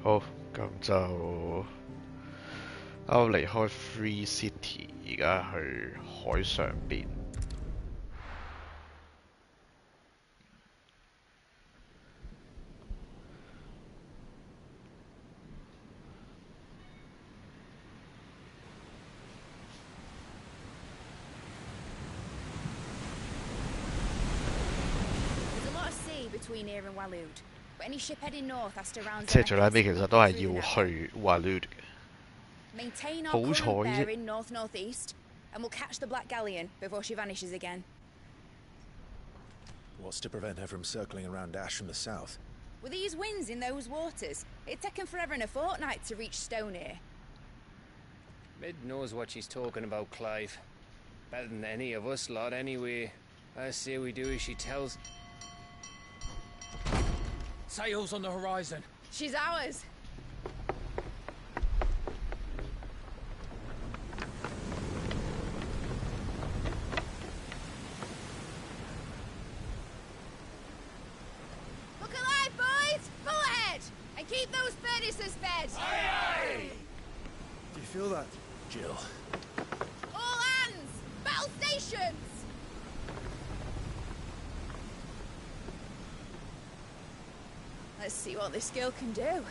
好，咁就啱離開 Free City，而家去海上邊。即係最尾其實都係要去 Waloed 嘅。好彩啫。What's to prevent her from circling around Ash from the south? With these winds in those waters, it'd take him forever and a fortnight to reach Stonehenge. Mid knows what she's talking about, Clive. Better than any of us lot, anyway. I say we do as she tells. Sails on the horizon. She's ours. Look alive, boys! Full ahead! And keep those furnaces fed! Aye, aye! Do you feel that, Jill? All hands! Battle stations! Let's see what this girl can do.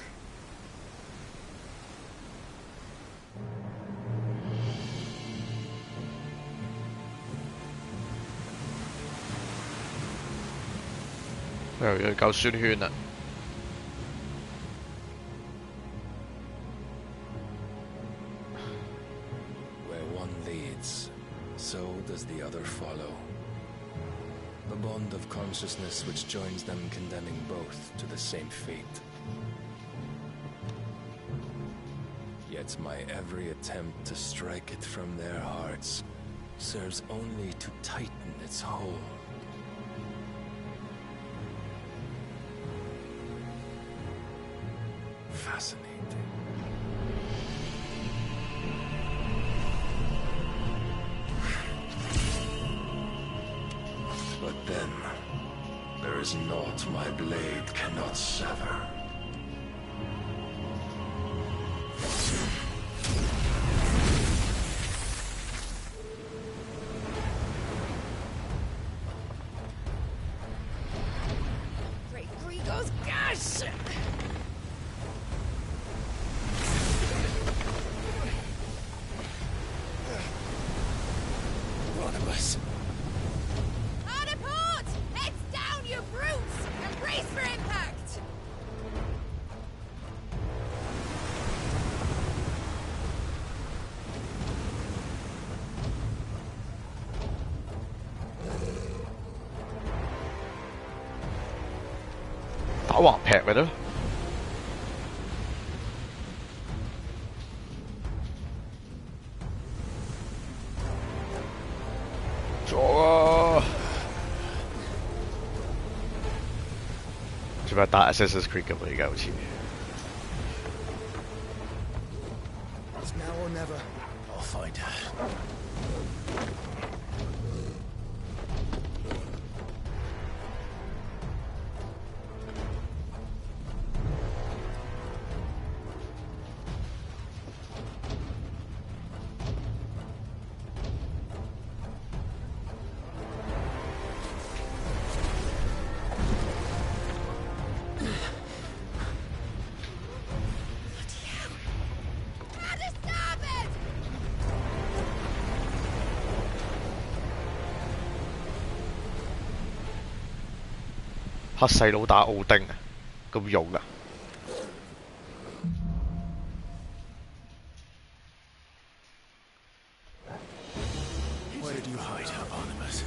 又要夠酸圈啦。Where one leads, so does the other follow. The bond of consciousness which joins them condemning both to the same fate. Yet my every attempt to strike it from their hearts serves only to tighten its hold. Fascinating. But then, there is naught my blade cannot sever. Great Grigos, gosh! One of us. Hard a port! Heads down, you brutes! And brace for impact!打橫劈咪得咯。做啊！做咩打 Assassin's Creed 咁啊？而家好似。It's now or never. I'll find her. How to stop it! 黑細佬打奧丁啊，咁勇啊！Where did you hide her, Barnabas?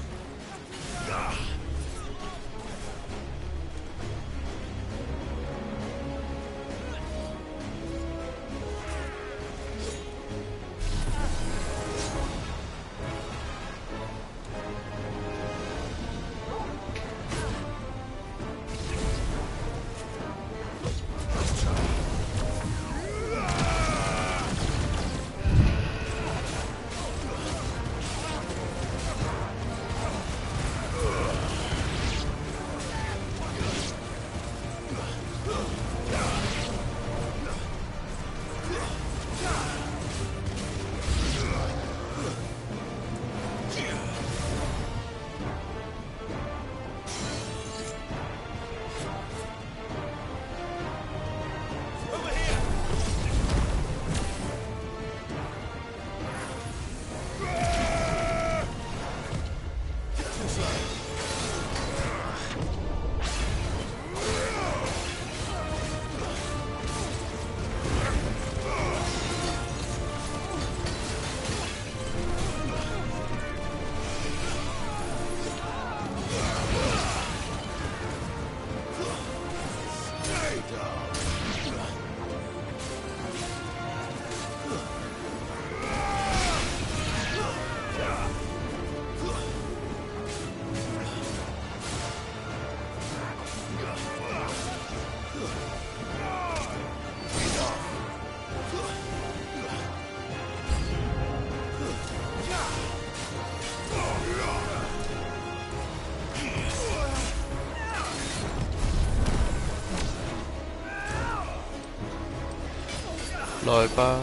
來吧。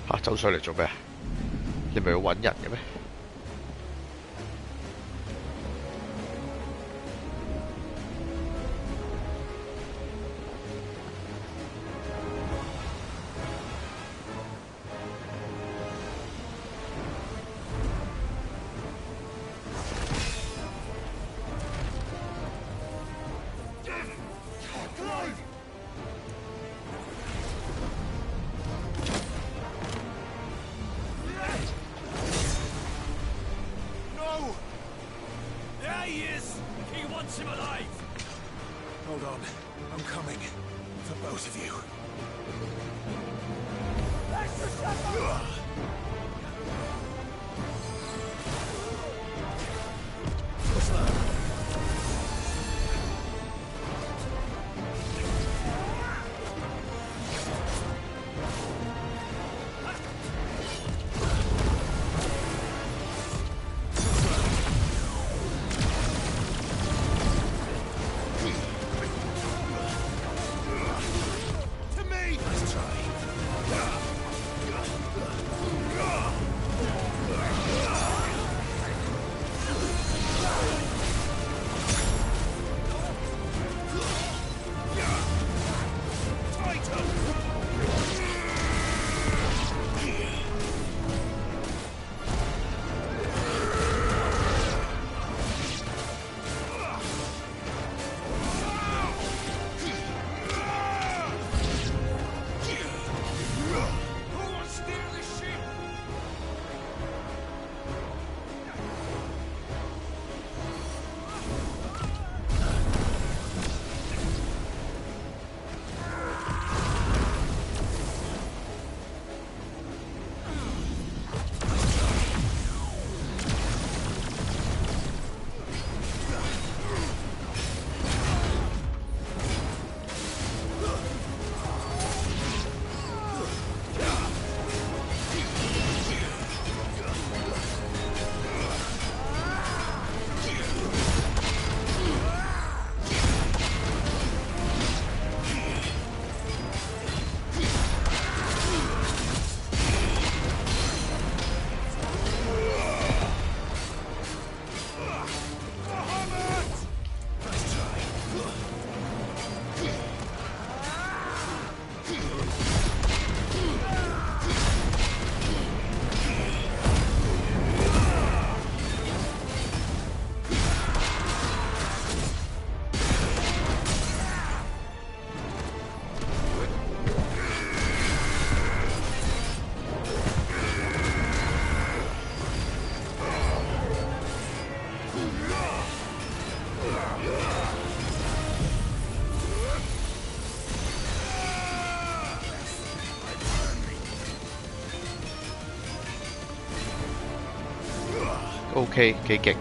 嚇，走上嚟做咩？你咪要揾人嘅咩？ OK 幾勁。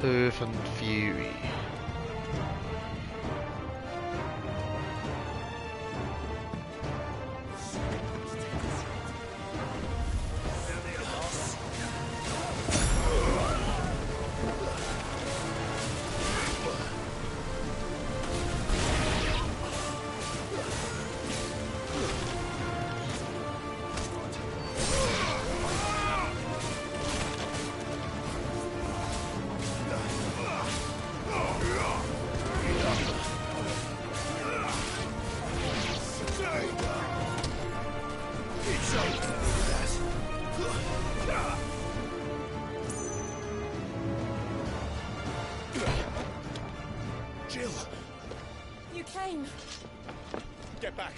Urban Fury。You came. Get back.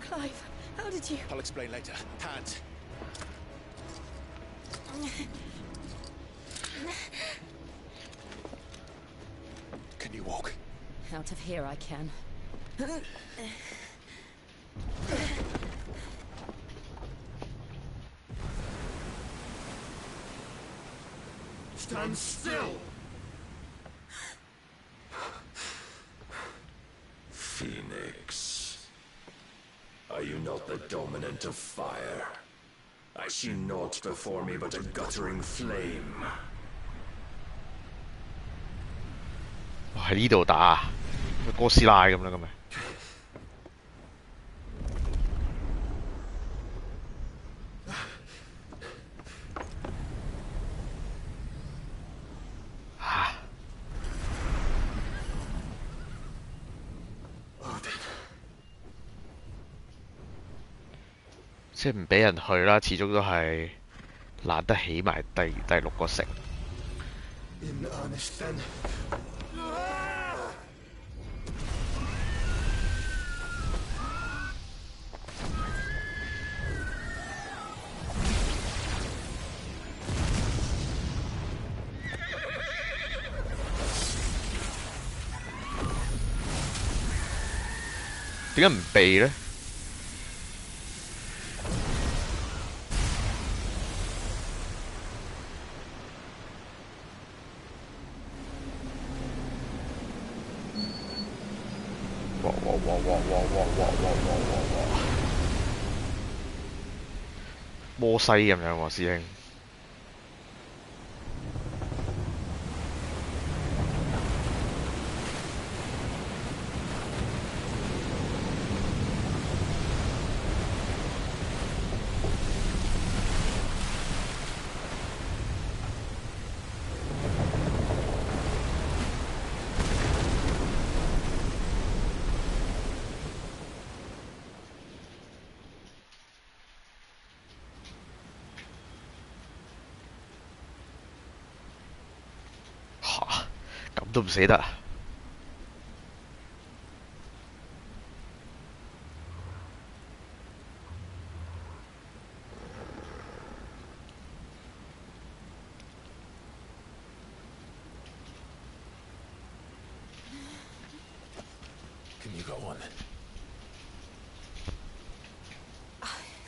Clive, how did you? I'll explain later. Hands. Can you walk? Out of here I can. Stand still! Phoenix. Are you not the dominant of fire? I see naught before me but a guttering flame. 哇！喺呢度打啊，哥斯拉咁啦，咁咪。即係唔俾人去啦，始終都係難得起埋第六個城。In earnest then. 點解唔避呢？摩西咁樣喎，師兄。咁都唔死得。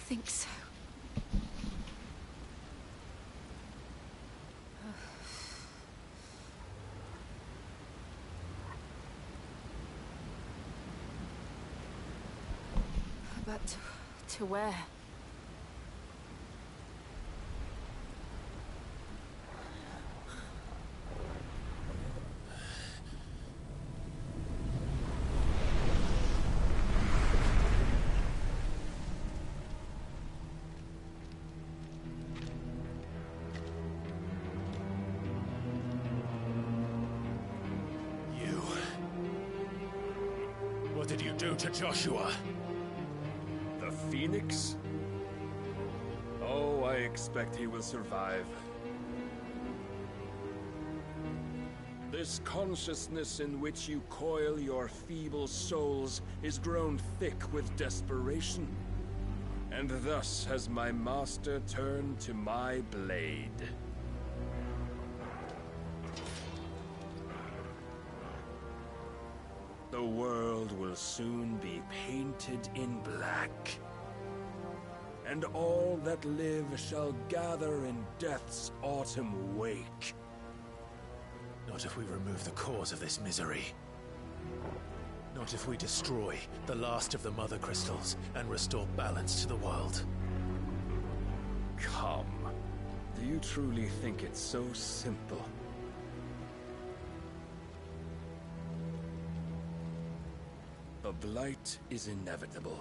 think so. But to where? What did you do to Joshua? The Phoenix? Oh, I expect he will survive. This consciousness in which you coil your feeble souls is grown thick with desperation. And thus has my master turned to my blade. The world will soon be painted in black. And all that live shall gather in death's autumn wake. Not if we remove the cause of this misery. Not if we destroy the last of the Mother Crystals and restore balance to the world. Come. Do you truly think it's so simple? The Blight is inevitable.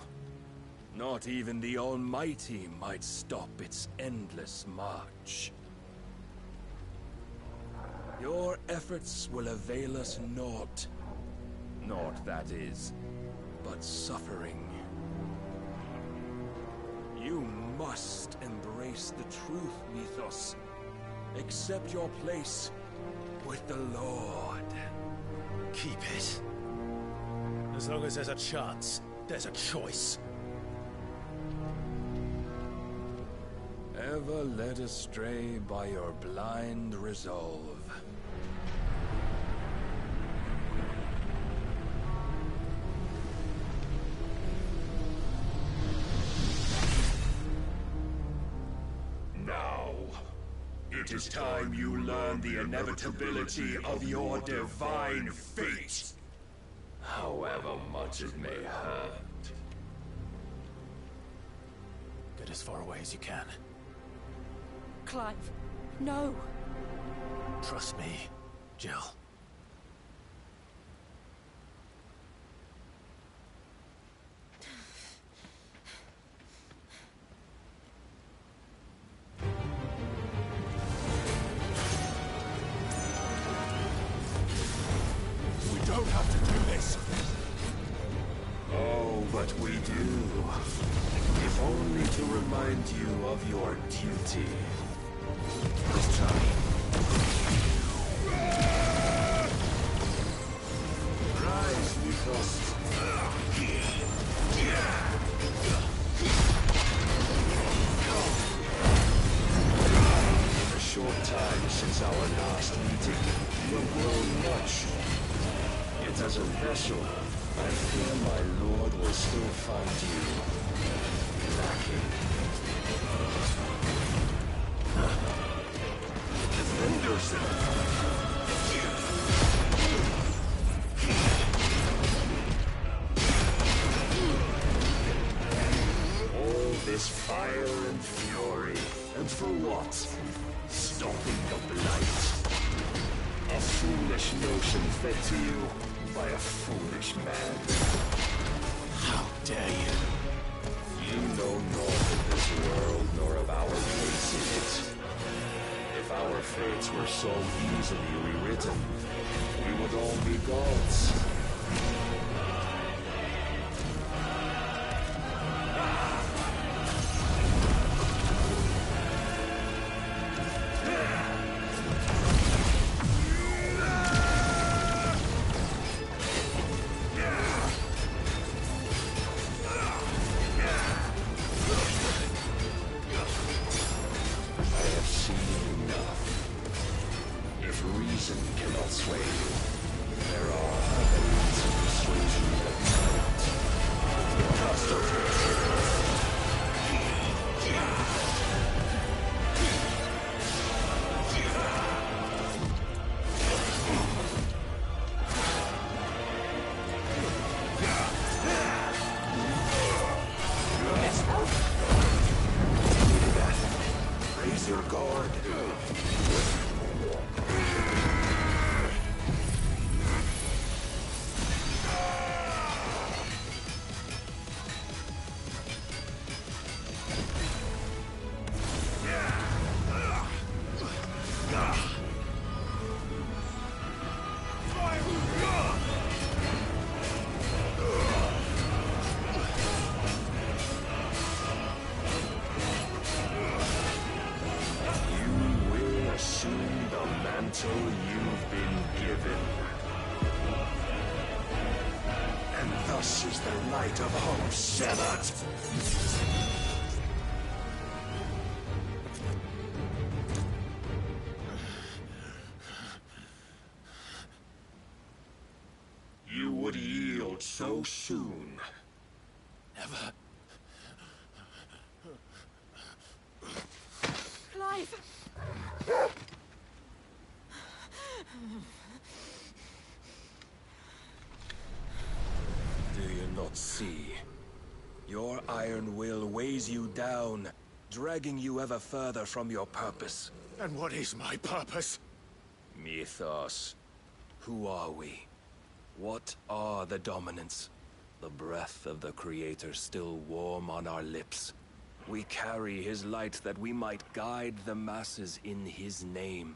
Not even the Almighty might stop its endless march. Your efforts will avail us naught. Naught, that is, but suffering. You must embrace the truth, Mythos. Accept your place with the Lord. Keep it. As long as there's a chance, there's a choice. Ever led astray by your blind resolve. Now, it is time you learn the inevitability of your divine fate. However much it may hurt. Get as far away as you can. Clive, no. Trust me, Jill. We don't have to do this. Oh, but we do. If only to remind you of your duty. This time. Rise, Mythos. In a short time since our last meeting, you have grown much. Yet as a vessel, I fear my lord will still find you lacking. All this fire and fury, and for what? Stopping the blight. A foolish notion fed to you by a foolish man. How dare you? You know naught of this world nor of our place in it. If our fates were so easily rewritten, we would all be gods. Reason cannot sway you. There are other means of persuasion that cannot. is your god. You've been given. And thus is the light of hope severed. You would yield so soon. Never. Clive! Do you not see? Your iron will weighs you down, dragging you ever further from your purpose. And what is my purpose? Mythos. Who are we? What are the dominants? The breath of the Creator still warm on our lips. We carry his light that we might guide the masses in his name.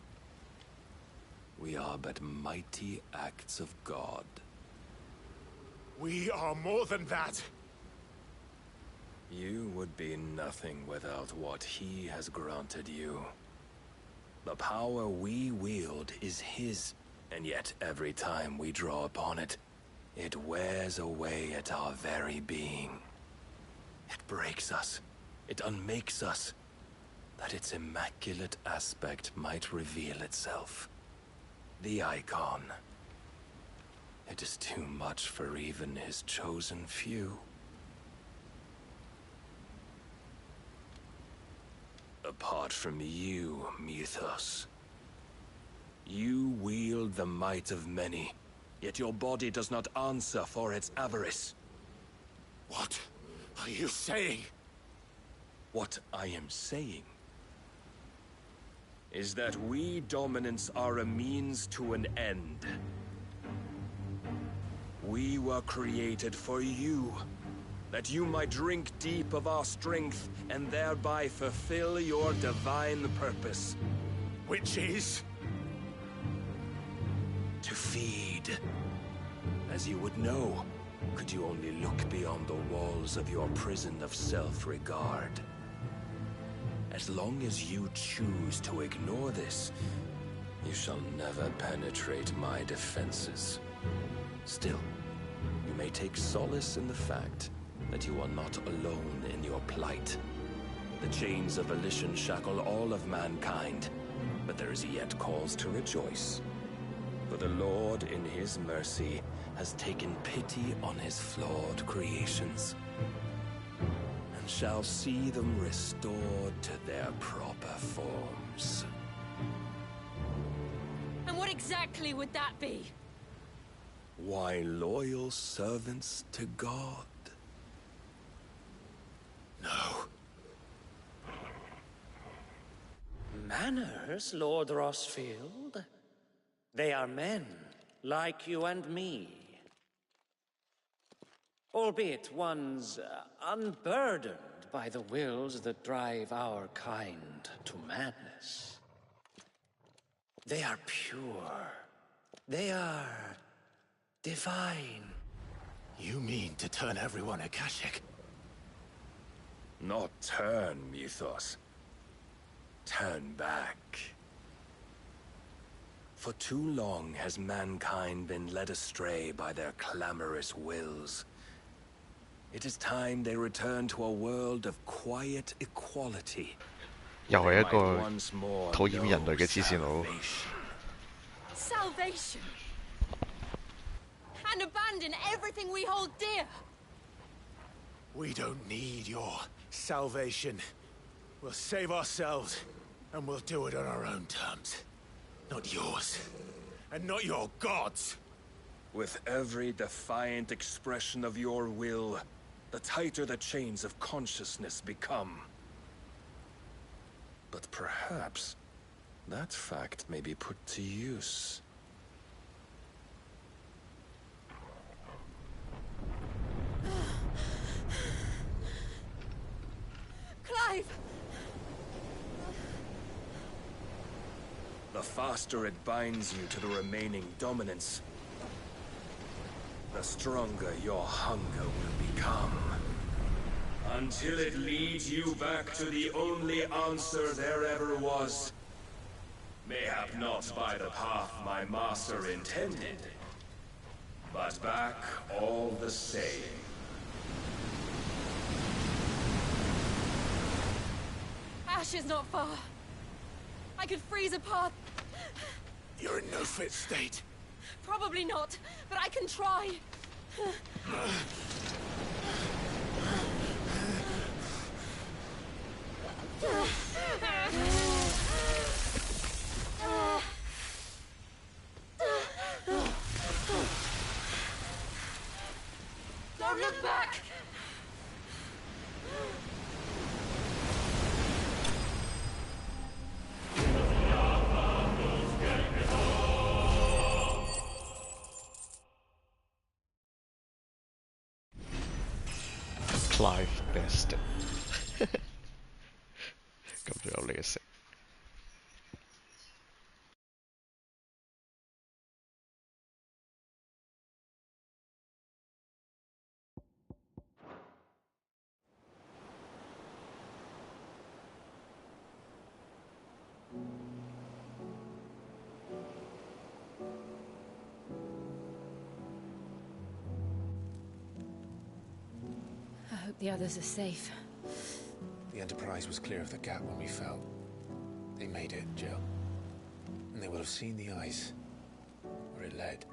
We are but mighty acts of God. We are more than that. You would be nothing without what he has granted you. The power we wield is his, and yet every time we draw upon it, it wears away at our very being. It breaks us. It unmakes us, that its immaculate aspect might reveal itself. The icon. It is too much for even his chosen few. Apart from you, Mythos, you wield the might of many, yet your body does not answer for its avarice. What are you saying? What I am saying is that we dominants are a means to an end. We were created for you, that you might drink deep of our strength and thereby fulfill your divine purpose. Which is? To feed. As you would know, could you only look beyond the walls of your prison of self-regard. As long as you choose to ignore this, you shall never penetrate my defenses. Still, you may take solace in the fact that you are not alone in your plight. The chains of volition shackle all of mankind, but there is yet cause to rejoice. For the Lord, in his mercy, has taken pity on his flawed creations, and shall see them restored to their proper forms. And what exactly would that be? Why, loyal servants to God. No. Manners, Lord Rossfield? They are men, like you and me. Albeit ones unburdened by the wills that drive our kind to madness. They are pure. They are divine. You mean to turn everyone Akashic? Not turn, Mythos. Turn back. For too long has mankind been led astray by their clamorous wills. It is time they return to a world of quiet equality. 又係一 Might 個 once more 討厭人類嘅 know 黐線佬。 salvation. Salvation! And abandon everything we hold dear! We don't need your salvation. We'll save ourselves, and we'll do it on our own terms. Not yours. And not your gods. With every defiant expression of your will, the tighter the chains of consciousness become. But But perhaps that fact may be put to use. Clive! The faster it binds you to the remaining dominance, the stronger your hunger will become. Until it leads you back to the only answer there ever was. Mayhap not by the path my master intended, but back all the same. Ash is not far. I could freeze a path. You're in no fit state. Probably not, but I can try. Don't look back! Clive Best 咁仲有呢個食。I hope the others are safe. The Enterprise was clear of the gap when we fell. They made it, Jill. And they will have seen the ice where it led.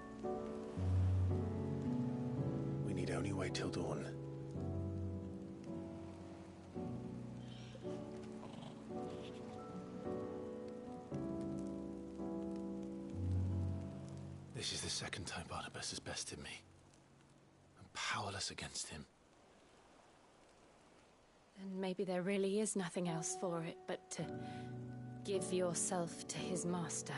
We need only wait till dawn. This is the second time Barnabas has bested me. I'm powerless against him. And maybe there really is nothing else for it but to give yourself to his master.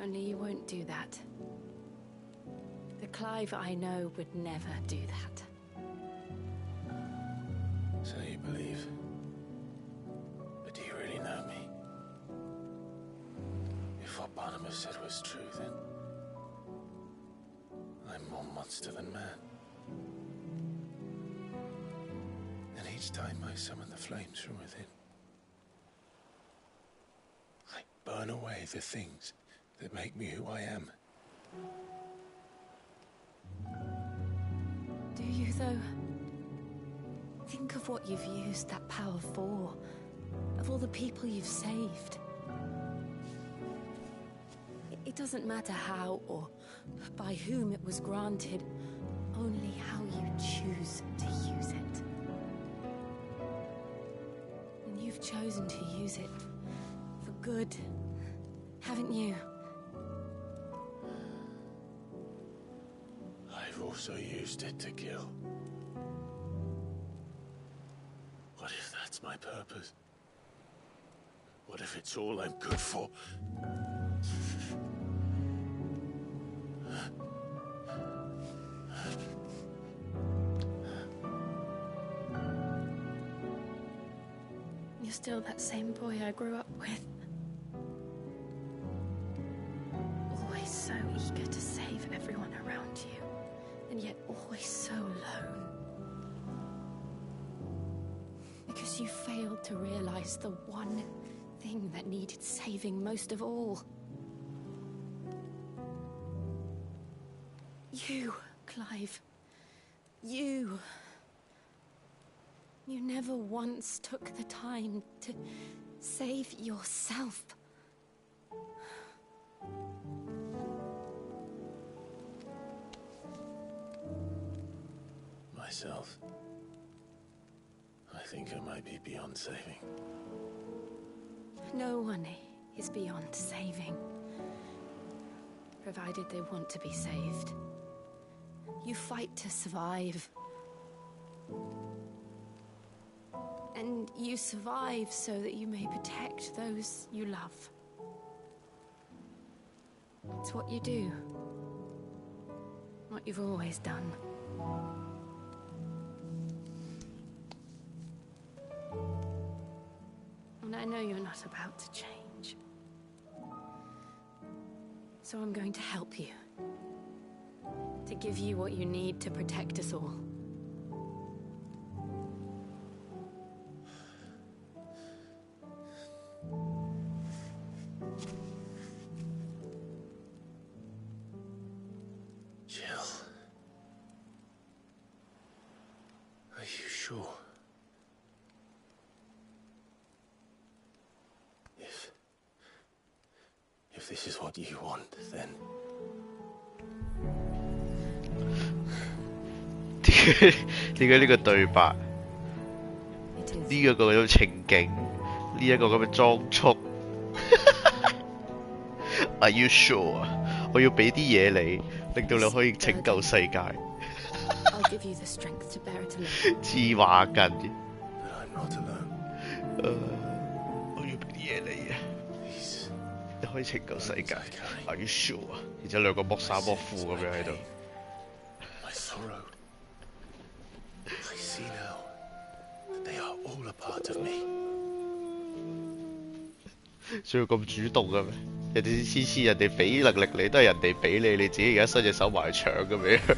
Only you won't do that. The Clive I know would never do that. So you believe. But do you really know me? If what Barnabas said was true, then I'm more monster than man. And each time I summon the flames from within, I burn away the things that make me who I am. Do you, though? Think of what you've used that power for. Of all the people you've saved. It doesn't matter how or by whom it was granted, only how you choose to use it. And you've chosen to use it for good, haven't you? I've also used it to kill. What if that's my purpose? What if it's all I'm good for? You're still that same boy I grew up with. Always so eager to save everyone around you, and yet always so alone. Because you failed to realize the one thing that needed saving most of all. You, Clive. You. You never once took the time to save yourself. Myself? I think I might be beyond saving. No one is beyond saving, provided they want to be saved. You fight to survive. And you survive so that you may protect those you love. It's what you do. What you've always done. And I know you're not about to change. So I'm going to help you. To give you what you need to protect us all. Jill. Are you sure? If this is what you want, then... 點解呢個對白，呢一個咁嘅情景，呢一個咁嘅裝束？Are you sure？ 我要俾啲嘢你，令到你可以拯救世界。黐話筋。我要俾啲嘢你啊！你可以拯救世界。Are you sure？ 然之後兩個剝衫剝褲咁樣喺度。需要咁主動嘅咩？人哋次次人哋俾能力你，都係人哋俾你，你自己而家伸隻手埋去搶咁樣。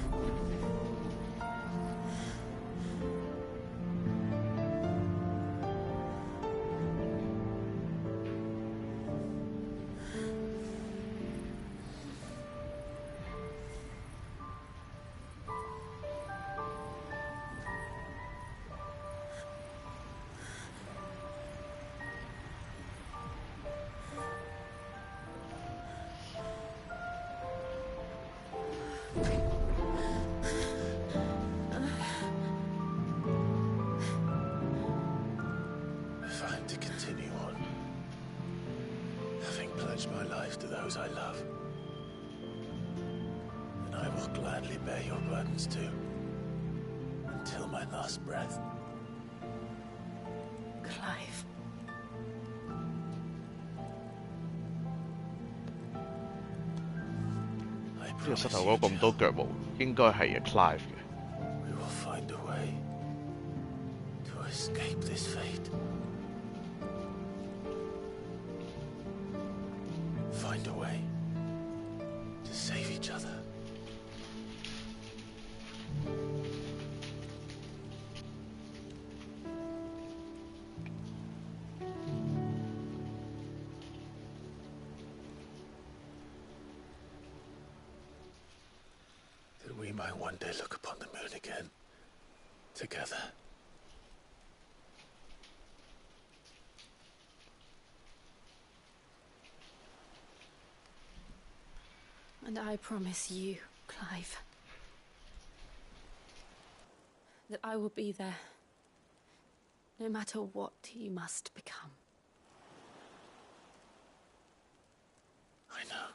My life to those I love, and I will gladly bear your burdens too, until my last breath. Clive.呢個膝頭哥咁多腳毛，應該係 Clive 嘅。We will find a way to escape this fate. Find a way to save each other. That we might one day look upon the moon again, together. And I promise you, Clive, that I will be there, no matter what you must become. I know.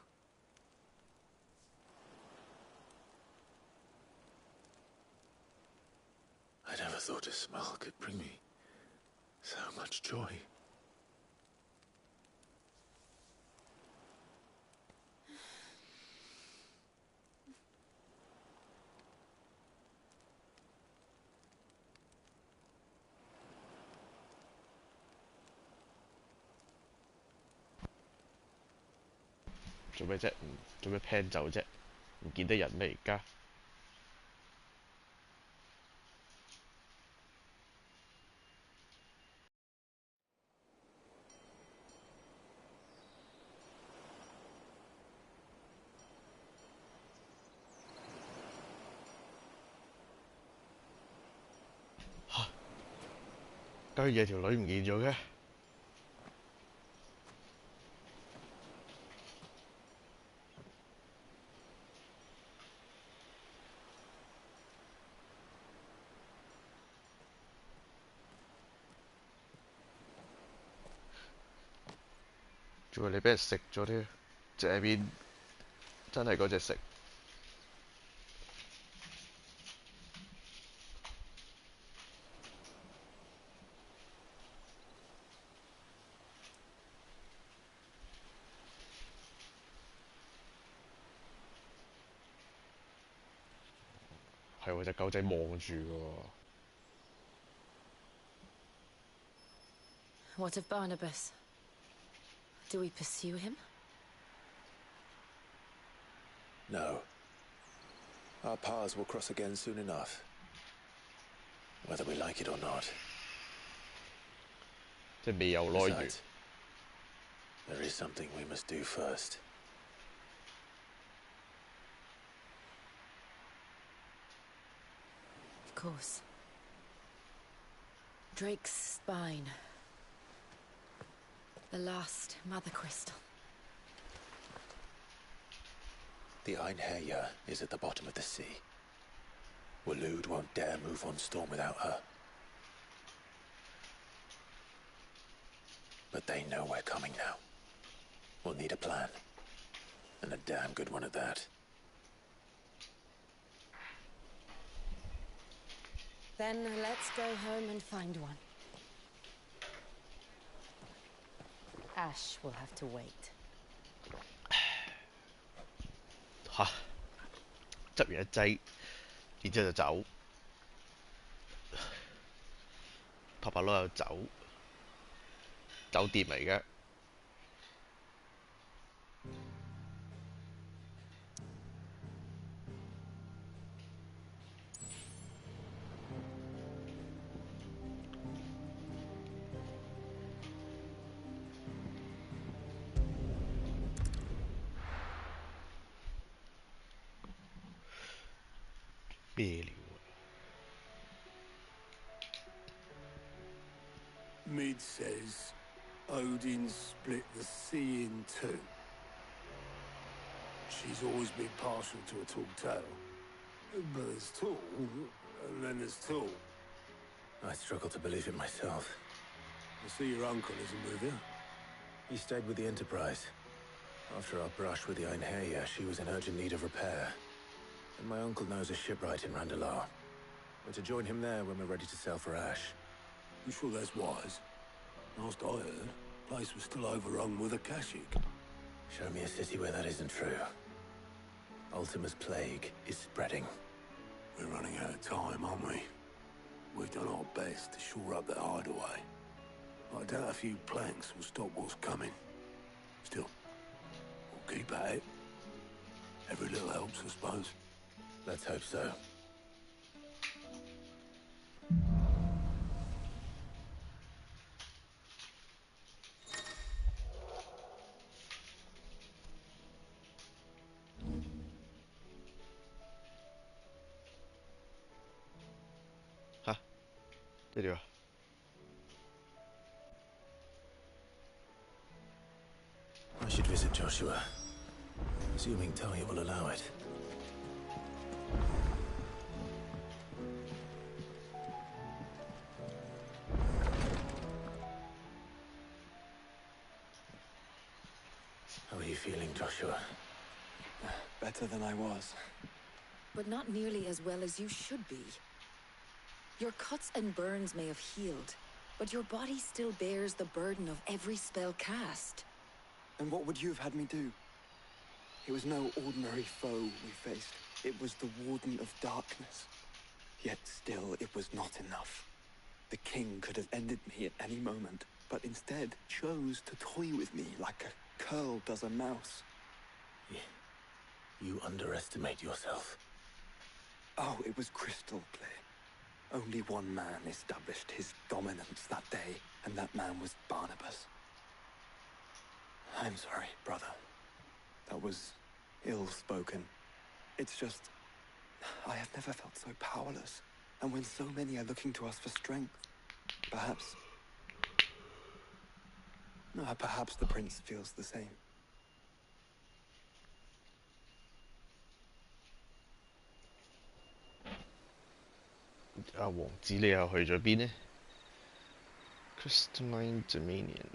I never thought a smile could bring me so much joy. 咩啫？做咩 plan 走啫？唔見得人咩而家？居然條女唔見咗嘅。仲話你俾人食咗添，這邊真係嗰隻食。係喎，隻狗仔望住喎。What of Barnabas? Do we pursue him? No. Our paths will cross again soon enough. Whether we like it or not. 即係未有來源。There is something we must do first. Of course. Drake's spine. The last mother crystal. The Einherja is at the bottom of the sea. Waloed won't dare move on Storm without her. But they know we're coming now. We'll need a plan. And a damn good one at that. Then let's go home and find one. Ash will have to wait. 嚇！執完一劑，然之後就走，拍拍攞又走，酒店嚟嘅。咩料啊？ Mid says Odin split the sea in two. She's always been partial to a tall tale. But there's tall, and then there's tall. I struggle to believe it myself. I see your uncle isn't with you. He stayed with the Enterprise. After our brush with the Einherja, she was in urgent need of repair. And my uncle knows a shipwright in Randalar. We're to join him there when we're ready to sail for Ash. You sure that's wise? Last I heard, the place was still overrun with Akashic. Show me a city where that isn't true. Ultima's plague is spreading. We're running out of time, aren't we? We've done our best to shore up that hideaway. I doubt a few planks will stop what's coming. Still, we'll keep at it. Every little helps, I suppose. Let's hope so. Huh? Did you? I should visit Joshua, assuming Talia will allow it. How are you feeling, Joshua? Better than I was. But not nearly as well as you should be. Your cuts and burns may have healed, but your body still bears the burden of every spell cast. And what would you have had me do? It was no ordinary foe we faced. It was the Warden of Darkness. Yet still, it was not enough. The king could have ended me at any moment, but instead chose to toy with me like a curl does a mouse. You underestimate yourself. Oh, it was crystal clear. Only one man established his dominance that day, and that man was Barnabas. I'm sorry, brother. That was ill-spoken. It's just, I have never felt so powerless. And when so many are looking to us for strength, perhaps the prince feels the same. 阿王子你又去咗邊呢 Crystalline Dominion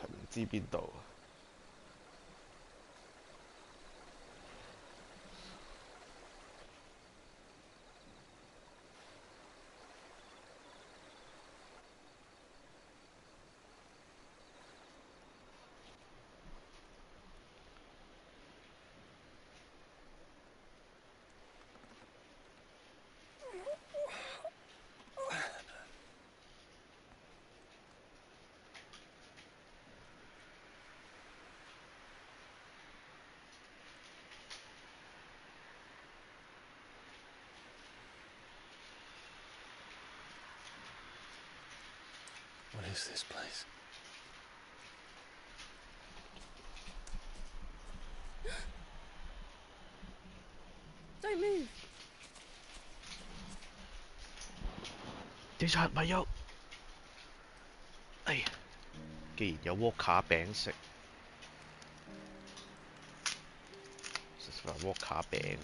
係唔知邊度。What is this place? Don't move. 警察咪喐！哎呀，既然有窩卡餅食，食份窩卡餅。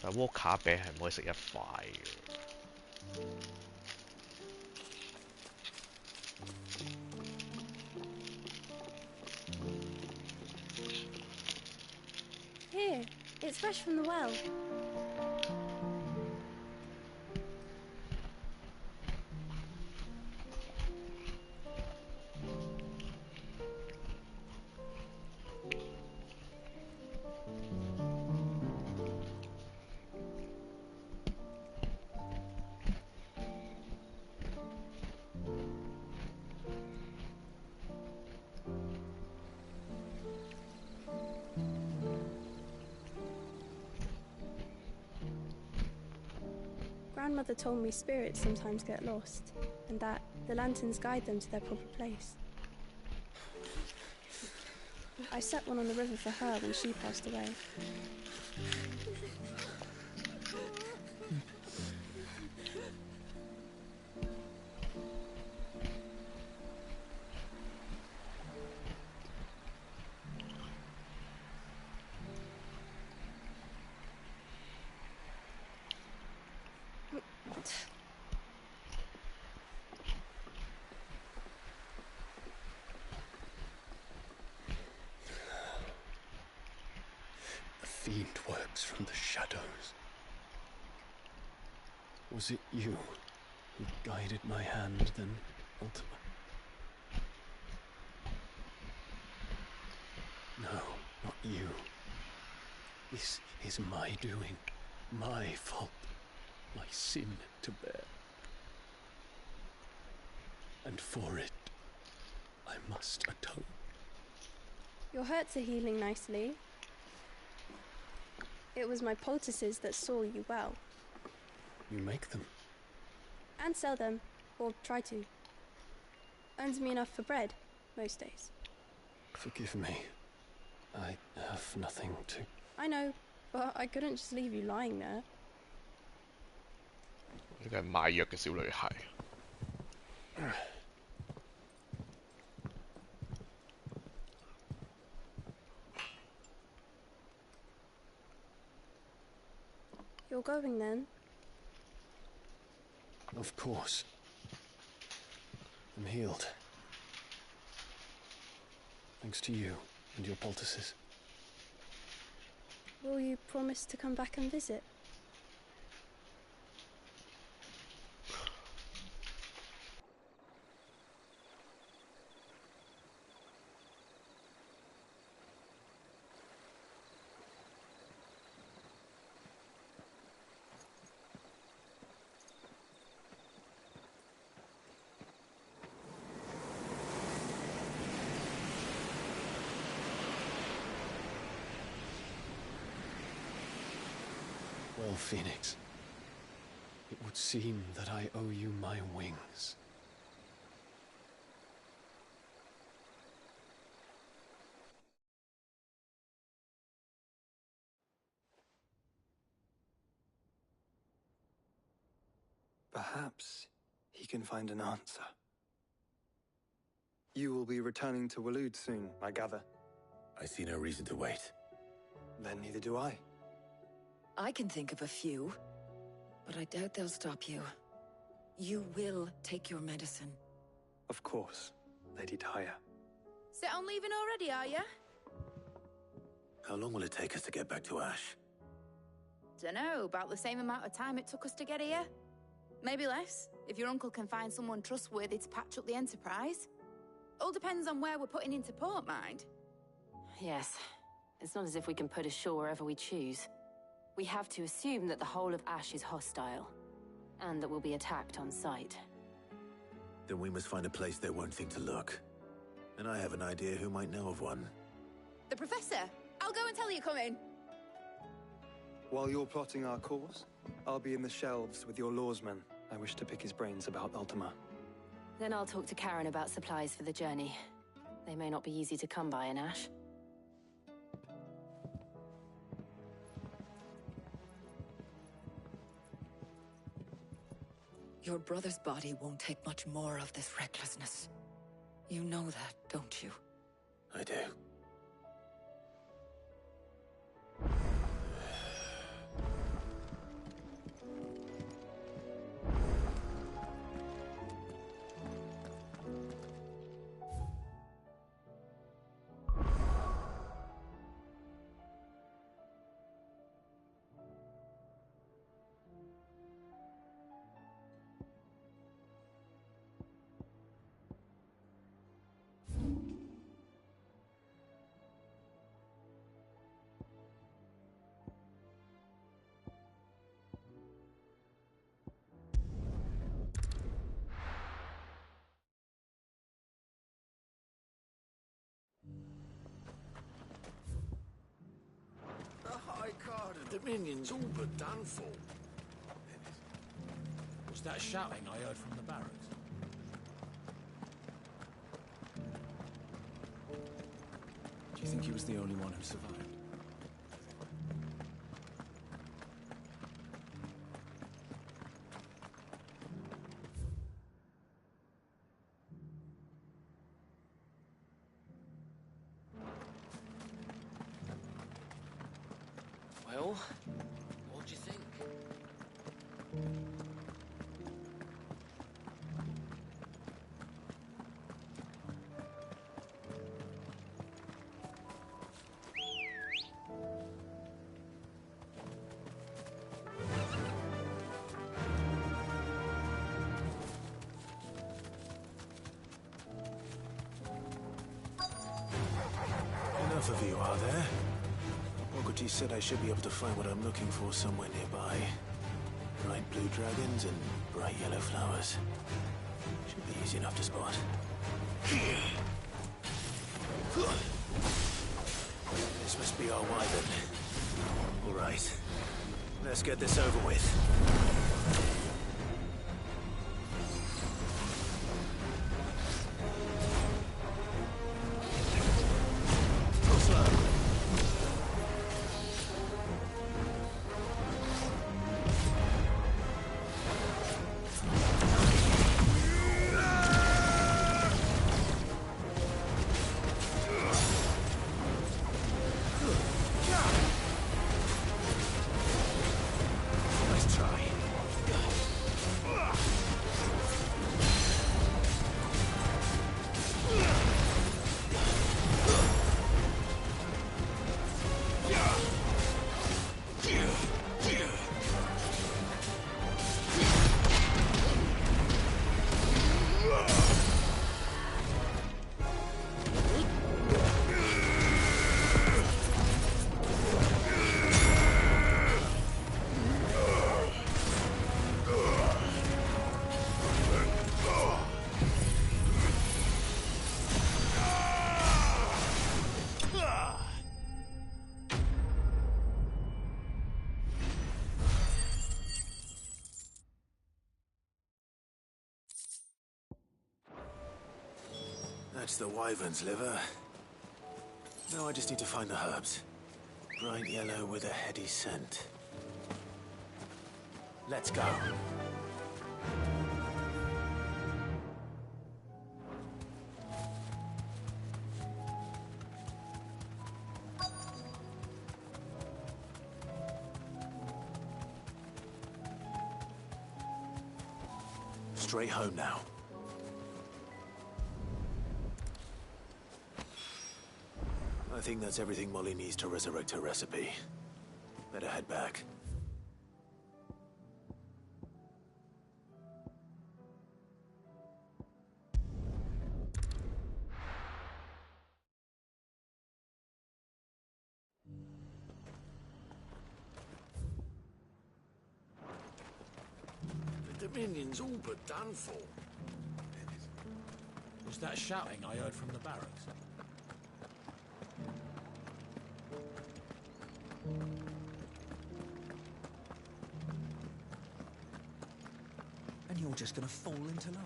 但窩卡餅係唔可以食一塊嘅。Here, it's fresh from the well. Grandmother told me spirits sometimes get lost, and that the lanterns guide them to their proper place. I set one on the river for her when she passed away. The fiend works from the shadows. Was it you who guided my hand then, Ultima? No, not you. This is my doing, my fault, my sin to bear. And for it, I must atone. Your hurts are healing nicely. It was my poultices that saw you well. You make them? And sell them, or try to. Earns me enough for bread, most days. Forgive me. I have nothing to... I know, but I couldn't just leave you lying there. 呢個係賣藥嘅小女孩。You're going then? Of course. I'm healed. Thanks to you and your poultices. Will you promise to come back and visit? little phoenix. It would seem that I owe you my wings. Perhaps he can find an answer. You will be returning to Waloed soon, I gather. I see no reason to wait. Then neither do I. I can think of a few, but I doubt they'll stop you. You will take your medicine. Of course, Lady Daya. Set on leaving already, are you? How long will it take us to get back to Ash? Dunno, about the same amount of time it took us to get here. Maybe less, if your uncle can find someone trustworthy to patch up the Enterprise. All depends on where we're putting into port, mind. Yes. It's not as if we can put ashore wherever we choose. We have to assume that the whole of Ash is hostile, and that we'll be attacked on sight. Then we must find a place they won't think to look. And I have an idea who might know of one. The Professor! I'll go and tell you come in. While you're plotting our course, I'll be in the shelves with your lawsman. I wish to pick his brains about Ultima. Then I'll talk to Karen about supplies for the journey. They may not be easy to come by in Ash. Your brother's body won't take much more of this recklessness. You know that, don't you? I do. Dominion's all but done for. Was that shouting I heard from the barracks? Do you think he was the only one who survived? Well, what do you think? Enough of you, are there? He said I should be able to find what I'm looking for somewhere nearby. Bright blue dragons and bright yellow flowers. Should be easy enough to spot. This must be our wyvern. All right. Let's get this over with. That's the wyvern's liver. Now I just need to find the herbs. Bright yellow with a heady scent. Let's go. Straight home now. I think that's everything Molly needs to resurrect her recipe. Better head back. The Dominion's all but done for. Was that shouting I heard from the barracks? And you're just gonna fall into line?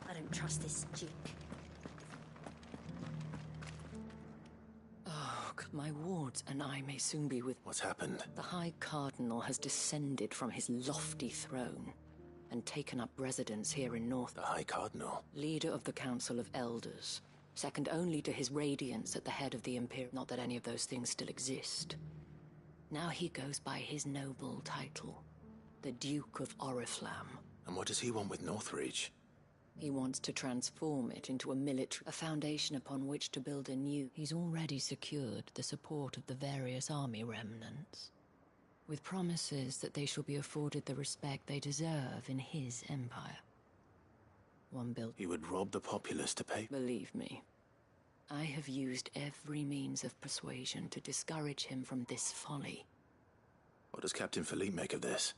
I don't trust this Duke. Oh, my wards and I may soon be with... What's happened? The High Cardinal has descended from his lofty throne and taken up residence here in North... The High Cardinal? Leader of the Council of Elders. Second only to his Radiance at the head of the Imperial... Not that any of those things still exist. Now he goes by his noble title, the Duke of Oriflamme. And what does he want with Northreach? He wants to transform it into a foundation upon which to build a new... He's already secured the support of the various army remnants, with promises that they shall be afforded the respect they deserve in his empire. One built... He would rob the populace to pay... Believe me, I have used every means of persuasion to discourage him from this folly. What does Captain Philippe make of this?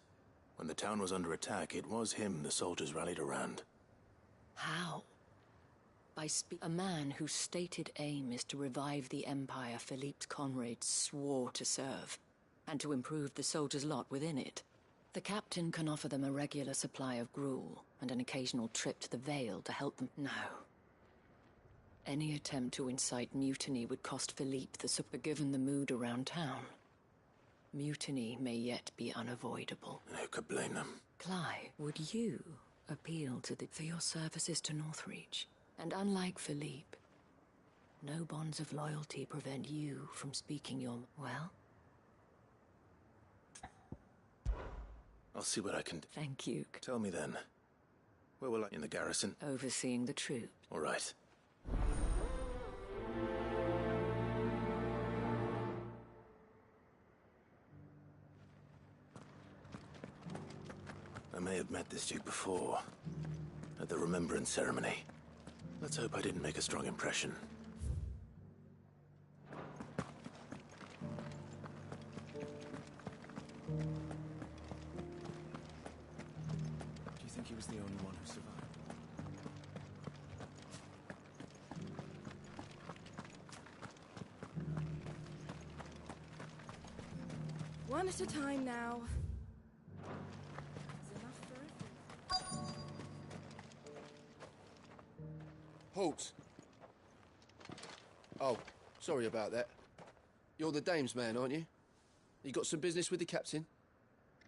When the town was under attack, it was him the soldiers rallied around. How? By a man whose stated aim is to revive the Empire Philippe's comrades swore to serve, and to improve the soldiers' lot within it. The captain can offer them a regular supply of gruel, and an occasional trip to the Vale to help them. No. Any attempt to incite mutiny would cost Philippe the support. Given the mood around town, mutiny may yet be unavoidable. And who could blame them? Clive, would you appeal to for your services to Northreach? And unlike Philippe, no bonds of loyalty prevent you from speaking your... Well? I'll see what I can do. Thank you. Tell me then. Where will I... In the garrison? Overseeing the troops. All right. I may have met this Duke before, at the Remembrance Ceremony. Let's hope I didn't make a strong impression. Do you think he was the only one who survived? One at a time now. Halt! Oh, sorry about that. You're the dame's man, aren't you? You got some business with the captain?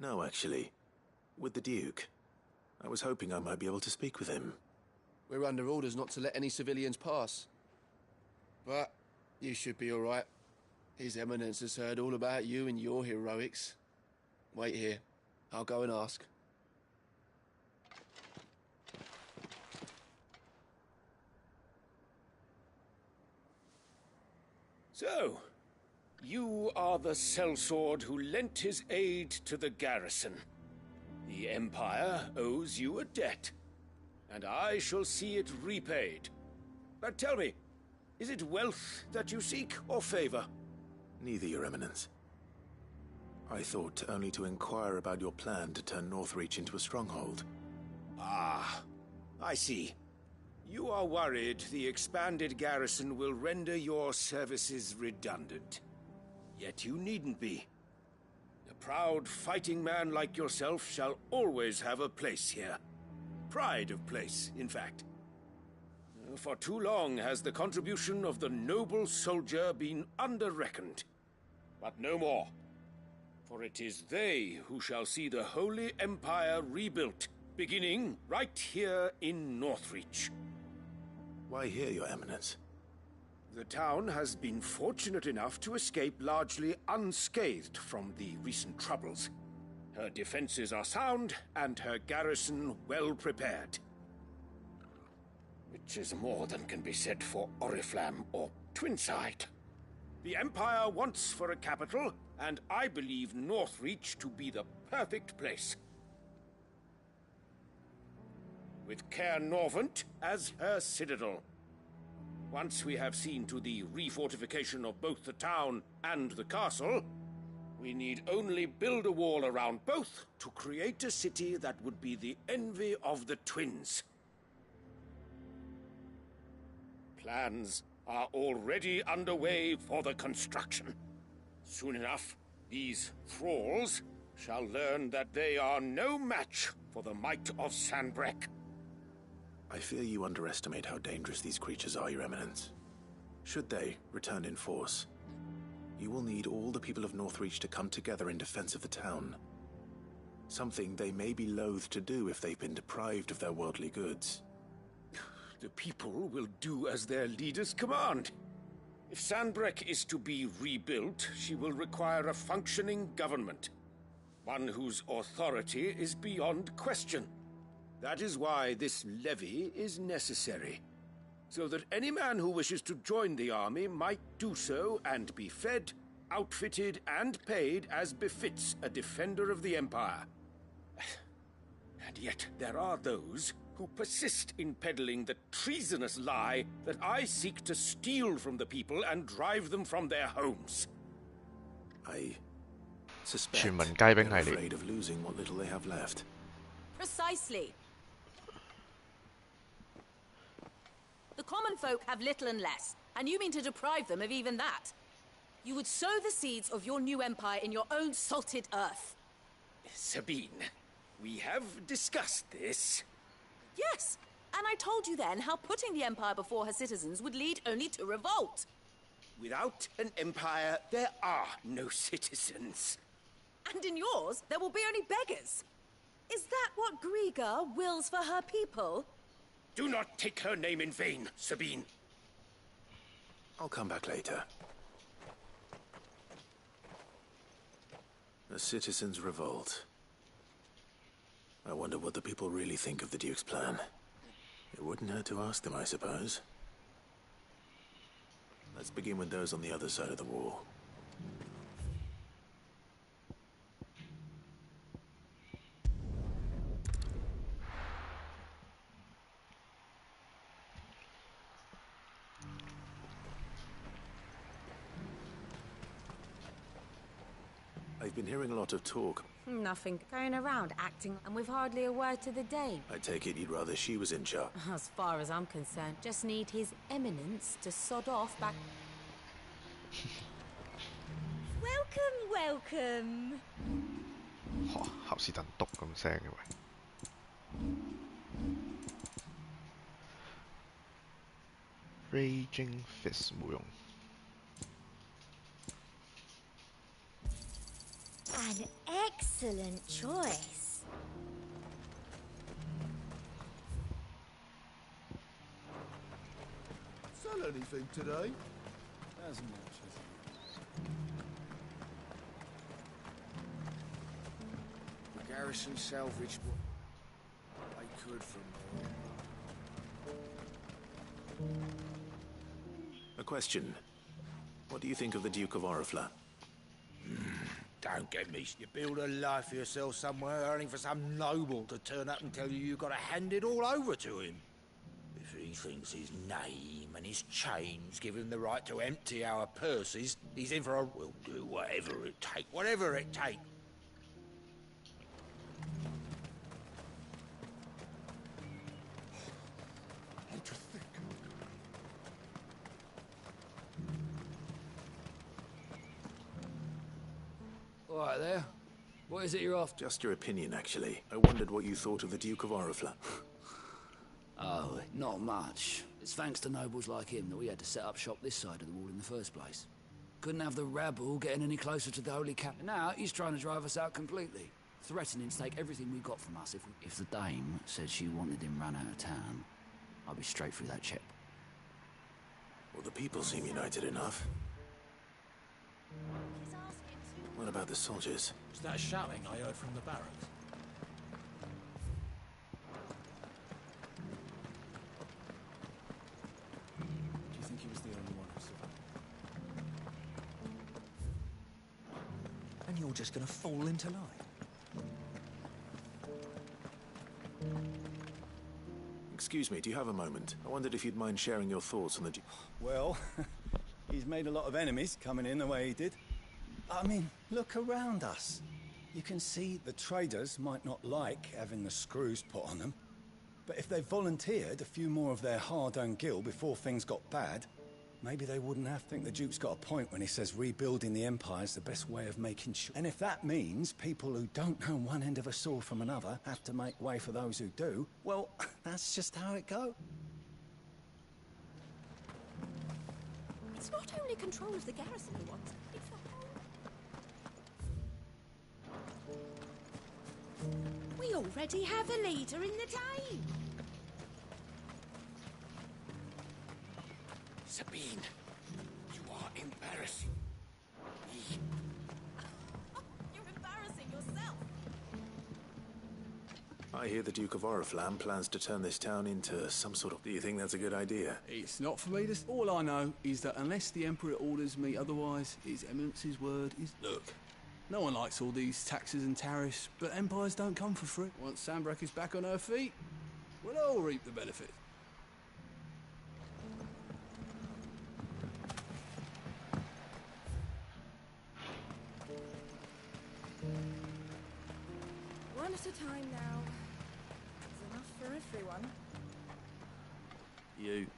No, actually. With the Duke. I was hoping I might be able to speak with him. We're under orders not to let any civilians pass. But you should be all right. His Eminence has heard all about you and your heroics. Wait here. I'll go and ask. So, you are the sellsword who lent his aid to the garrison. The Empire owes you a debt, and I shall see it repaid. But tell me, is it wealth that you seek, or favor? Neither, Your Eminence. I thought only to inquire about your plan to turn Northreach into a stronghold. Ah, I see. You are worried the expanded garrison will render your services redundant. Yet you needn't be. A proud fighting man like yourself shall always have a place here. pride of place, in fact. For too long has the contribution of the noble soldier been under-reckoned. But no more. For it is they who shall see the Holy Empire rebuilt, beginning right here in Northreach. Why here, Your Eminence? The town has been fortunate enough to escape largely unscathed from the recent troubles. Her defenses are sound, and her garrison well prepared. Which is more than can be said for Oriflamme or Twinside. The Empire wants for a capital, and I believe Northreach to be the perfect place. With Caer Norvent as her citadel. Once we have seen to the refortification of both the town and the castle, we need only build a wall around both to create a city that would be the envy of the twins. Plans are already underway for the construction. Soon enough, these thralls shall learn that they are no match for the might of Sanbreque. I fear you underestimate how dangerous these creatures are, Your Eminence. Should they return in force, you will need all the people of Northreach to come together in defense of the town. Something they may be loath to do if they've been deprived of their worldly goods. The people will do as their leaders command. If Sanbreque is to be rebuilt, she will require a functioning government. One whose authority is beyond question. That is why this levy is necessary. So that any man who wishes to join the army might do so and be fed, outfitted, and paid as befits a defender of the Empire. And yet there are those who persist in peddling the treasonous lie that I seek to steal from the people and drive them from their homes. I suspect 全民皆兵 they're 系列 afraid of losing what little they have left. Precisely. The common folk have little and less, and you mean to deprive them of even that. You would sow the seeds of your new empire in your own salted earth. Sabine, we have discussed this. Yes, and I told you then how putting the empire before her citizens would lead only to revolt. Without an empire, there are no citizens. And in yours, there will be only beggars. Is that what Griga wills for her people? Do not take her name in vain, Sabine. I'll come back later. A citizens' revolt. I wonder what the people really think of the Duke's plan. It wouldn't hurt to ask them, I suppose. Let's begin with those on the other side of the wall. I've been hearing a lot of talk. Nothing. Going around acting and with hardly a word to the dame. I take it you'd rather she was in charge. As far as I'm concerned, just need his eminence to sod off back. Welcome, welcome. 考試凳篤咁聲嘅喂 ，Raging Fist 冇用。 An excellent choice. Sell anything today? As much as the garrison salvaged what they could from A question. What do you think of the Duke of Oriflamme? Don't get me. You build a life for yourself somewhere, earning for some noble to turn up and tell you you've got to hand it all over to him. If he thinks his name and his chains give him the right to empty our purses, he's in for a... We'll do whatever it takes. Whatever it takes. All right there. What is it you're after? Just your opinion, actually. I wondered what you thought of the Duke of Oriflamme. Oh, not much. It's thanks to nobles like him that we had to set up shop this side of the wall in the first place. Couldn't have the rabble getting any closer to the Holy Cap. And now he's trying to drive us out completely, threatening to take everything we got from us if the dame said she wanted him run out of town. I'll be straight through that chip. Well, the people seem united enough. What about the soldiers? Was that shouting I heard from the barracks? Do you think he was the only one who survived? And you're just gonna fall into line? Excuse me, do you have a moment? I wondered if you'd mind sharing your thoughts on the... Well, he's made a lot of enemies coming in the way he did. I mean, look around us. You can see the traders might not like having the screws put on them. But if they volunteered a few more of their hard-earned gil before things got bad, maybe they wouldn't have. I think the Duke's got a point when he says rebuilding the Empire's the best way of making sure. And if that means people who don't know one end of a sword from another have to make way for those who do, well, that's just how it goes. It's not only control of the garrison he wants, it's the whole... We already have a leader in the Dame. Sabine, you are embarrassing me. You're embarrassing yourself. I hear the Duke of Oriflamme plans to turn this town into some sort of... Do you think that's a good idea? It's not for me to... All I know is that unless the Emperor orders me otherwise, His Eminence's word is... Look, no one likes all these taxes and tariffs, but empires don't come for free. Once Sandbreak is back on her feet, we'll all reap the benefits. One at a time now. There's enough for everyone.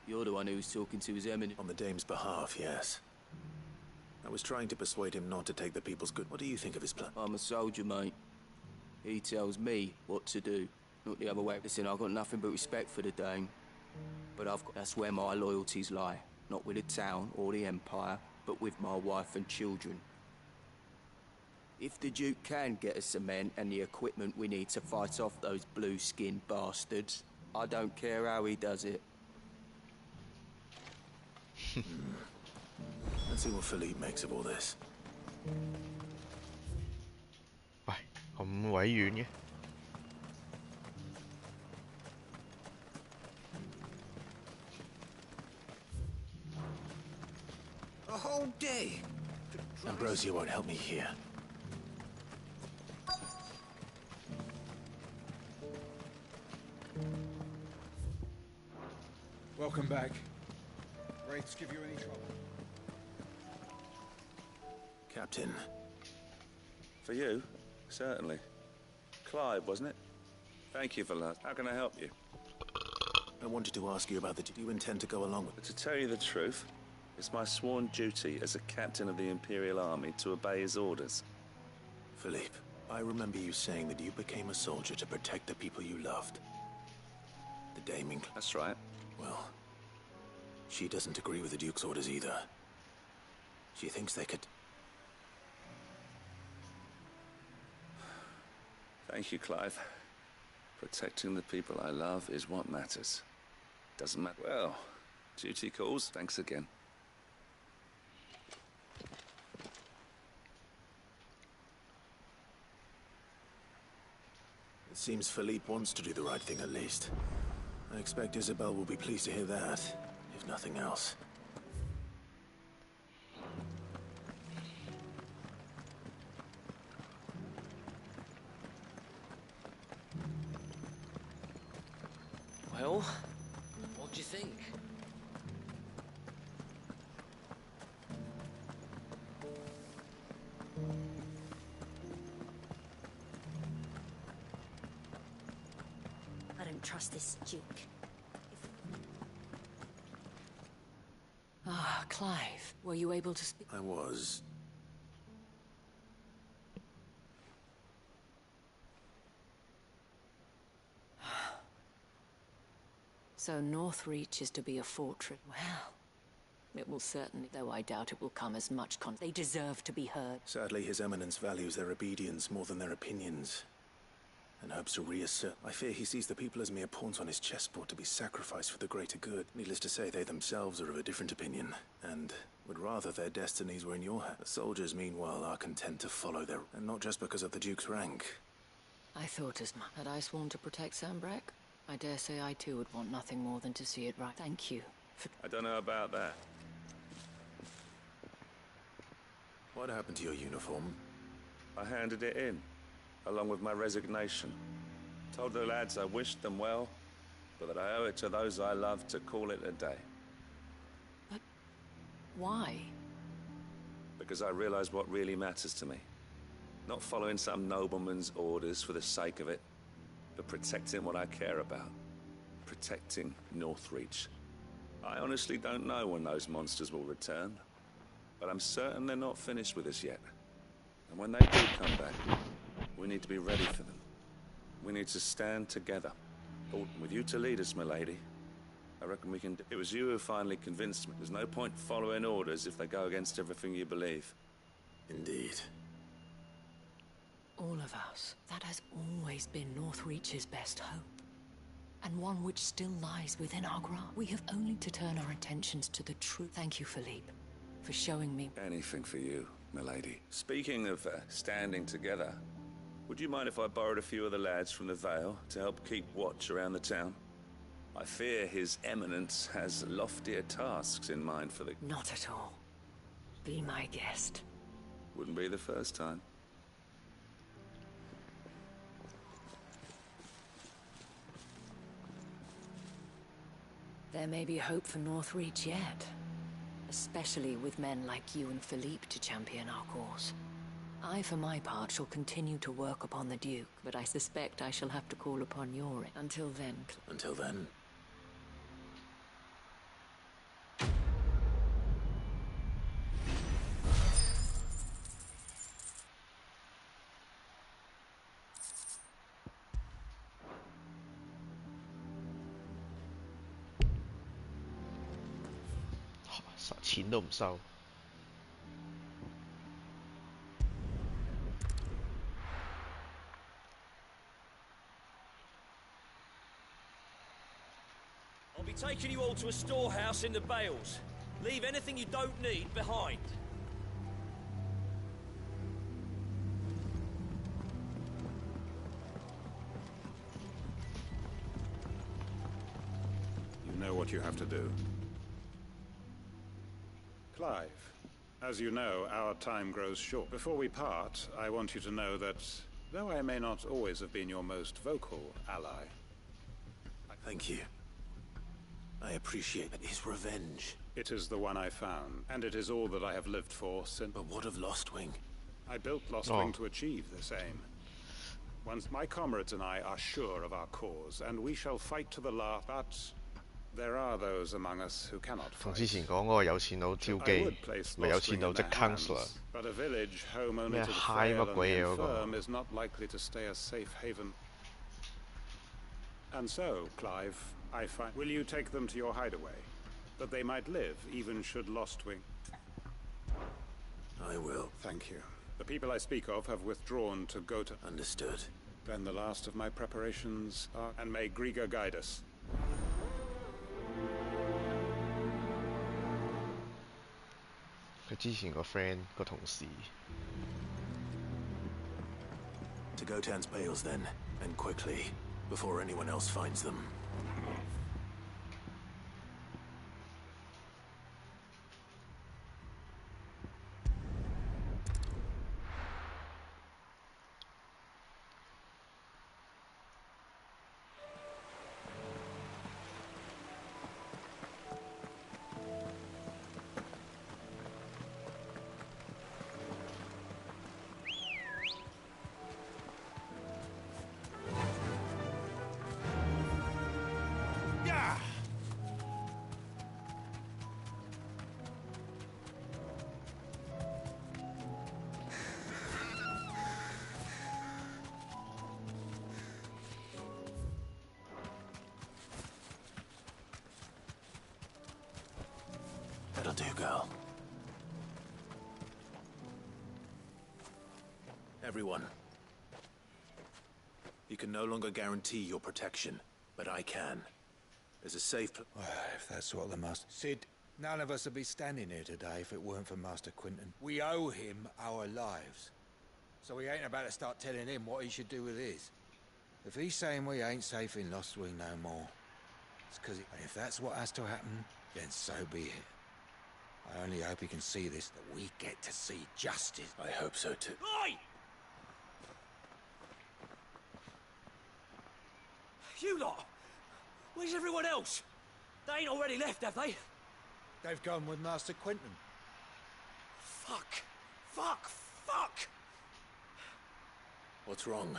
You're the one who's talking to His Eminence. On the Dame's behalf, yes. I was trying to persuade him not to take the people's good. What do you think of his plan? I'm a soldier, mate. He tells me what to do, not the other way. Listen, I've got nothing but respect for the Dame. But that's where my loyalties lie. Not with the town or the Empire, but with my wife and children. If the Duke can get us the men and the equipment we need to fight off those blue-skinned bastards, I don't care how he does it. Let's see what Philippe makes of all this. 喂，咁委遠嘅。A whole day. Ambrosia won't help me here. Welcome back. Wraiths give you any trouble? Captain. For you? Certainly. Clive, wasn't it? Thank you for that. How can I help you? I wanted to ask you about the... Do you intend to go along with... To tell you the truth, it's my sworn duty as a captain of the Imperial Army to obey his orders. Philippe, I remember you saying that you became a soldier to protect the people you loved. The Dame included. That's right. Well, she doesn't agree with the Duke's orders either. She thinks they could... Thank you, Clive. Protecting the people I love is what matters. Doesn't matter. Well, duty calls. Thanks again. It seems Philippe wants to do the right thing at least. I expect Isabel will be pleased to hear that, if nothing else. Well, what do you think? I don't trust this Duke. Ah, Clive, were you able to speak? I was. So Northreach is to be a fortress. Well, it will certainly, though I doubt it will come as much They deserve to be heard. Sadly, His Eminence values their obedience more than their opinions, and hopes to reassert. I fear he sees the people as mere pawns on his chessboard to be sacrificed for the greater good. Needless to say, they themselves are of a different opinion, and would rather their destinies were in your hands. The soldiers, meanwhile, are content to follow their... and not just because of the Duke's rank. I thought as much. Had I sworn to protect Sambrek? I dare say I too would want nothing more than to see it right. Thank you for... I don't know about that. What happened to your uniform? I handed it in, along with my resignation. Told the lads I wished them well, but that I owe it to those I love to call it a day. But why? Because I realize what really matters to me. Not following some nobleman's orders for the sake of it, but protecting what I care about. Protecting Northreach. I honestly don't know when those monsters will return, but I'm certain they're not finished with us yet. And when they do come back, we need to be ready for them. We need to stand together. With you to lead us, milady. I reckon we can... It was you who finally convinced me. There's no point following orders if they go against everything you believe. Indeed. All of us. That has always been Northreach's best hope. And one which still lies within our grasp. We have only to turn our attentions to the truth. Thank you, Philippe, for showing me... Anything for you, milady. Speaking of standing together, would you mind if I borrowed a few of the lads from the Vale to help keep watch around the town? I fear His Eminence has loftier tasks in mind for the... Not at all. Be my guest. Wouldn't be the first time. There may be hope for Northreach yet. Especially with men like you and Philippe to champion our cause. I, for my part, shall continue to work upon the Duke, but I suspect I shall have to call upon your aid. Until then... Until then?錢都唔收。I'll be taking you all to a storehouse in the Bales. Leave anything you don't need behind. You know what you have to do. Clive, as you know, our time grows short. Before we part, I want you to know that, though I may not always have been your most vocal ally... Thank you. I appreciate his revenge. It is the one I found, and it is all that I have lived for since... But what of Lostwing? I built Lostwing to achieve this aim. Once my comrades and I are sure of our cause, and we shall fight to the last, but... There are those among us who cannot fight. 同之前講嗰個有錢佬招機，咪有錢佬即 counselor。 But a village home only 咩 to the high frail 乜鬼嘢 and 嗰 the 個？ infirm is not likely to stay a safe haven. And so, Clive, I find... Will you take them to your hideaway? That they might live, even should Lostwing... I will. Thank you. The people I speak of have withdrawn to go to... Understood. Then the last of my preparations are... And may Griga guide us. 佢之前個 friend 個同事。To Gotan's Bales then, and quickly, before anyone else finds them. do, girl. Everyone. You can no longer guarantee your protection, but I can. There's a safe... Well, if that's what the Master... Sid, none of us would be standing here today if it weren't for Master Quentin. We owe him our lives. So we ain't about to start telling him what he should do with his. If he's saying we ain't safe in Lost Wing no more, it's because... And if that's what has to happen, then so be it. I only hope he can see this, that we get to see justice. I hope so too. Oi! You lot! Where's everyone else? They ain't already left, have they? They've gone with Master Quentin. Fuck! Fuck! Fuck! What's wrong?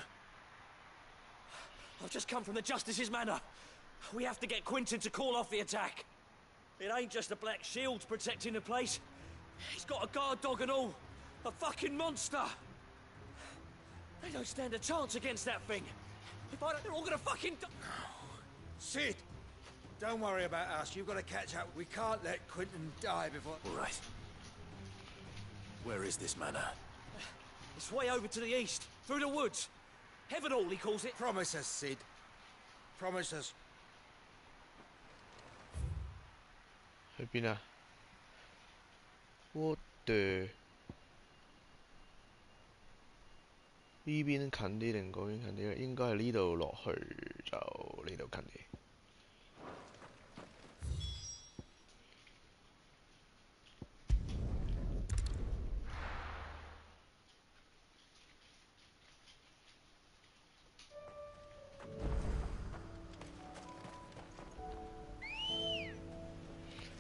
I've just come from the Justice's manor. We have to get Quentin to call off the attack. It ain't just the Black Shields protecting the place. He's got a guard dog and all. A fucking monster. They don't stand a chance against that thing. If I don't, they're all gonna fucking... Sid! Don't worry about us. You've got to catch up. We can't let Quentin die before... All right. Where is this manor? It's way over to the east, through the woods. Heaven Hall, he calls it. Promise us, Sid. Promise us. 去邊啊 ？What the？ 呢邊近啲定嗰邊近啲咧？應該係呢度落去就呢度近啲。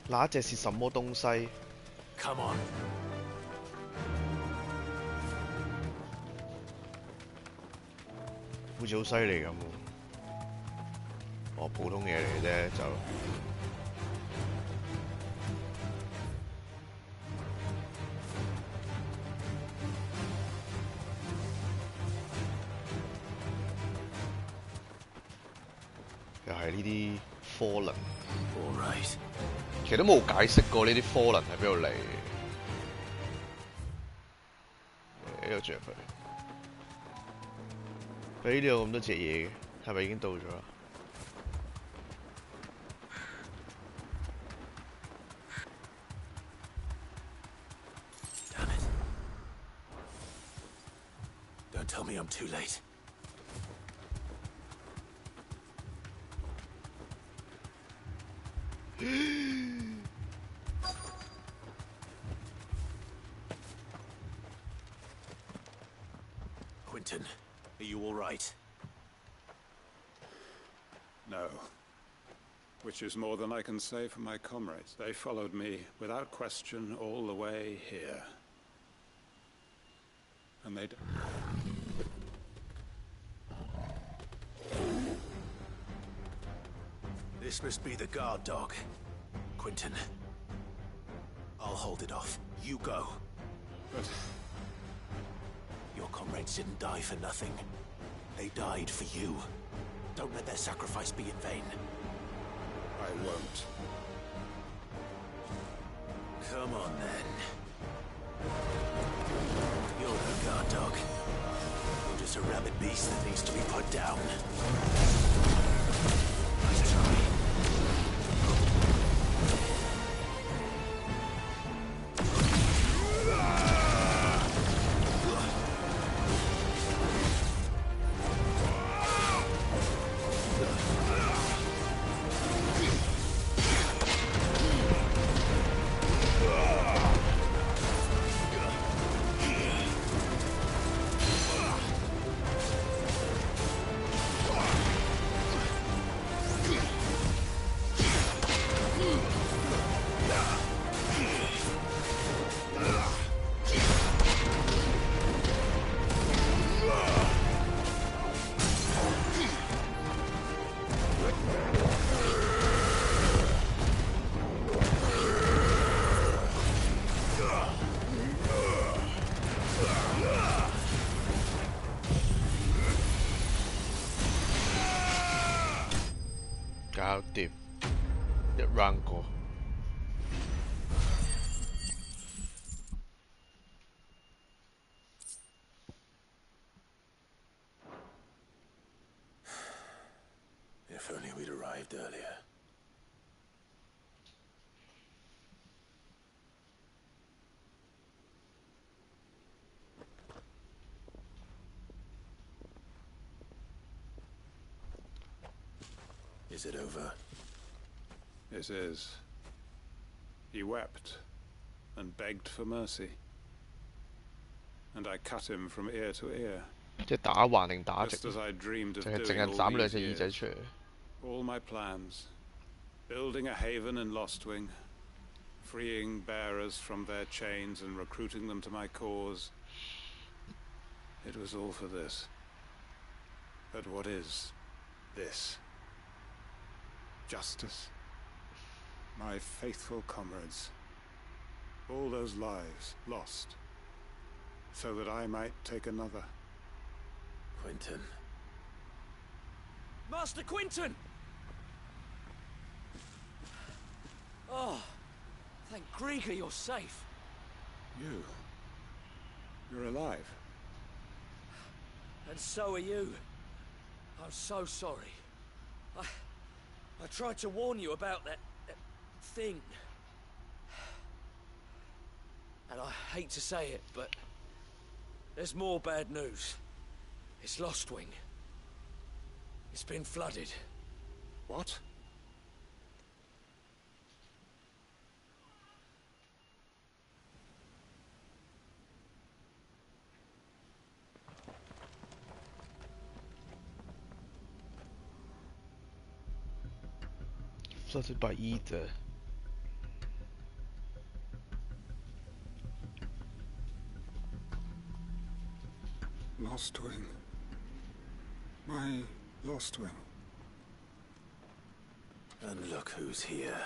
那隻是什麼東西 ？Come on！ 好似好犀利咁喎。哦，普通嘢嚟嘅啫，就又係呢啲科能。Alright。其實都冇解釋過呢啲科能喺邊度嚟。呢度轉入去。佢呢度有咁多隻嘢嘅，係咪已經到咗啦？ Damn it! Don't tell me I'm too late. Quentin, are you all right? No. Which is more than I can say for my comrades. They followed me without question all the way here. And they... This must be the guard dog. Quentin. I'll hold it off. You go. But... Your comrades didn't die for nothing. They died for you. Don't let their sacrifice be in vain. I won't. Come on, then. You're no guard dog. You're just a rabid beast that needs to be put down. Nice try.搞掂，一 round 過。Is it over? It is. He wept and begged for mercy. And I cut him from ear to ear. 即係打橫定打直？ Just as I dreamed of 淨係 doing 斬 all 兩 these 隻耳仔 years. 出嚟。All my plans. Building a haven in Lostwing. Freeing bearers from their chains and recruiting them to my cause. It was all for this. But what is this? Justice. My faithful comrades. All those lives lost. So that I might take another. Quentin. Master Quentin! Oh, thank Grieger you're safe. You're alive. And so are you. I'm so sorry. I tried to warn you about that thing. And I hate to say it, but there's more bad news. It's Lostwing. It's been flooded. What? Flooded by ether. Lostwing. My Lostwing. And look who's here.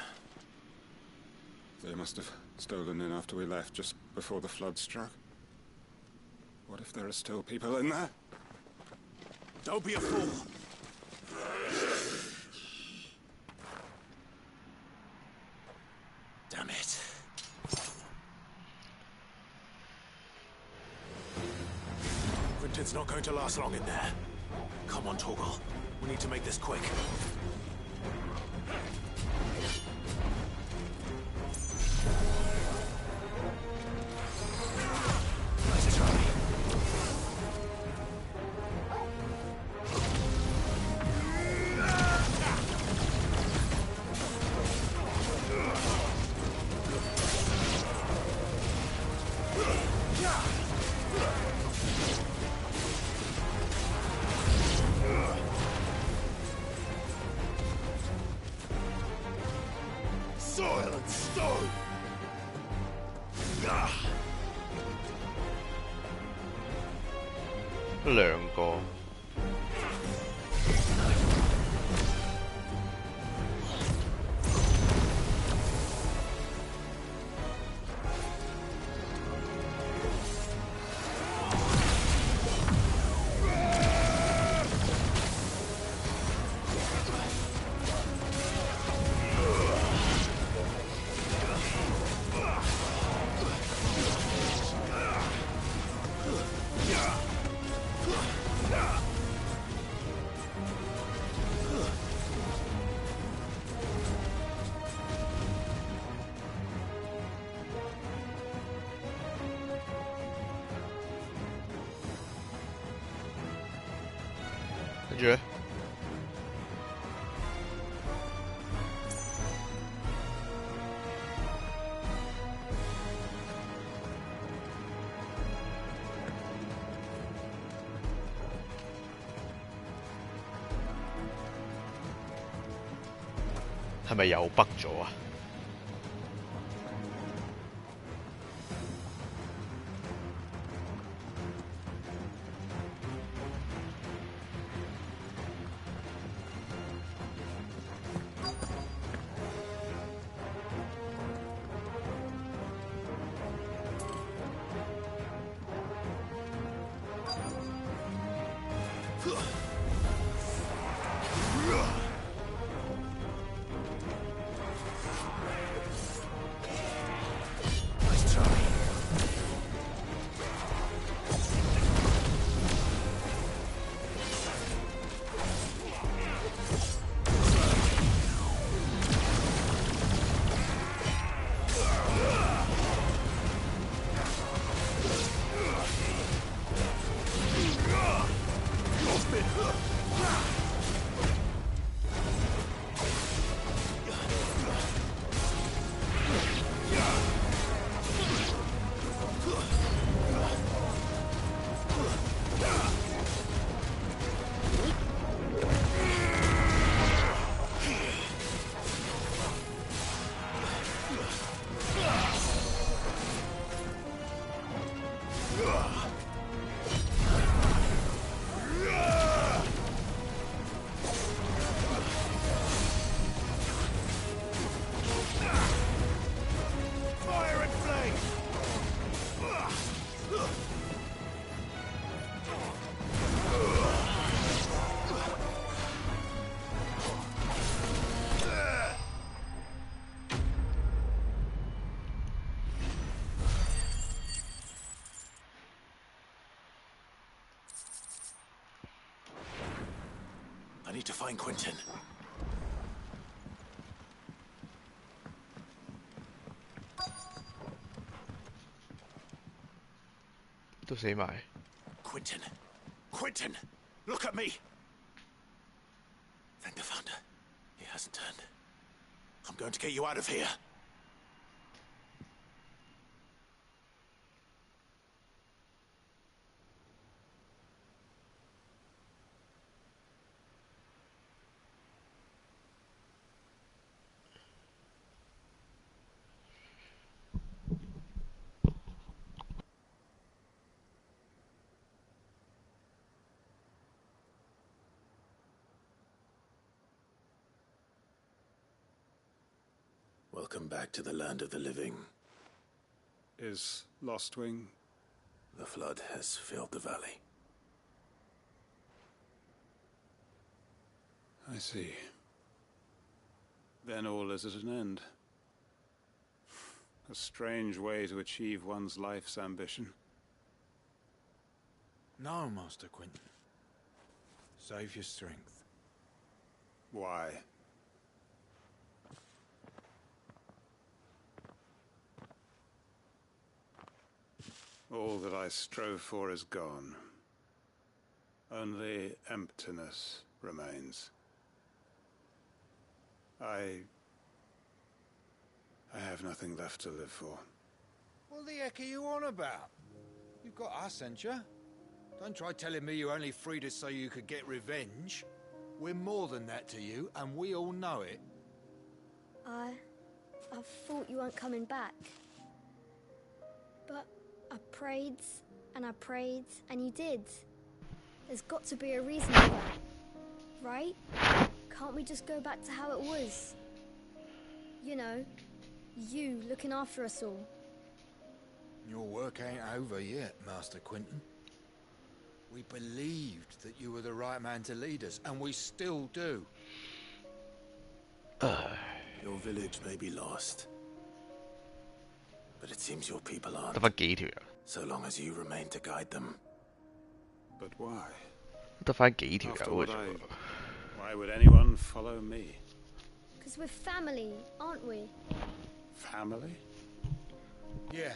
They must have stolen in after we left, just before the flood struck. What if there are still people in there? Don't be a fool. Damn it. Quentin's not going to last long in there. Come on, Torgal. We need to make this quick. Let's try. Soil and stone! 兩個。跟住咧，係咪又北咗啊？ need to find Quentin. 都死埋。Quentin! Quentin! Look at me! Thank the Founder. He hasn't turned. I'm going to get you out of here. Welcome back to the land of the living. Is Lostwing? The flood has filled the valley. I see. Then all is at an end. A strange way to achieve one's life's ambition. No, Master Quentin. Save your strength. Why? All that I strove for is gone. Only emptiness remains. I have nothing left to live for. What the heck are you on about? You've got us, ain't you? Don't try telling me you only freed us so you could get revenge. We're more than that to you, and we all know it. I thought you weren't coming back. But I prayed, and you did. There's got to be a reason for that, right? Can't we just go back to how it was? You know, you looking after us all. Your work ain't over yet, Master Quentin. We believed that you were the right man to lead us, and we still do. Your village may be lost, but it seems your people aren't. 得返幾條人？ So long as you remain to guide them. But why? 得返幾條 After 友 what 嘅 I... 啫喎。 Why would anyone follow me? Because we're family, aren't we? Family? Yeah,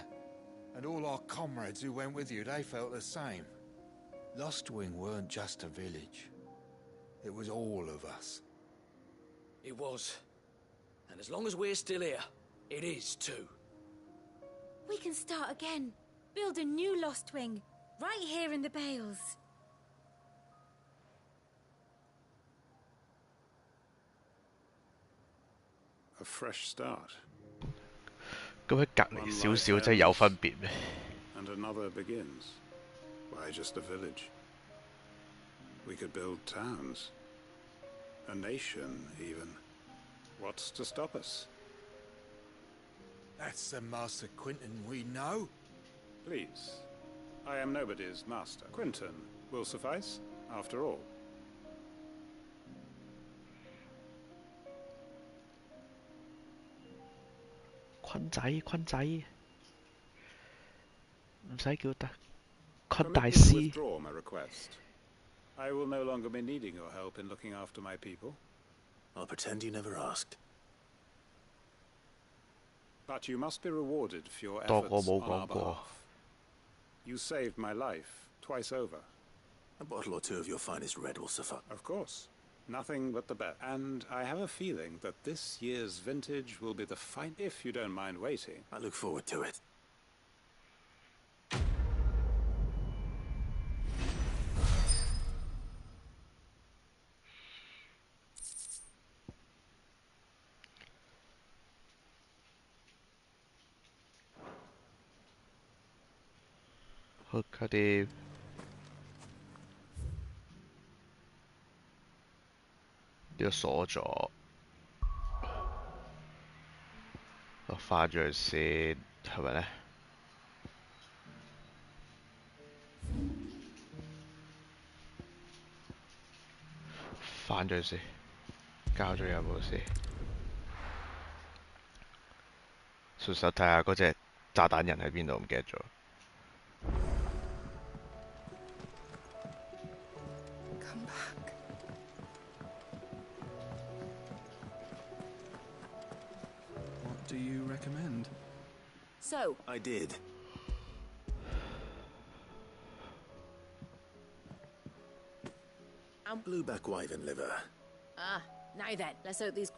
and all our comrades who went with you, they felt the same. Lostwing weren't just a village. It was all of us. It was. And as long as we're still here, it is too. We can start again. Build a new Lostwing. Right here in the Bales. A fresh start. 咁喺隔離少少真係有分別咩？ And another begins. Why just a village? We could build towns. A nation, even. What's to stop us? That's the Master Quentin we know. Please. I am nobody's master. Quentin will suffice, after all.坤仔，唔使叫得，坤大 Permit me to 師。 withdraw my request. I will no longer be needing your help in looking after my people. I'll pretend you never asked. But you must be rewarded for your 當 efforts 我冇 on our 講過。 behalf. You saved my life twice over. A bottle or two of your finest red will suffice. Of course. Nothing but the best. And I have a feeling that this year's vintage will be the fine, if you don't mind waiting. I look forward to it.佢哋呢個鎖咗，我翻咗去先，係咪咧？翻咗去先，交咗有冇先？順手睇下嗰隻炸彈人喺邊度，唔記得咗。 Come back. recommend. So? I did. Blueback wyvern liver. Ah, now then, let's hope these...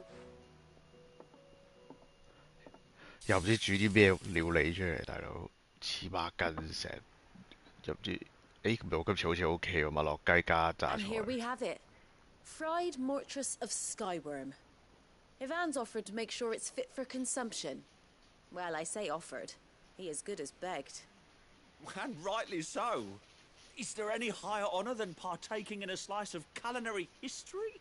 又唔知煮啲咩料理出嚟，大佬黐孖筋成，又唔知，誒唔係我今次好似 OK 喎，麥樂雞加榨 And here 菜。 we have it. Fried mortress of skyworm. Ivan's offered to make sure it's fit for consumption. Well, I say offered. He as good as begged. And rightly so. Is there any higher honor than partaking in a slice of culinary history?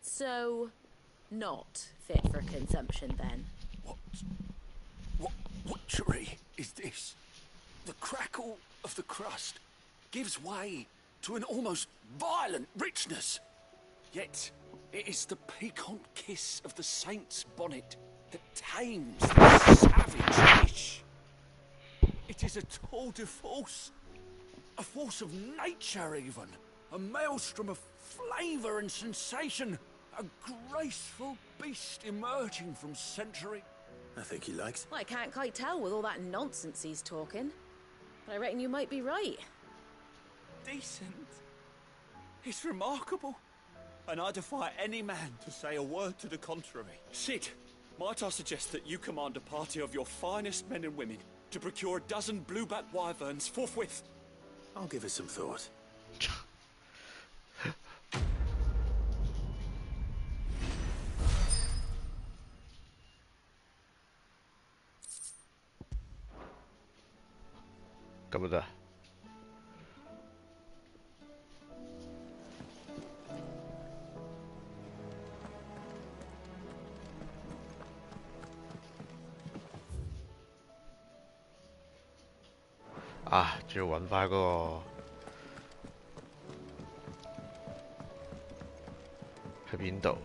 So, not fit for consumption then? What witchery is this? The crackle of the crust gives way to an almost violent richness. Yet, it is the piquant kiss of the saint's bonnet that tames the savage dish. It is a tour de force. A force of nature, even. A maelstrom of flavour and sensation. A graceful beast emerging from century. I think he likes. Well, I can't quite tell with all that nonsense he's talking. But I reckon you might be right. Decent. It's remarkable. And I defy any man to say a word to the contrary. Sid, might I suggest that you command a party of your finest men and women to procure a dozen blueback wyverns forthwith? I'll give it some thought.咁就得。啊，仲要揾翻嗰個喺邊度？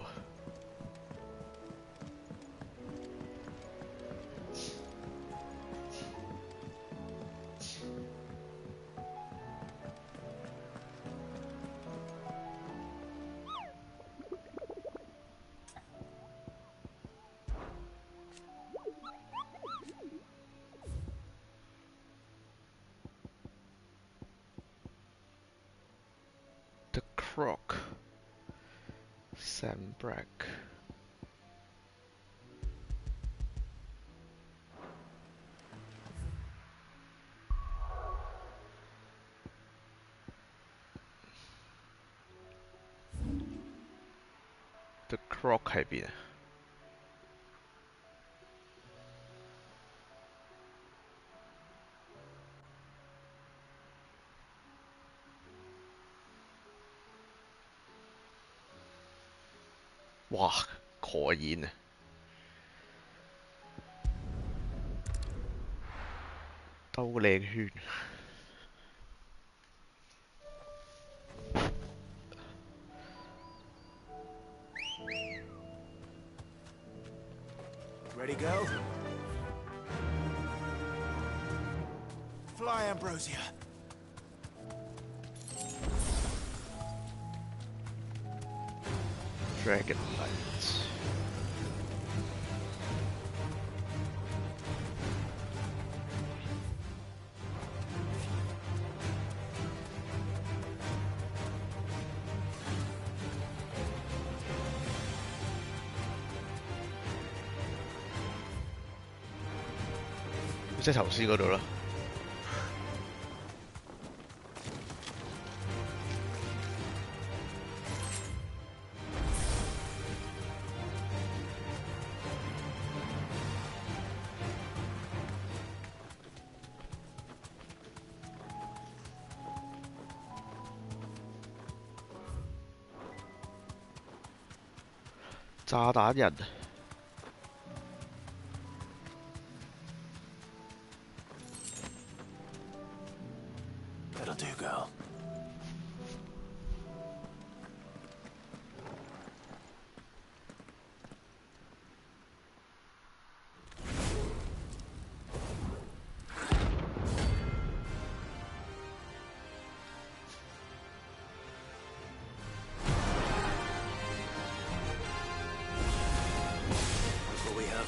Croc, Sambrack. The Croc 喺邊啊？ 哇，可以啊！兜個靚圈。Ready, girl? Fly, Ambrosia. Dragon Lights.即係頭先嗰度啦。炸彈人。 That'll do, girl.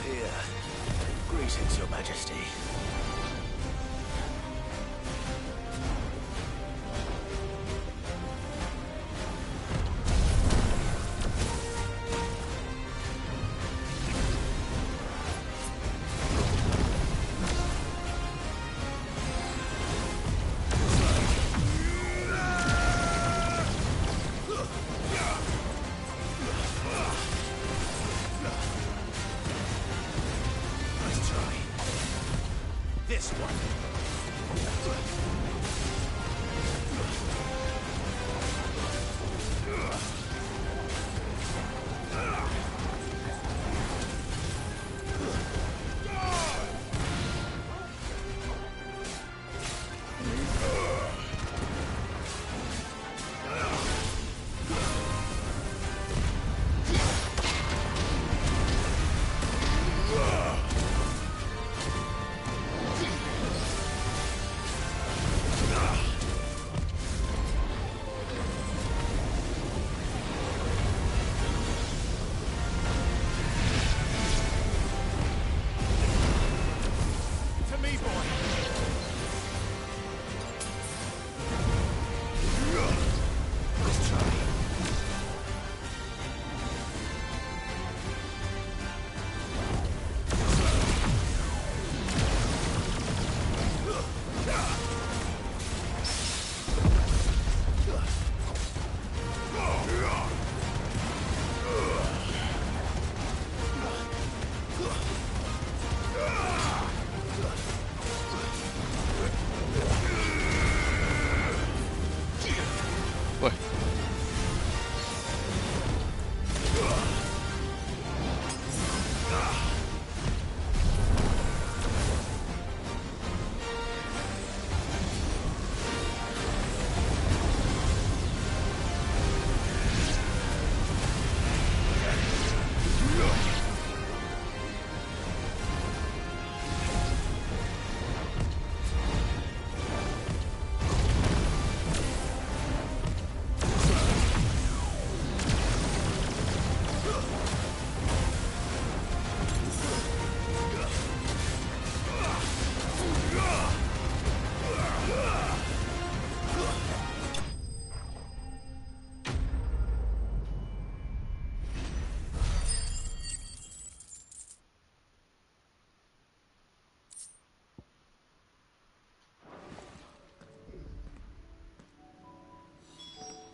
here. Greetings, Your Majesty. This one.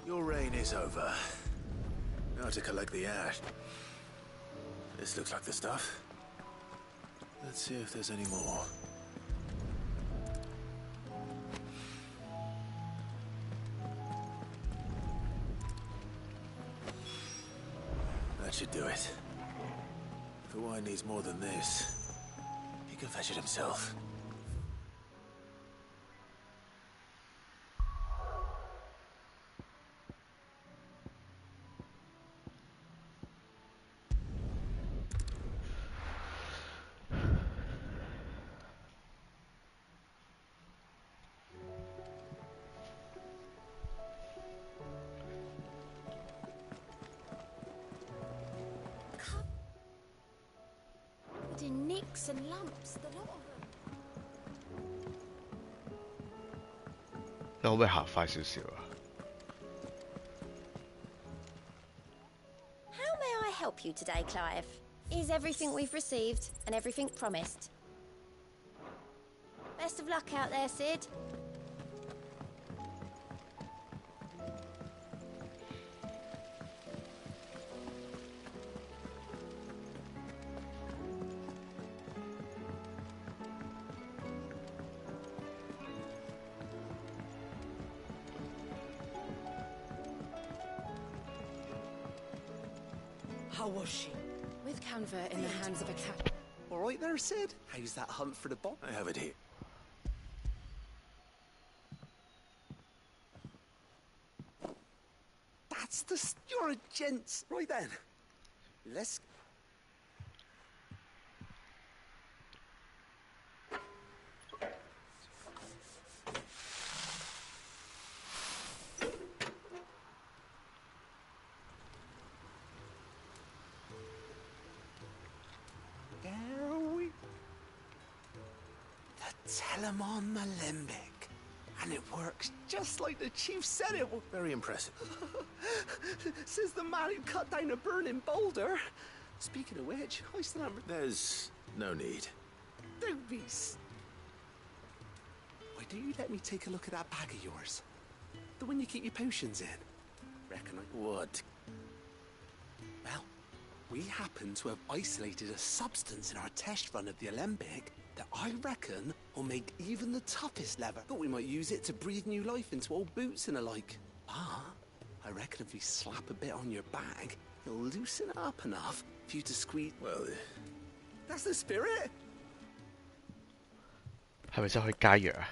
Your reign is over. Now to collect the ash. This looks like the stuff. Let's see if there's any more. That should do it. If the wine needs more than this, he can fetch it himself. In nicks and lumps, the lot of them. 你可唔可以行快少少啊？ How may I help you today, Clive? Is everything we've received and everything promised? Best of luck out there, Sid. How was she? With Canva in the hands of a cat. All right there, Sid. How's that hunt for the bot? I have it here. That's the... You're a gent. Right then. Let's... Telemon Malembic. And it works just like the chief said it would. Very impressive. Says the man who cut down a burning boulder. Speaking of which, I still haven't... There's no need. Don't be... Why don't you let me take a look at that bag of yours? The one you keep your potions in. Reckon I would. Well, we happen to have isolated a substance in our test run of the Alembic that I reckon will make even the toughest leather. Thought we might use it to breathe new life into old boots and the like. Ah, I reckon if we slap a bit on your bag, it'll loosen it up enough for you to squeeze... Well, that's the spirit. 係咪真係可以加藥啊？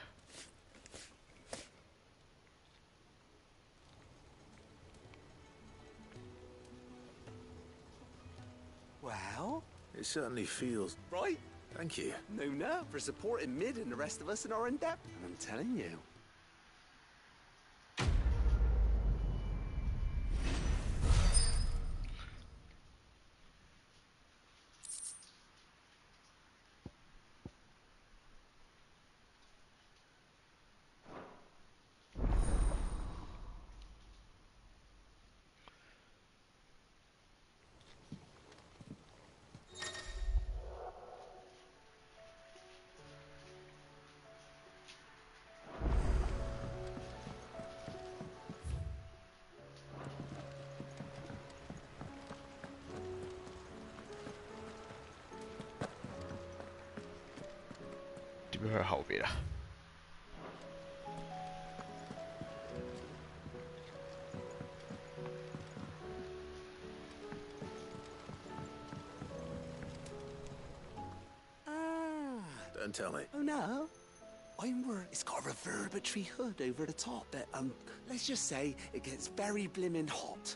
Well, it certainly feels... Right? Thank you. No, for supporting Mid and the rest of us in our endeavor. And I'm telling you.點樣去後邊啊？ Don't tell me. Oh no. I'm worried it's got a reverberatory hood over the top that, let's just say it gets very blimmin' hot.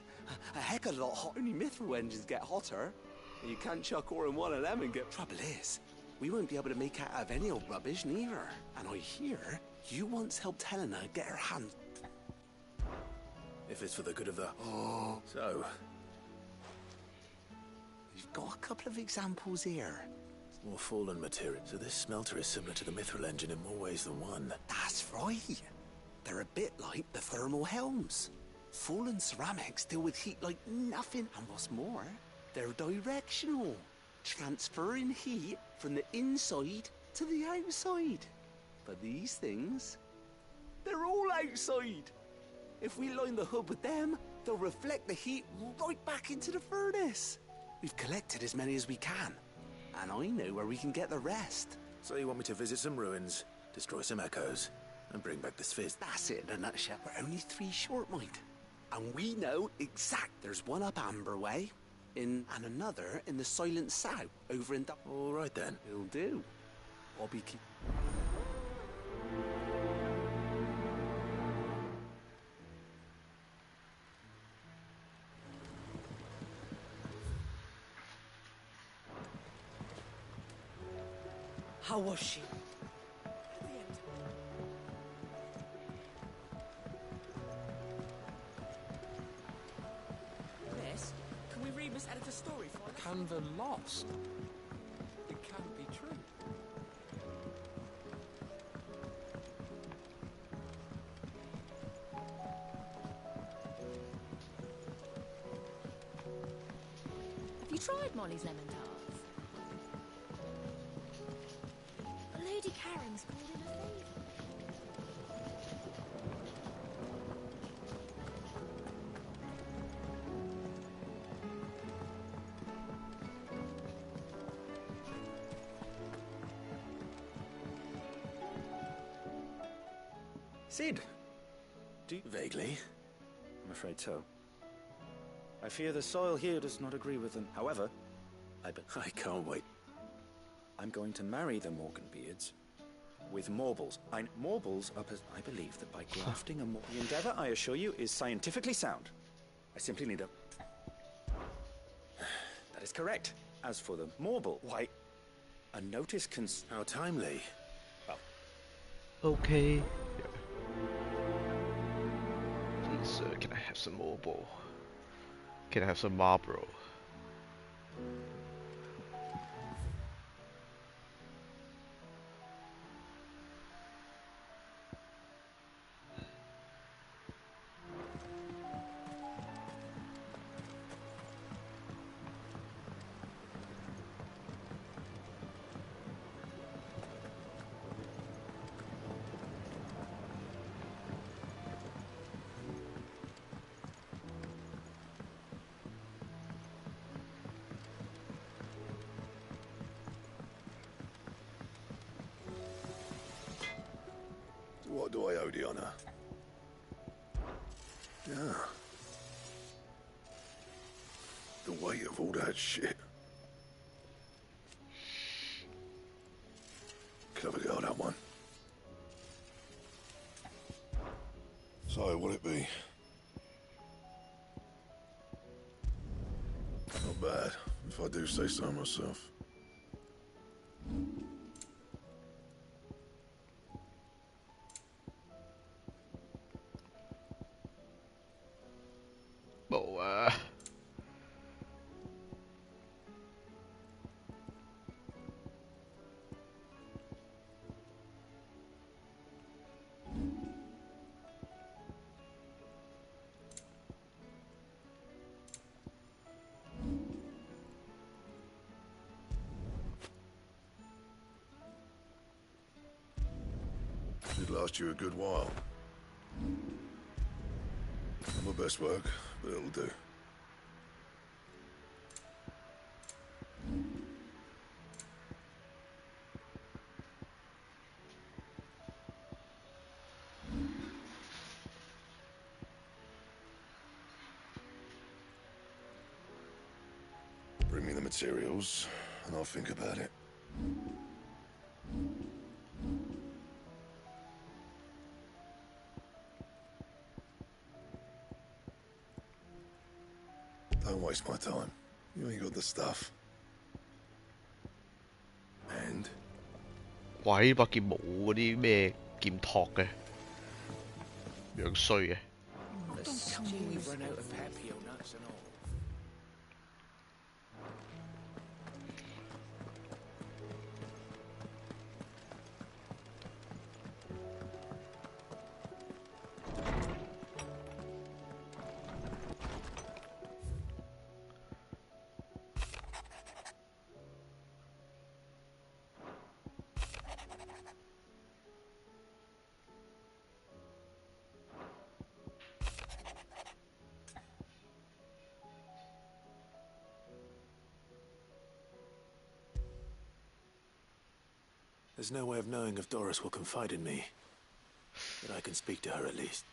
A heck of a lot hotter. Only mithril engines get hotter. And you can't chuck ore in one of them and get... Trouble is, we won't be able to make out of any old rubbish neither. And I hear you once helped Helena get her hands... If it's for the good of the... Oh. So... We've got a couple of examples here. More fallen material. So this smelter is similar to the mithril engine in more ways than one. That's right. They're a bit like the thermal helms. Fallen ceramics deal with heat like nothing. And what's more, they're directional. Transferring heat from the inside to the outside. But these things, they're all outside. If we line the hood with them, they'll reflect the heat right back into the furnace. We've collected as many as we can. And I know where we can get the rest. So you want me to visit some ruins, destroy some echoes, and bring back this fizz? That's it in a nutshell. We're only 3 short, mind. And we know exact. There's one up Amber Way, and another in the Silent South, over in... All right then. It'll do. I'll be keep... How was she? Miss, can we read Miss Editor's story for us? Canva lost. It can't be true. Have you tried Molly's lemon tarts? Lady Karen's called in a favour. Sid! Vaguely. I'm afraid so. I fear the soil here does not agree with them. However, I can't wait. I'm going to marry the Morganbeards with Morbles. Morbles are... I believe that by grafting a... The endeavor, I assure you, is scientifically sound. I simply need a... That is correct. As for the Morble, why... A notice can... How timely. Well... Okay. Please, sir, can I have some marble? Can I have some Marlboro? do I owe the honor? Yeah. The weight of all that shit. Clever girl, that one. So, what'll it be? Not bad, if I do say so myself.冇啊！Should last you a good while. Not my best work, but it'll do. Bring me the materials, and I'll think about it. Don't waste my time. You ain't got the stuff. And 哇！呢把劍冇嗰啲咩劍托嘅，樣衰嘅。Don't tell me we've run out of papio nuts and all. there's no way of knowing if Doris will confide in me. But I can speak to her at least.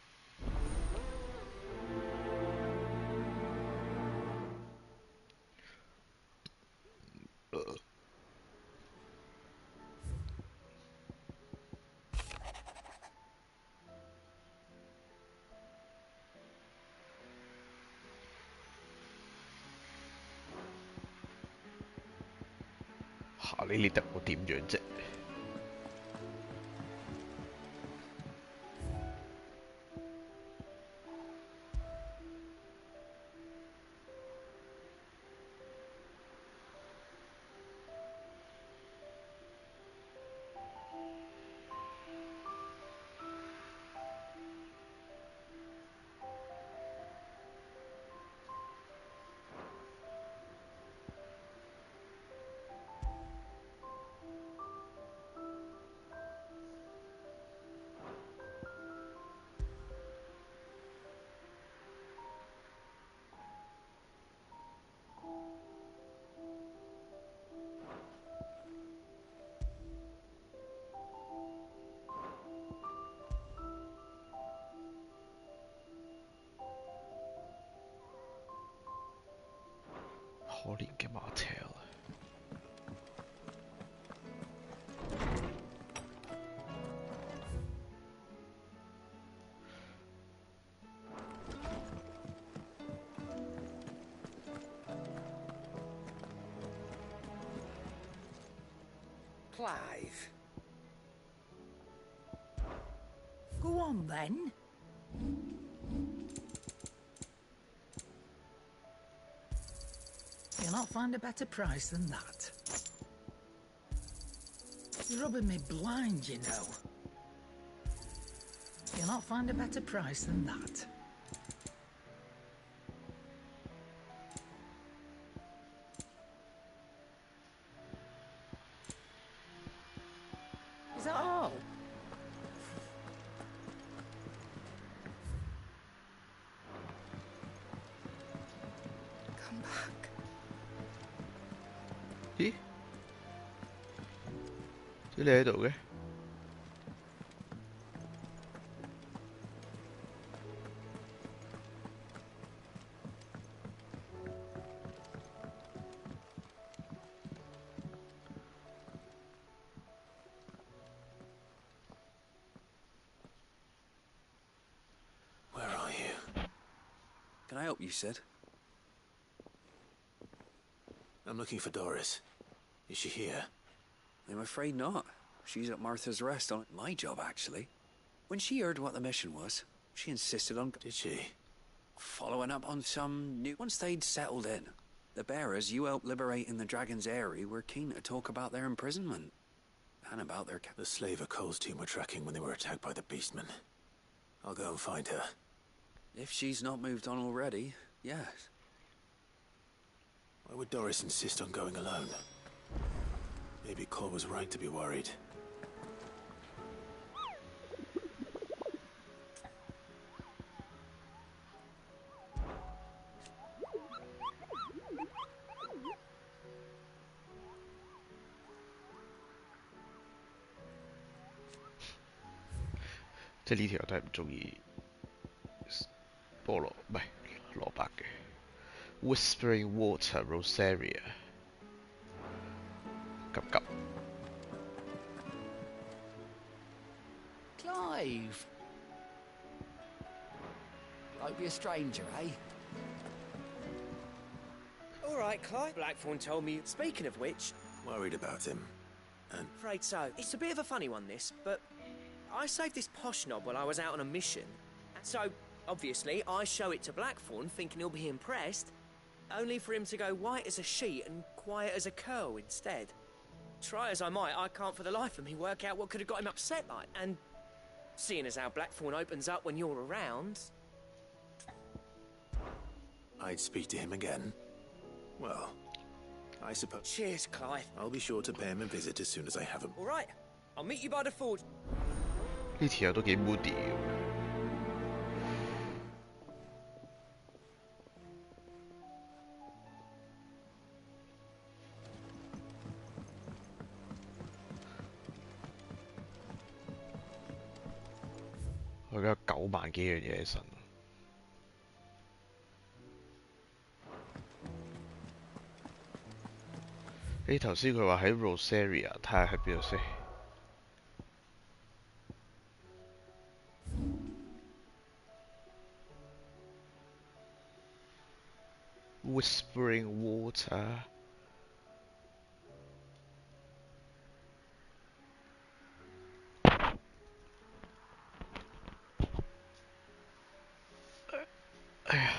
你列得我點樣啫？可憐嘅馬車啦！Clive. Go on then. You'll not find a better price than that. You're rubbing me blind, you know. You'll not find a better price than that. Is that all? Come back. 咦？點你喺度嘅？ Can I help you, Sid? I'm looking for Doris. Is she here? I'm afraid not. She's at Martha's Rest on my job, actually. When she heard what the mission was, she insisted on... Did she? Following up on some new... Once they'd settled in, the bearers you helped liberate in the Dragon's Eyrie were keen to talk about their imprisonment. And about their... The slaver Cole's team were tracking when they were attacked by the beastmen. I'll go and find her. If she's not moved on already, yes. Why would Doris insist on going alone? Maybe Cole was right to be worried.即係呢條我都係唔中意菠蘿，唔係蘿蔔嘅。Whispering Water Rosaria， 急急。Clive! Don't be a stranger, eh? All right, Clive. Blackthorn told me. Speaking of which... Worried about him. And... Afraid so. It's a bit of a funny one, this, but... I saved this posh knob while I was out on a mission. So, obviously, I show it to Blackthorn, thinking he'll be impressed, only for him to go white as a sheet and quiet as a curl instead. Try as I might, I can't for the life of me work out what could have got him upset like. And seeing as how Blackthorn opens up when you're around... I'd speak to him again. Well, I suppose... Cheers, Clive. I'll be sure to pay him a visit as soon as I have him. All right, I'll meet you by the forge. 呢條友都幾 moody 嘅。我而家9萬幾樣嘢神。你頭先佢話喺 Rosaria， 睇下喺邊度先。Whispering Water。哎呀，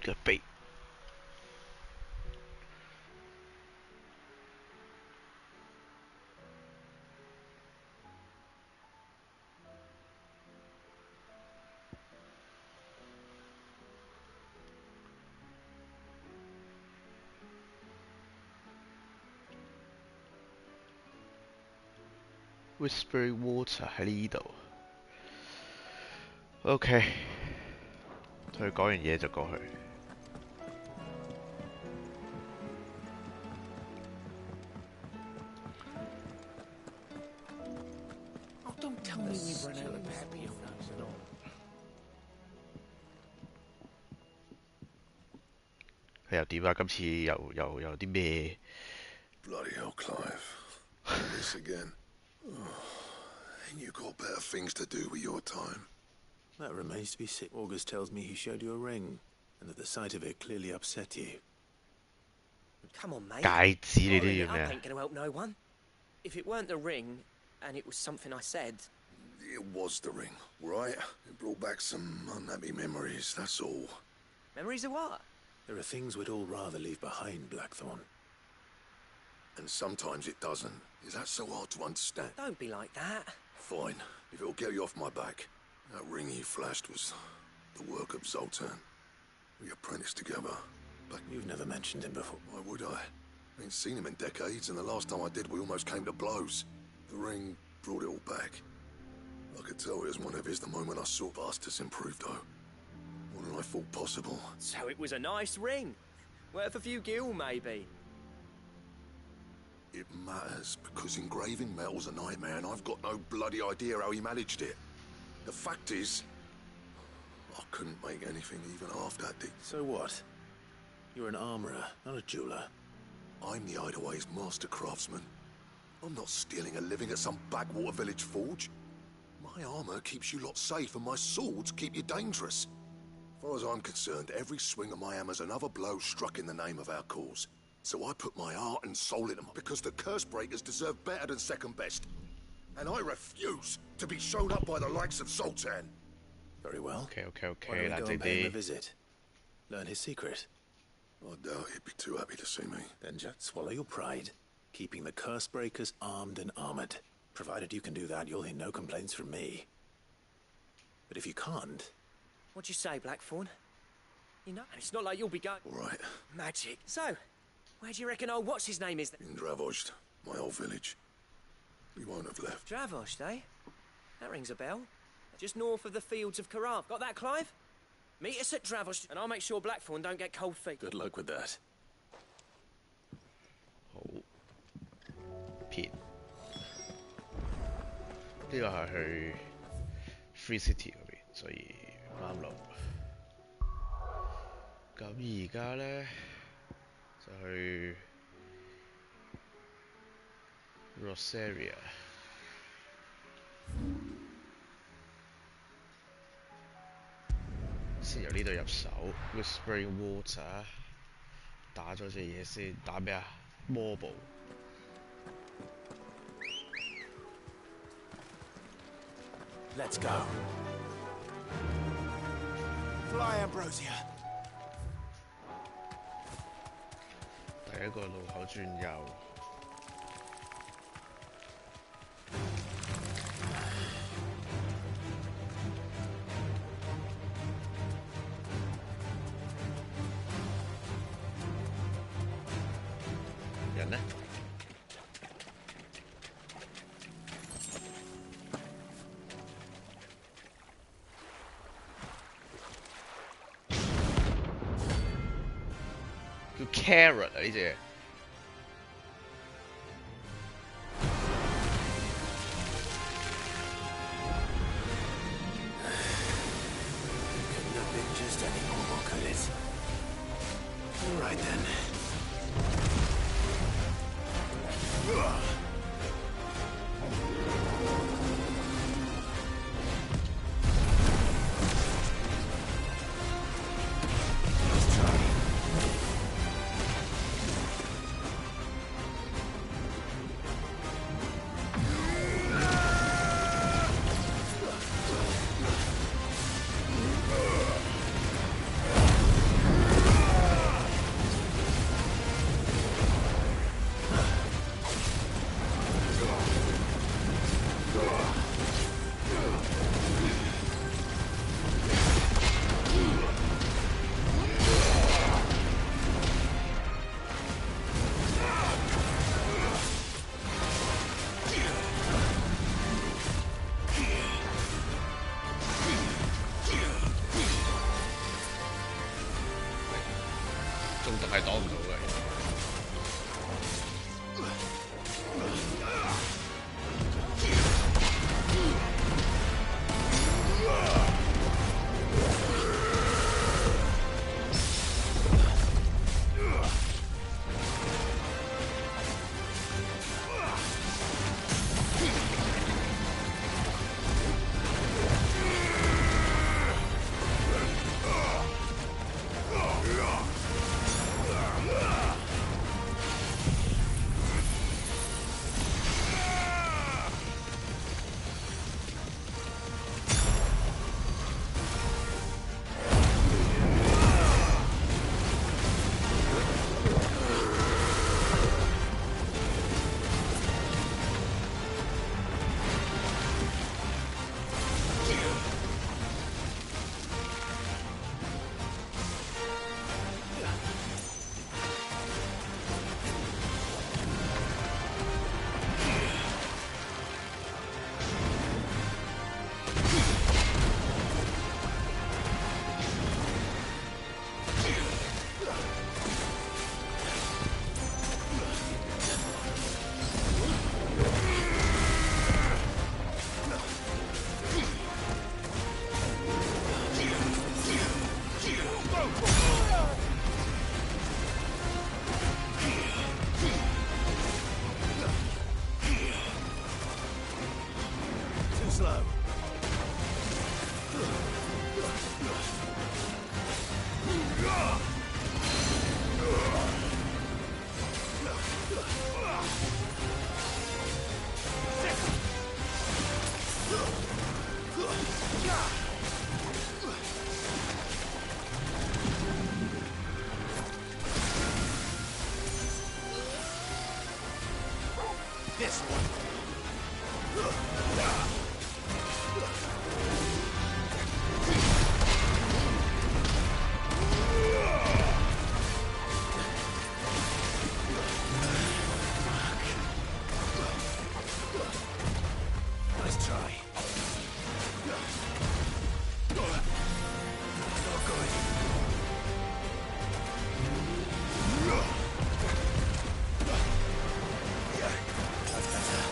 個鼻。Whispering Water 喺呢度。OK， 同佢講完嘢就過去。Oh, don't tell me we run out of papillons and all. 佢又點啊？今次又啲咩 ？Bloody hell, Clive! This again. Ain't you got better things to do with your time? That remains to be seen. August tells me he showed you a ring, and that the sight of it clearly upset you. Come on, mate. 戒指呢啲要 I 咩 ain't gonna help no one. If it weren't the ring, and it was something I said... It was the ring, right? It brought back some unhappy memories, that's all. Memories of what? There are things we'd all rather leave behind, Blackthorn. And sometimes it doesn't. Is that so hard to understand? Don't be like that. Fine, if it'll get you off my back. That ring you flashed was the work of Zoltan. We apprenticed together. But you've never mentioned him before. Why would I? Ain't seen him in decades, and the last time I did, we almost came to blows. The ring brought it all back. I could tell it was one of his the moment I saw Bastards improved, though. More than I thought possible. So it was a nice ring. Worth a few gil, maybe. It matters, because engraving metal's a nightmare, and I've got no bloody idea how he managed it. The fact is, I couldn't make anything even half that deep. So what? You're an armourer, not a jeweller. I'm the Hideaway's master craftsman. I'm not stealing a living at some backwater village forge. My armor keeps you lot safe and my swords keep you dangerous. As far as I'm concerned, every swing of my hammer's another blow struck in the name of our cause. So I put my heart and soul into them because the curse breakers deserve better than second best. And I refuse to be shown up by the likes of Sultan. Very well. Okay, Why don't we go and pay him a Lady. visit? Learn his secret. I doubt he'd be too happy to see me. Then just swallow your pride, keeping the curse breakers armed and armored. Provided you can do that, you'll hear no complaints from me. But if you can't... What'd you say, Blackthorn? You know, it's not like you'll be going... All right. Magic. So, where do you reckon old what's-his-name is then? In Dravost, my old village. We won't have left. Dravost, eh? That rings a bell. Just north of the fields of Carav. Got that, Clive? Meet us at Dravost, and I'll make sure Blackthorn don't get cold feet. Good luck with that. Oh. 撇。呢個係去 Free City 嗰邊，所以啱路。咁而家咧就去 Rosaria。先由呢度入手 ，Whispering Water， 打咗隻嘢先，打咩啊？魔步。Let's go. Fly, Ambrosia. 第一個路口轉右。人呢？叫 carrot 啊呢隻。Couldn't have been just any more, could it? All right then. this one. Nice try. Not good. That's better.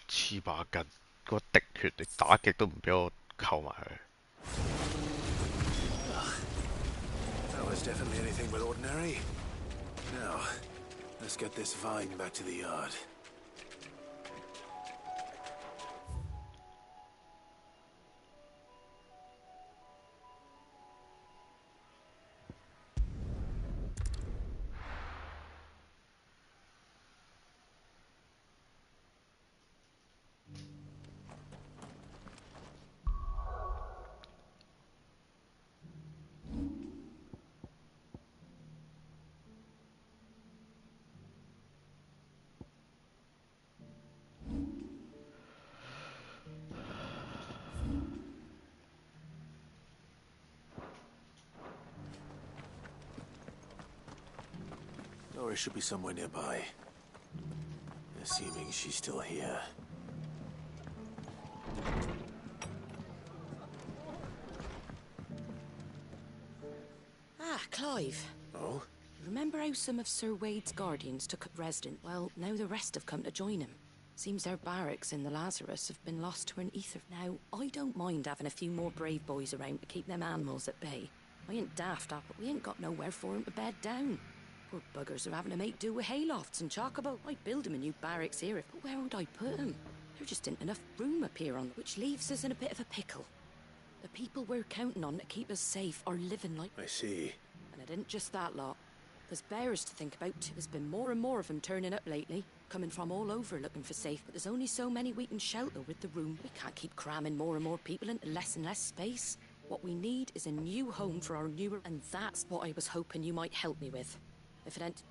黐把筋，嗰個滴血你打極都唔俾我扣埋佢。That was definitely anything but ordinary. Now, let's get this vine back to the yard. Lori should be somewhere nearby. Assuming she's still here. Ah, Clive. Oh? Remember how some of Sir Wade's guardians took up residence? Well, now the rest have come to join him. Seems their barracks in the Lazarus have been lost to an ether. Now, I don't mind having a few more brave boys around to keep them animals at bay. I ain't daft, but we ain't got nowhere for 'em to bed down. Poor buggers are having to make do with haylofts and chocobo. I'd build 'em a new barracks here, but where would I put 'em? There just ain't enough room up here on, which leaves us in a bit of a pickle. The people we're counting on to keep us safe are living like... I see. And it ain't just that lot. There's bears to think about too. There's been more and more of them turning up lately, coming from all over looking for safe, but there's only so many we can shelter with the room. We can't keep cramming more and more people into less and less space. What we need is a new home for our newer... And that's what I was hoping you might help me with. If it ain't...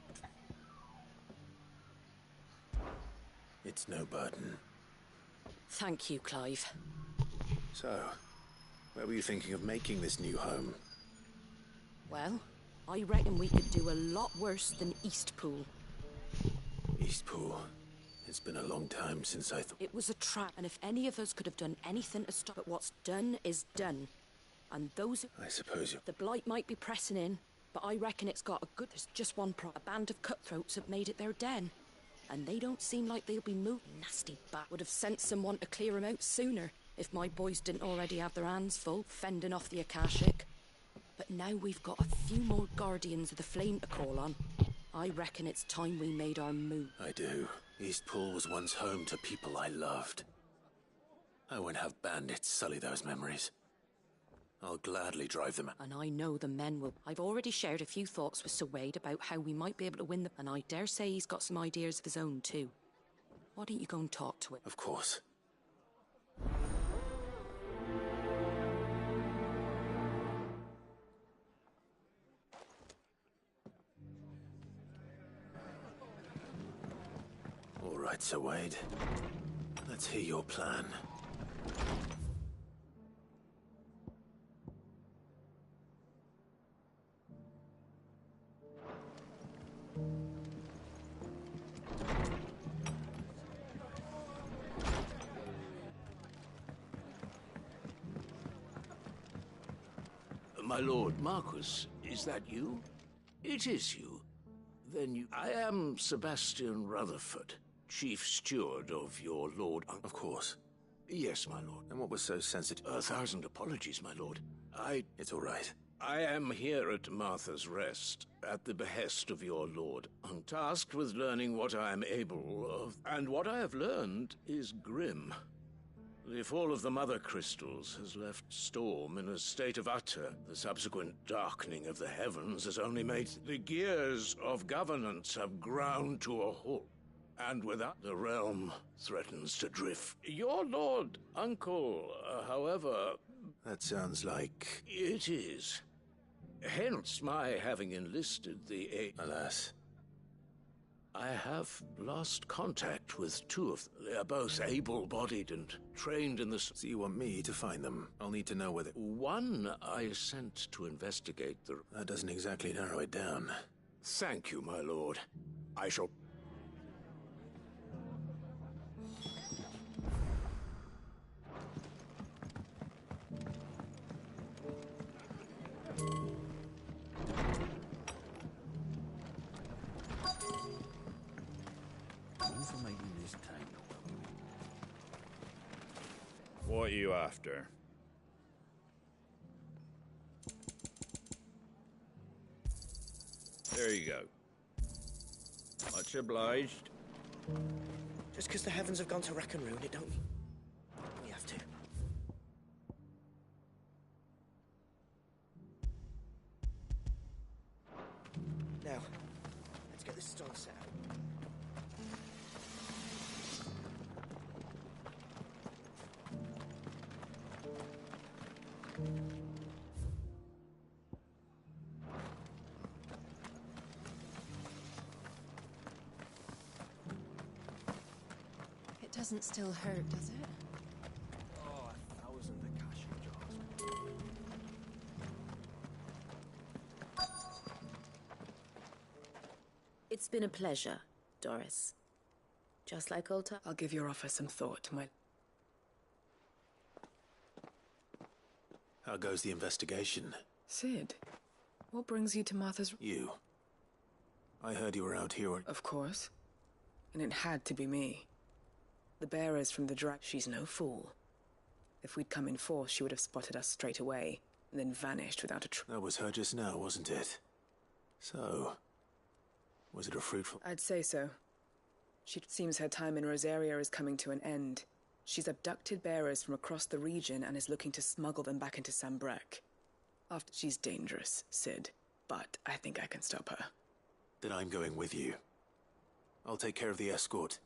It's no burden. Thank you, Clive. So, where were you thinking of making this new home? Well, I reckon we could do a lot worse than Eastpool. Eastpool. It's been a long time since I thought... It was a trap, and if any of us could have done anything to stop it, what's done is done. And those... I suppose you... The blight might be pressing in, but I reckon it's got a good... There's just one problem. A band of cutthroats have made it their den. And they don't seem like they'll be moving. Nasty bat. Would have sent someone to clear them out sooner, if my boys didn't already have their hands full, fending off the Akashic. But now we've got a few more Guardians of the Flame to call on. I reckon it's time we made our move. I do. Eastpool was once home to people I loved. I won't have bandits sully those memories. I'll gladly drive them out. And I know the men will. I've already shared a few thoughts with Sir Wade about how we might be able to win them, and I dare say he's got some ideas of his own too. Why don't you go and talk to him? Of course. All right, Sir Wade. Let's hear your plan. My lord Marquis, is that you? It is you. Then you... I am Sebastian Rutherford, Chief Steward of your lord... Of course. Yes, my lord. And what was so sensitive? 1,000 apologies, my lord. It's all right. I am here at Martha's Rest, at the behest of your lord. I'm tasked with learning what I am able of, and what I have learned is grim. The fall of the Mother Crystals has left Storm in a state of utter. The subsequent darkening of the heavens has only made the gears of governance have ground to a halt. And without the realm threatens to drift. Your lord, uncle, however... That sounds like... It is. Hence my having enlisted the... Alas. I have lost contact with two of them. They are both able-bodied and trained in the... So you want me to find them? I'll need to know whether... One I sent to investigate the... That doesn't exactly narrow it down. Thank you, my lord. I shall... What are you after? There you go. Much obliged. Just because the heavens have gone to rack and ruin, it don't... We have to. Now, let's get this stall set out. It doesn't still hurt, does it? Oh, 1,000 Akashic jars. It's been a pleasure, Doris. Just like old times. I'll give your offer some thought, my... How goes the investigation? Sid, what brings you to Martha's... You. I heard you were out here. Of course. And it had to be me. The bearers from the drag... She's no fool. If we'd come in force, she would have spotted us straight away, and then vanished without a That was her just now, wasn't it? So... was it a fruitful... I'd say so. She seems her time in Rosaria is coming to an end. She's abducted bearers from across the region and is looking to smuggle them back into Sambrek. After she's dangerous, Sid, but I think I can stop her. Then I'm going with you. I'll take care of the escort.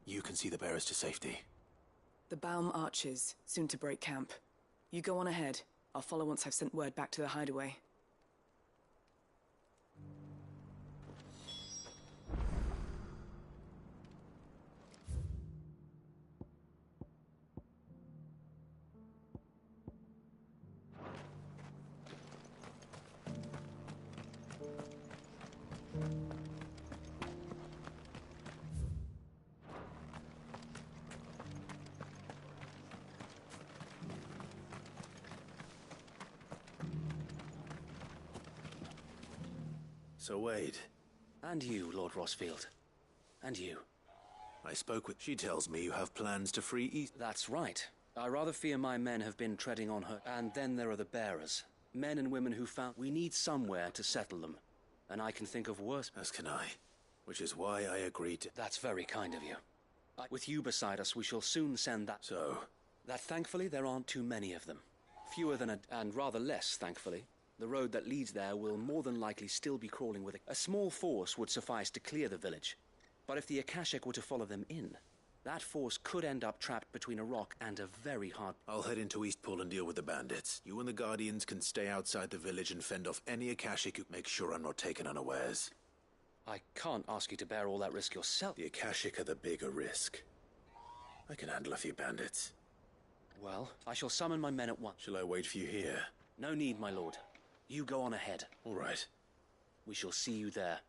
You can see the bearers to safety. The Baum Archers, soon to break camp. You go on ahead. I'll follow once I've sent word back to the hideaway. So Wade. And you, Lord Rossfield. And you. I spoke with... She tells me you have plans to free East... That's right. I rather fear my men have been treading on her. And then there are the bearers. Men and women who found... We need somewhere to settle them. And I can think of worse... As can I. Which is why I agreed to... That's very kind of you. With you beside us, we shall soon send that... So? That thankfully there aren't too many of them. Fewer than and rather less, thankfully. The road that leads there will more than likely still be crawling with a small force would suffice to clear the village. But if the Akashic were to follow them in, that force could end up trapped between a rock and a very hard... I'll head into Eastpool and deal with the bandits. You and the Guardians can stay outside the village and fend off any Akashic who... Make sure I'm not taken unawares. I can't ask you to bear all that risk yourself. The Akashic are the bigger risk. I can handle a few bandits. Well, I shall summon my men at once. Shall I wait for you here? No need, my lord. You go on ahead. All right. We shall see you there.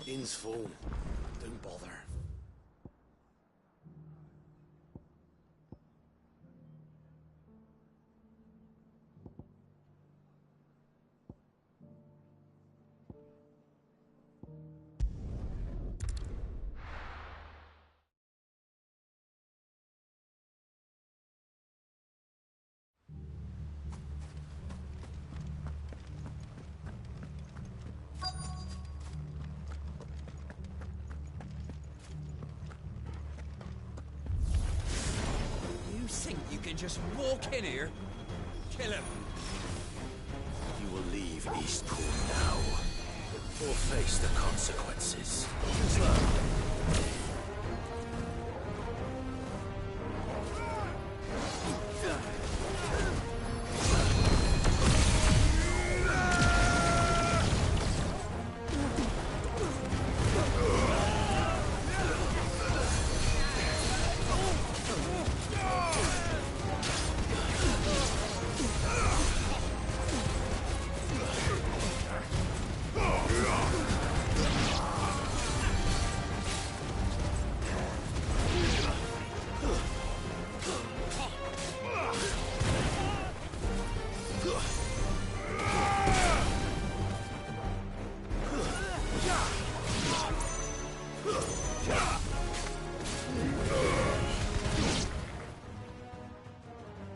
Inn's full. Don't bother. just walk in here, kill him. You will leave Eastpool now, or face the consequences.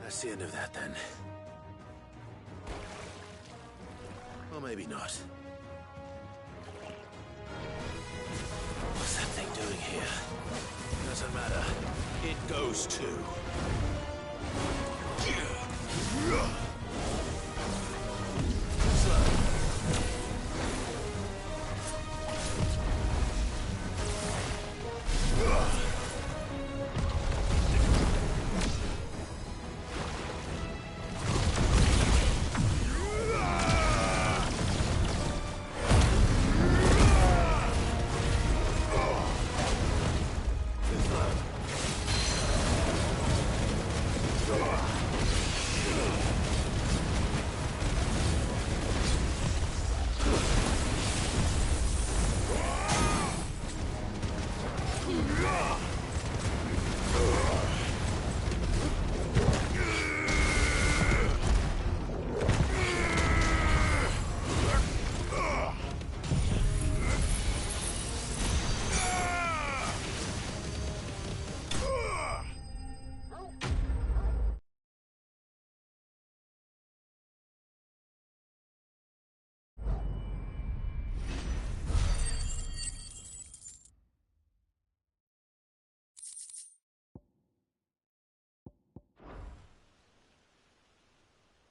That's the end of that, then. Or maybe not. What's that thing doing here? Doesn't matter. It goes too.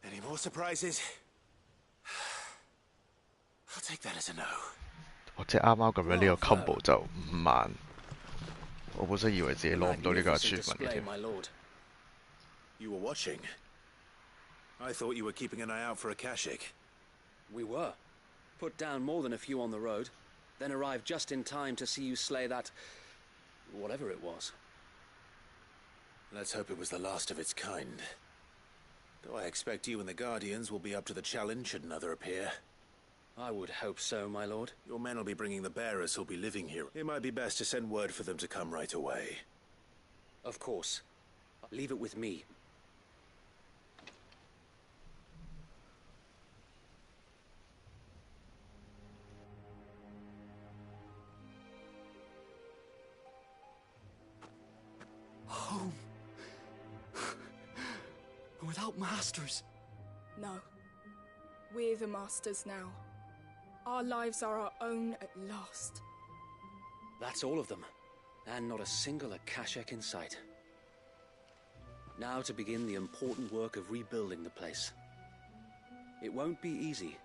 Any more surprises? I'll take that as a no. 我即係啱啱咁樣呢個 combo 就5萬，我本身以為自己攞唔到呢個 achievement 嘅添。 My lord. You were watching. I thought you were keeping an eye out for a Kashik. We were. Put down more than a few on the road, then arrived just in time to see you slay that... whatever it was. Let's hope it was the last of its kind. Though I expect you and the Guardians will be up to the challenge should another appear. I would hope so, my lord. Your men will be bringing the bearers who'll be living here. It might be best to send word for them to come right away. Of course. Leave it with me. Home. Without masters. No. We're the masters now. Our lives are our own at last. That's all of them. And not a single Akashek in sight. Now to begin the important work of rebuilding the place. It won't be easy.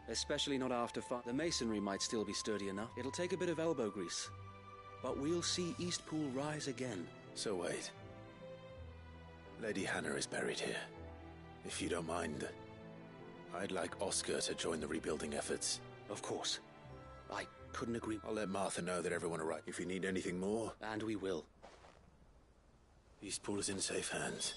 Especially not after the masonry might still be sturdy enough. It'll take a bit of elbow grease. But we'll see Eastpool rise again. So wait. Lady Hannah is buried here. If you don't mind, I'd like Oscar to join the rebuilding efforts. Of course. I couldn't agree. I'll let Martha know that everyone arrived. If you need anything more... And we will. Eastpool is in safe hands.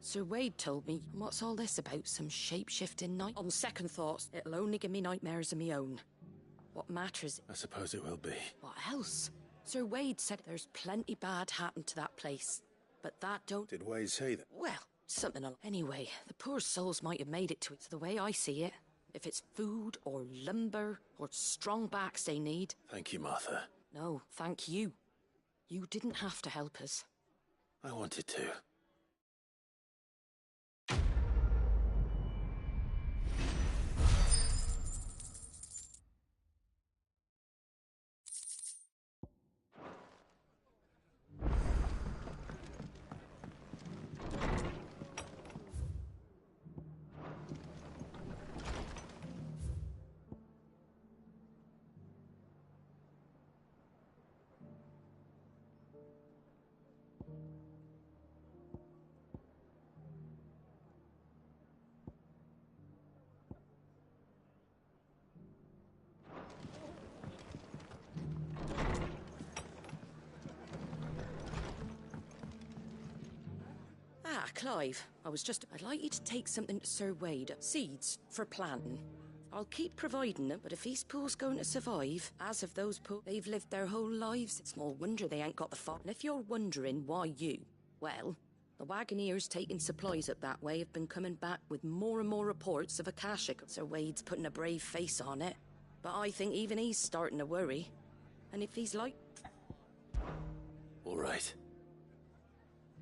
Sir Wade told me. What's all this about? Some shape-shifting night? On second thoughts, it'll only give me nightmares of me own. What matters... I suppose it will be. What else? Sir Wade said there's plenty bad happened to that place. But that don't... Did Wade say that? Well, something along... Anyway, the poor souls might have made it to it. It's the way I see it. If it's food or lumber or strong backs they need... Thank you, Martha. No, thank you. You didn't have to help us. I wanted to. Ah, Clive, I'd like you to take something to Sir Wade. Seeds for planting. I'll keep providing them, but if these pools going to survive, as of those pools, they've lived their whole lives, it's small wonder they ain't got the fog. And if you're wondering why you, well, the Wagoneers taking supplies up that way have been coming back with more and more reports of Akashic. Sir Wade's putting a brave face on it, but I think even he's starting to worry. And if he's like... All right.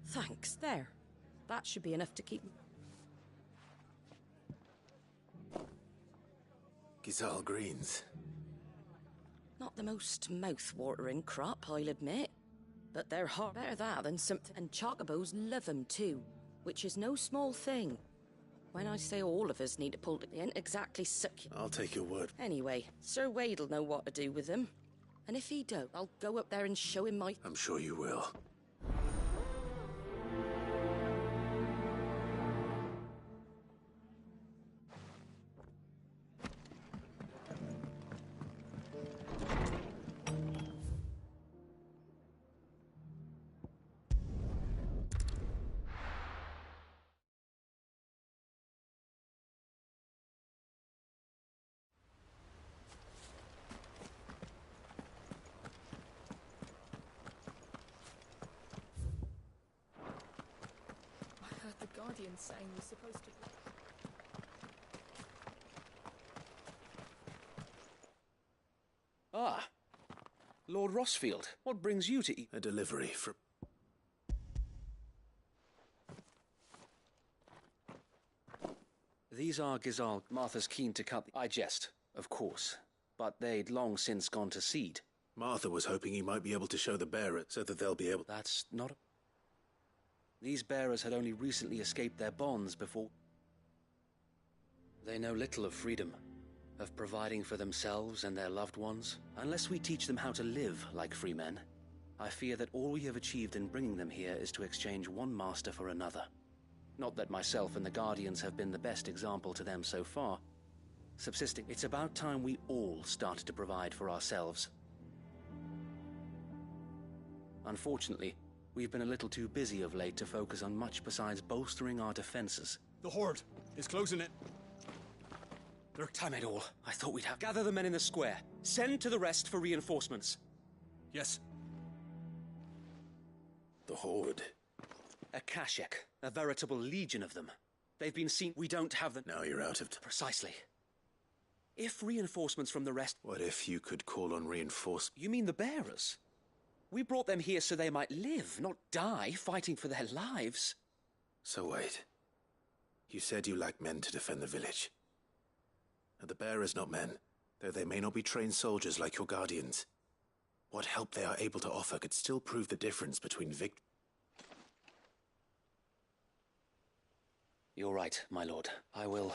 Thanks, there. That should be enough to keep... Gizal greens. Not the most mouth-watering crop, I'll admit. But they're hot. Better that than something. And chocobos love 'em too, which is no small thing. When I say all of us need to pull... They ain't exactly suck... I'll take your word. Anyway, Sir Wade'll know what to do with them. And if he don't, I'll go up there and show him my... I'm sure you will. Guardian saying we're supposed to... Ah, Lord Rossfield, what brings you to... A delivery from... These are Gizal. Martha's keen to cut... I jest, of course, but they'd long since gone to seed. Martha was hoping he might be able to show the bearer so that they'll be able... That's not a... These bearers had only recently escaped their bonds before... They know little of freedom, of providing for themselves and their loved ones. Unless we teach them how to live like free men, I fear that all we have achieved in bringing them here is to exchange one master for another. Not that myself and the Guardians have been the best example to them so far. Subsisting, it's about time we all started to provide for ourselves. Unfortunately, we've been a little too busy of late to focus on much besides bolstering our defenses. The Horde is closing it. Damn it all. I thought we'd have... Gather the men in the square. Send to the rest for reinforcements. Yes. The Horde. Akashic. A veritable legion of them. They've been seen... We don't have them... Now you're out of... Precisely. If reinforcements from the rest... What if you could call on reinforcements? You mean the bearers? We brought them here so they might live, not die, fighting for their lives. So wait. You said you lack men to defend the village. Are the bearers not men, though they may not be trained soldiers like your Guardians? What help they are able to offer could still prove the difference between victory. You're right, my lord. I will...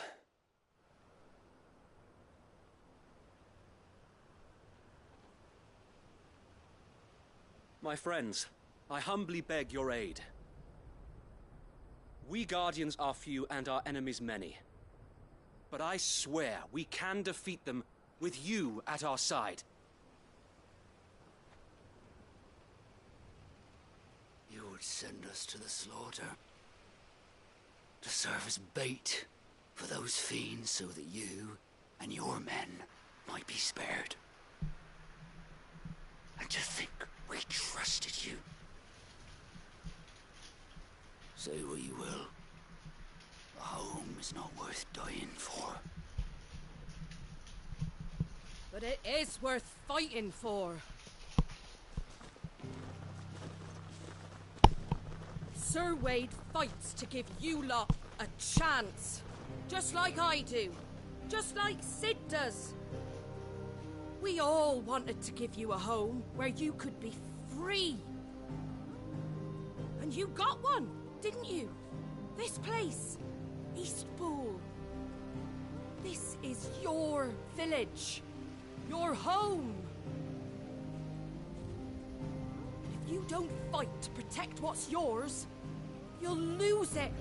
My friends, I humbly beg your aid. We Guardians are few and our enemies many. But I swear we can defeat them with you at our side. You would send us to the slaughter. To serve as bait for those fiends so that you and your men might be spared. And to think Say what you will. A home is not worth dying for. But it is worth fighting for. Sir Wade fights to give you lot a chance. Just like I do. Just like Sid does. We all wanted to give you a home where you could be free. And you got one, didn't you? This place, Eastpool. This is your village. Your home. If you don't fight to protect what's yours, you'll lose it.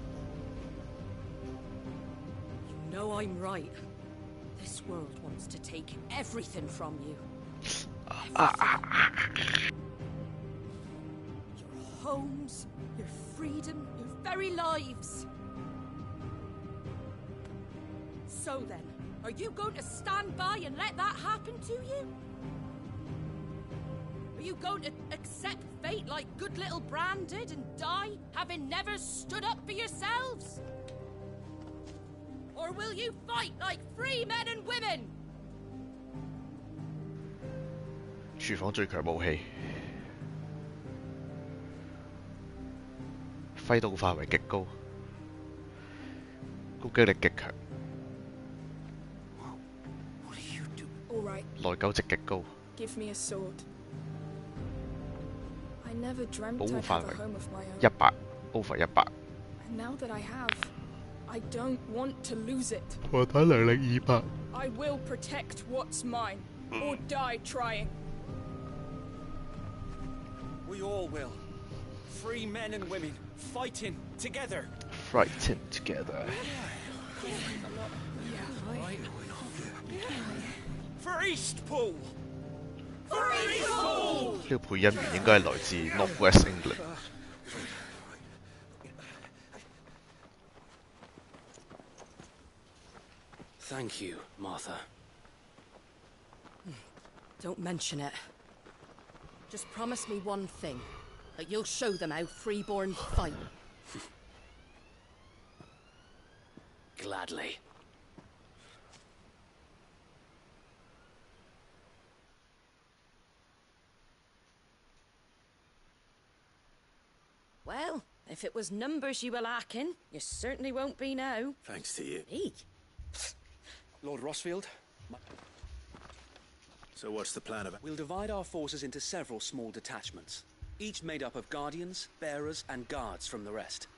You know I'm right. This world wants to take everything from you. Everything. Your homes, your freedom, your very lives. So then, are you going to stand by and let that happen to you? Are you going to accept fate like good little Bran did and die, having never stood up for yourselves? Or will you fight like free men and women? 廚房最強武器，揮動範圍極高，攻擊力極強， All right. 內疚值極高， Give me a sword. I never dreamt 保護 I'd 範 have a 圍 home of my own. 100 over 100， And now that I have, I don't want to lose it. 破彈能力200。 I will protect what's mine, or die trying. We all will. Free men and women, fighting together. Fighting together。 For Eastpool! For 呢 Eastpool! 個配音員應該係來自 Northwest England。 Thank you, Martha. Don't mention it. Just promise me one thing. That you'll show them how freeborn fight. Gladly. Well, if it was numbers you were lacking, you certainly won't be now. Thanks to you. Me? Lord Rossfield, So what's the plan of it? we'll divide our forces into several small detachments, each made up of guardians, bearers, and guards from the rest.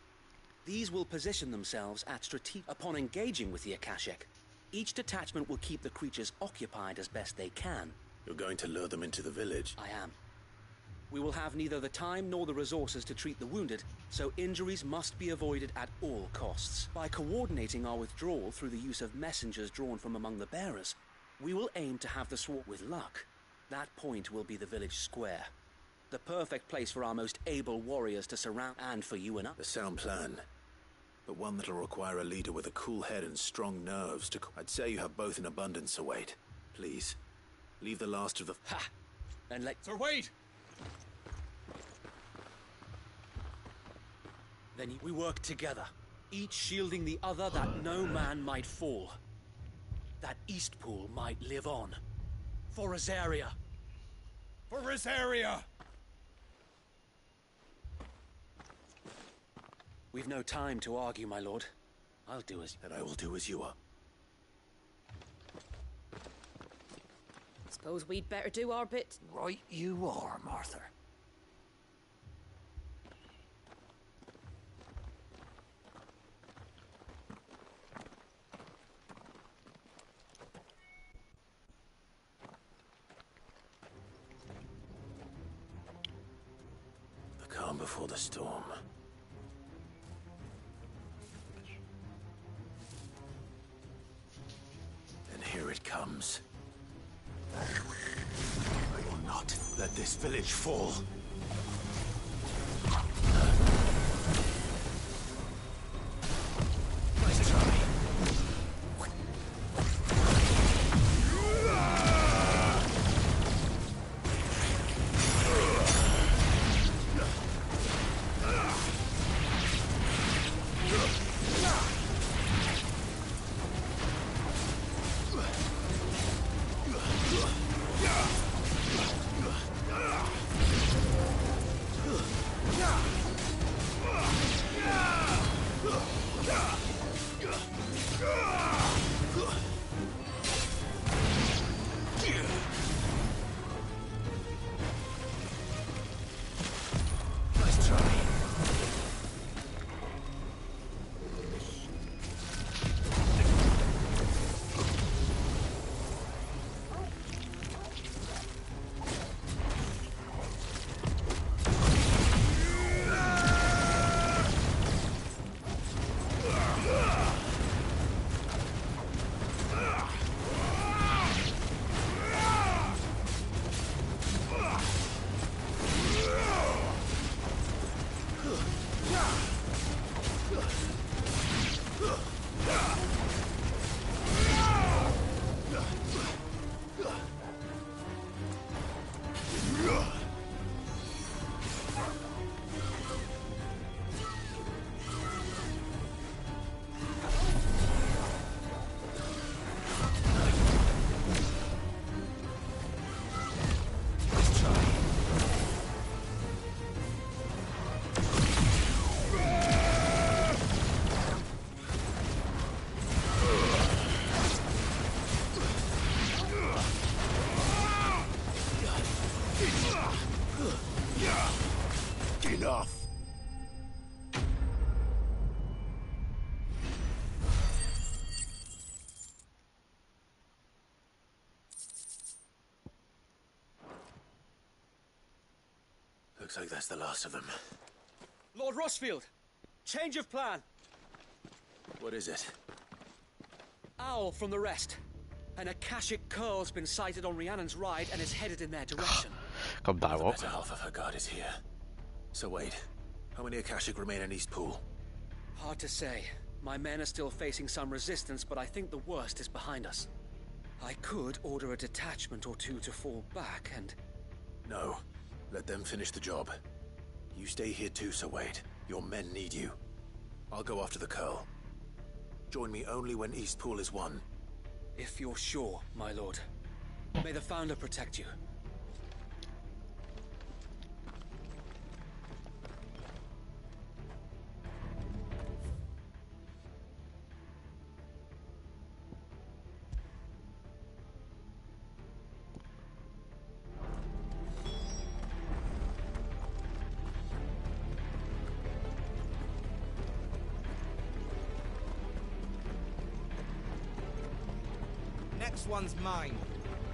These will position themselves at upon engaging with the Akashic. Each detachment will keep the creatures occupied as best they can. You're going to lure them into the village? I am. We will have neither the time nor the resources to treat the wounded, so injuries must be avoided at all costs. By coordinating our withdrawal through the use of messengers drawn from among the bearers, we will aim to have the swarm with luck. That point will be the village square. The perfect place for our most able warriors to surround, and for you and I. A sound plan. But one that'll require a leader with a cool head and strong nerves to... I'd say you have both in abundance, Sir Wade. Please, leave the last of the... Ha! And let... Sir Wade! Then we work together, each shielding the other that no man might fall. That Eastpool might live on. For Rosaria. For Rosaria! We've no time to argue, my lord. I'll do as... And I will do as you are. Suppose we'd better do our bit. Right you are, Martha. The calm before the storm. And here it comes. I will not let this village fall. Nice try. Looks like that's the last of them. Lord Rossfield, change of plan. What is it? Owl from the rest. An Akashic curl's been sighted on Rhiannon's right and is headed in their direction. Come back, The what? better half of her guard is here. So wait, how many Akashic remain in Eastpool? Hard to say. My men are still facing some resistance, but I think the worst is behind us. I could order a detachment or two to fall back and... No. Let them finish the job. You stay here too, Sir Wade. Your men need you. I'll go after the Curl. Join me only when Eastpool is won. If you're sure, my lord. May the Founder protect you. Next one's mine.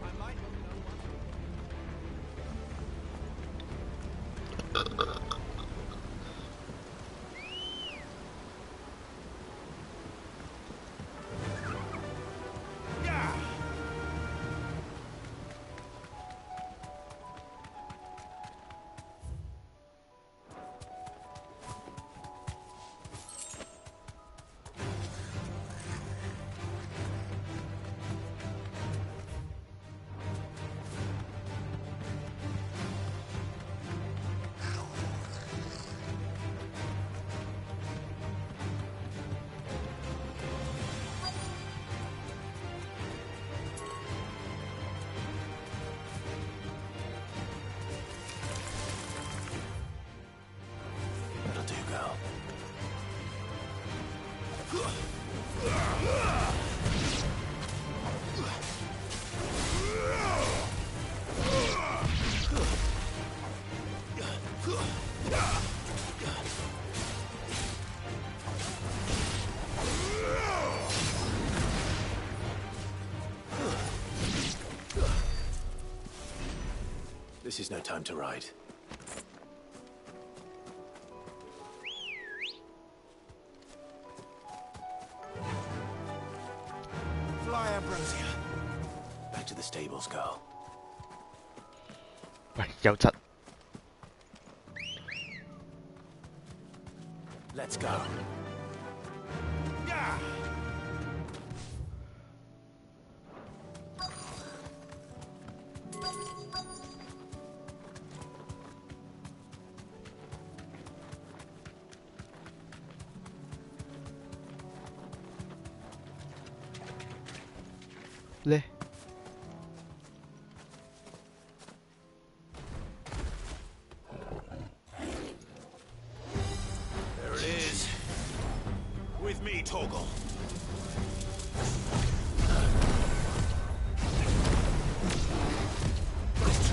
I might not know what. That'll do, girl. This is no time to ride. Fly, Ambrosia. Back to the stables, girl. 喂，優質。Let's go. Le. There it is. With me, Torgal. Let's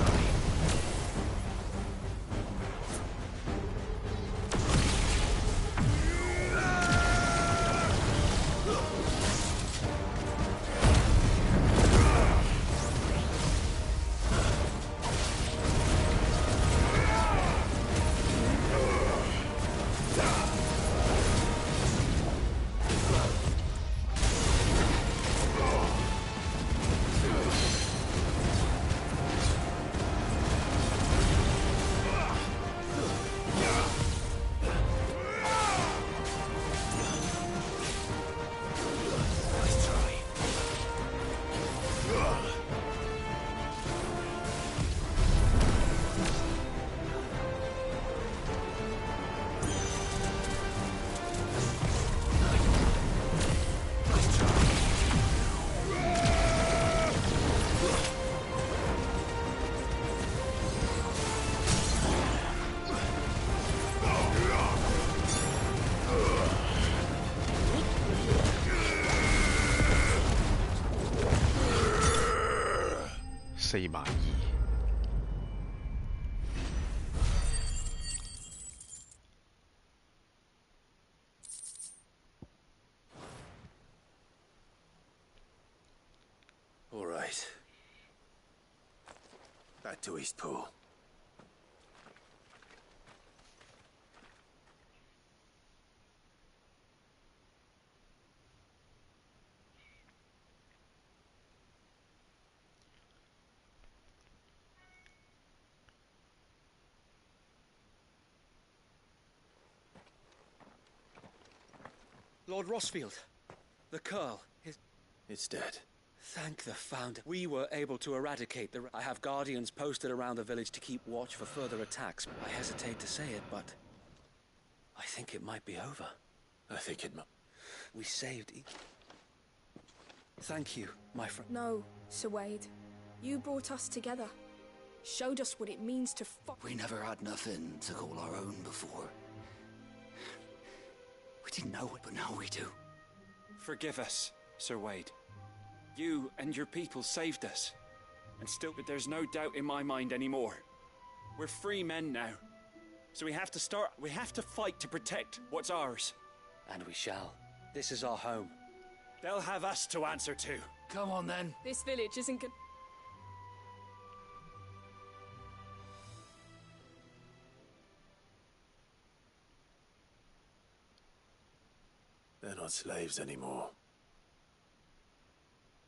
try.42000。All right. Back to Eastpool. Lord Rossfield, the Curl, It's dead. Thank the Founder. We were able to eradicate the... I have guardians posted around the village to keep watch for further attacks. I hesitate to say it, but... I think it might be over. I think it might... We saved... Thank you, my friend. No, Sir Wade. You brought us together. Showed us what it means to fight. We never had nothing to call our own before. We didn't know it, but now we do. Forgive us, Sir Wade. You and your people saved us. And still, but there's no doubt in my mind anymore. We're free men now. So we have to fight to protect what's ours. And we shall. This is our home. They'll have us to answer to. Come on, then. This village isn't good. They're not slaves anymore.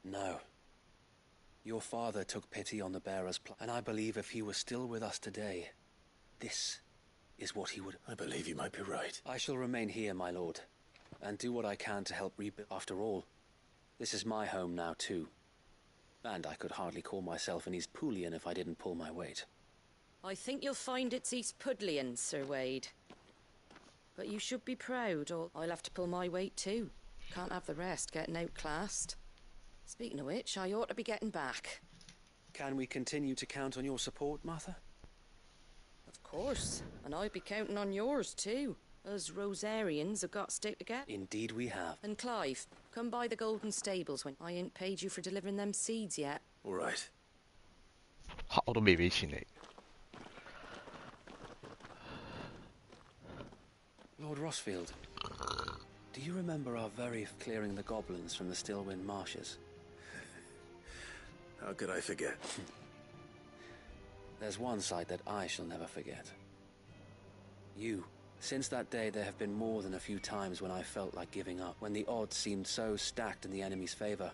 No. Your father took pity on the bearer's and I believe if he was still with us today, this is what he would... I believe you might be right. I shall remain here, my lord, and do what I can to help rebuild. After all, this is my home now too. And I could hardly call myself an East Poolian if I didn't pull my weight. I think you'll find it's East Pudlian, Sir Wade. But you should be proud, or I'll have to pull my weight too. Can't have the rest getting outclassed. Speaking of which, I ought to be getting back. Can we continue to count on your support, Martha? Of course, and I'd be counting on yours too. Us Rosarians have got to stick together. Indeed we have. And Clive, come by the Golden Stables when I ain't paid you for delivering them seeds yet. All right. 嚇我都未俾錢你。Lord Rossfield, do you remember our very clearing the goblins from the Stillwind marshes? How could I forget? There's one sight that I shall never forget. You. Since that day, there have been more than a few times when I felt like giving up, when the odds seemed so stacked in the enemy's favor.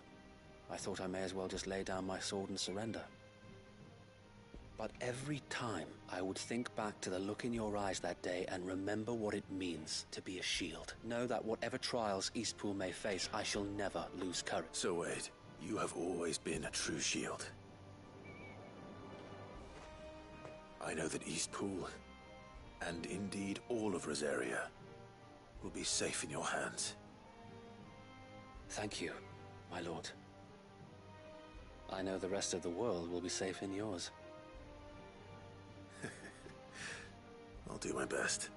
I thought I may as well just lay down my sword and surrender. But every time, I would think back to the look in your eyes that day and remember what it means to be a shield. Know that whatever trials Eastpool may face, I shall never lose courage. So Wade, you have always been a true shield. I know that Eastpool, and indeed all of Rosaria, will be safe in your hands. Thank you, my lord. I know the rest of the world will be safe in yours. I'll do my best.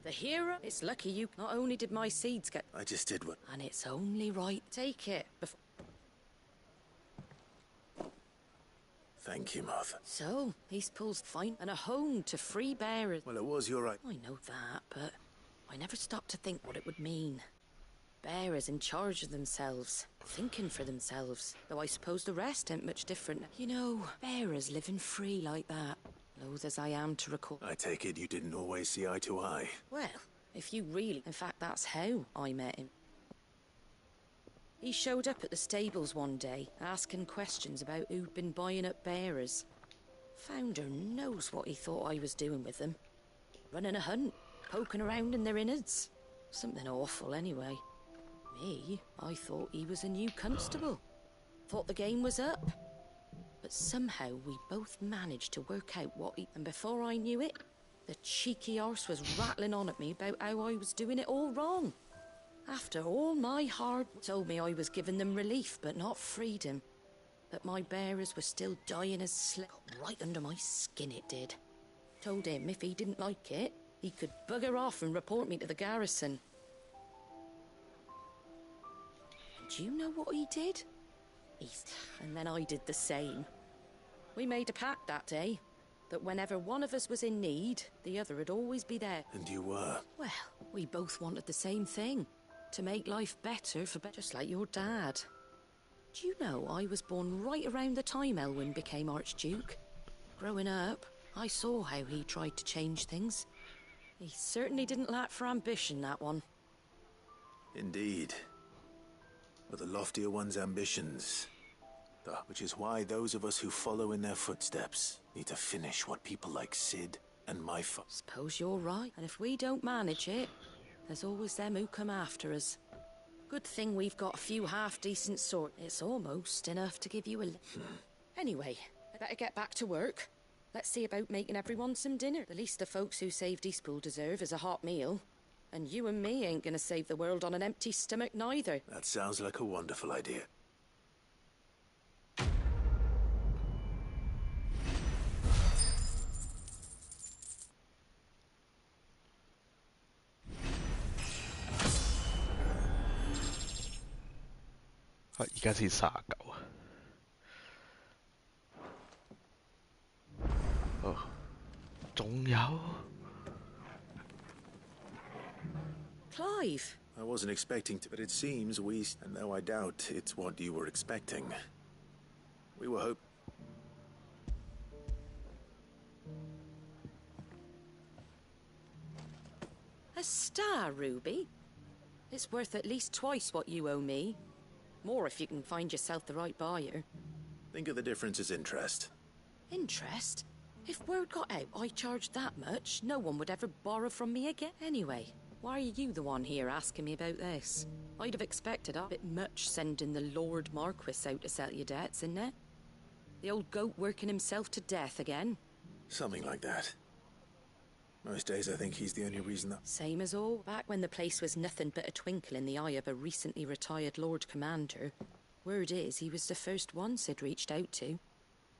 The hero? It's lucky you... Not only did my seeds get... I just did what... And it's only right. Take it before... Thank you, Martha. So, Eastpool's fine, and a home to free bearers. Well, it was your right. I know that, but I never stopped to think what it would mean. Bearers in charge of themselves, thinking for themselves. Though I suppose the rest ain't much different. You know, bearers living free like that. Loath as I am to recall. I take it you didn't always see eye to eye. Well, if you really... In fact, that's how I met him. He showed up at the stables one day, asking questions about who'd been buying up bearers. Founder knows what he thought I was doing with them. Running a hunt, poking around in their innards. Something awful, anyway. Me, I thought he was a new constable. Thought the game was up. But somehow we both managed to work out what he... And before I knew it, the cheeky arse was rattling on at me about how I was doing it all wrong. After all my hard... Told me I was giving them relief, but not freedom. That my bearers were still dying as Got right under my skin, it did. Told him if he didn't like it, he could bugger off and report me to the garrison. And do you know what he did? And then I did the same. We made a pact that day, that whenever one of us was in need, the other would always be there. And you were? Well, We both wanted the same thing. To make life better for just like your dad. Do you know I was born right around the time Elwyn became Archduke? Growing up, I saw how he tried to change things. He certainly didn't lack for ambition, that one. Indeed. But the loftier one's ambitions. Which is why those of us who follow in their footsteps need to finish what people like Sid and my Suppose you're right. And if we don't manage it, there's always them who come after us. Good thing we've got a few half-decent sort. It's almost enough to give you a... Anyway, I better get back to work. Let's see about making everyone some dinner. The least the folks who saved Eastpool deserve is a hot meal. And you and me ain't gonna save the world on an empty stomach neither. That sounds like a wonderful idea.而家先39啊！哦，仲有 Clive! I wasn't expecting to, but it seems we... And though I doubt it's what you were expecting. We were hoping... A star, Ruby? It's worth at least twice what you owe me. More if you can find yourself the right buyer. Think of the difference as interest. Interest? If word got out I charged that much, no one would ever borrow from me again. Anyway, why are you the one here asking me about this? I'd have expected a bit much sending the Lord Marquis out to settle your debts, isn't it? The old goat working himself to death again. Something like that. Most days I think he's the only reason that... Same as all. Back when the place was nothing but a twinkle in the eye of a recently retired Lord Commander, word is he was the first one Sid reached out to.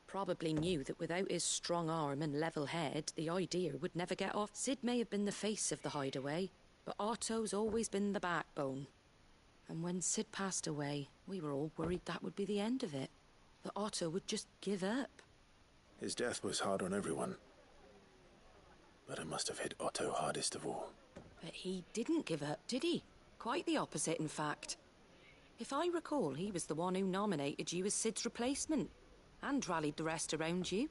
Probably knew that without his strong arm and level head, the idea would never get off. Sid may have been the face of the hideaway, but Otto's always been the backbone. And when Sid passed away, we were all worried that would be the end of it. That Otto would just give up. His death was hard on everyone. But it must have hit Otto hardest of all. But he didn't give up, did he? Quite the opposite, in fact. If I recall, he was the one who nominated you as Sid's replacement, and rallied the rest around you.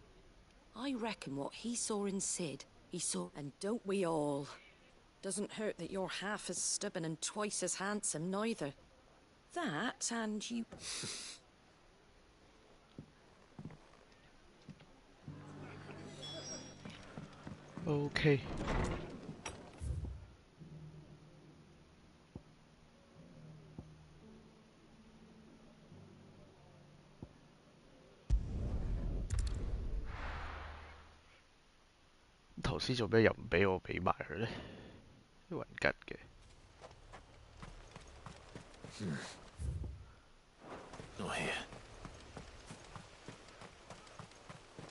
I reckon what he saw in Sid, he saw... And don't we all? Doesn't hurt that you're half as stubborn and twice as handsome, neither. That, and you... OK。頭先做咩又唔俾我俾埋佢咧？啲雲吉嘅。Not here.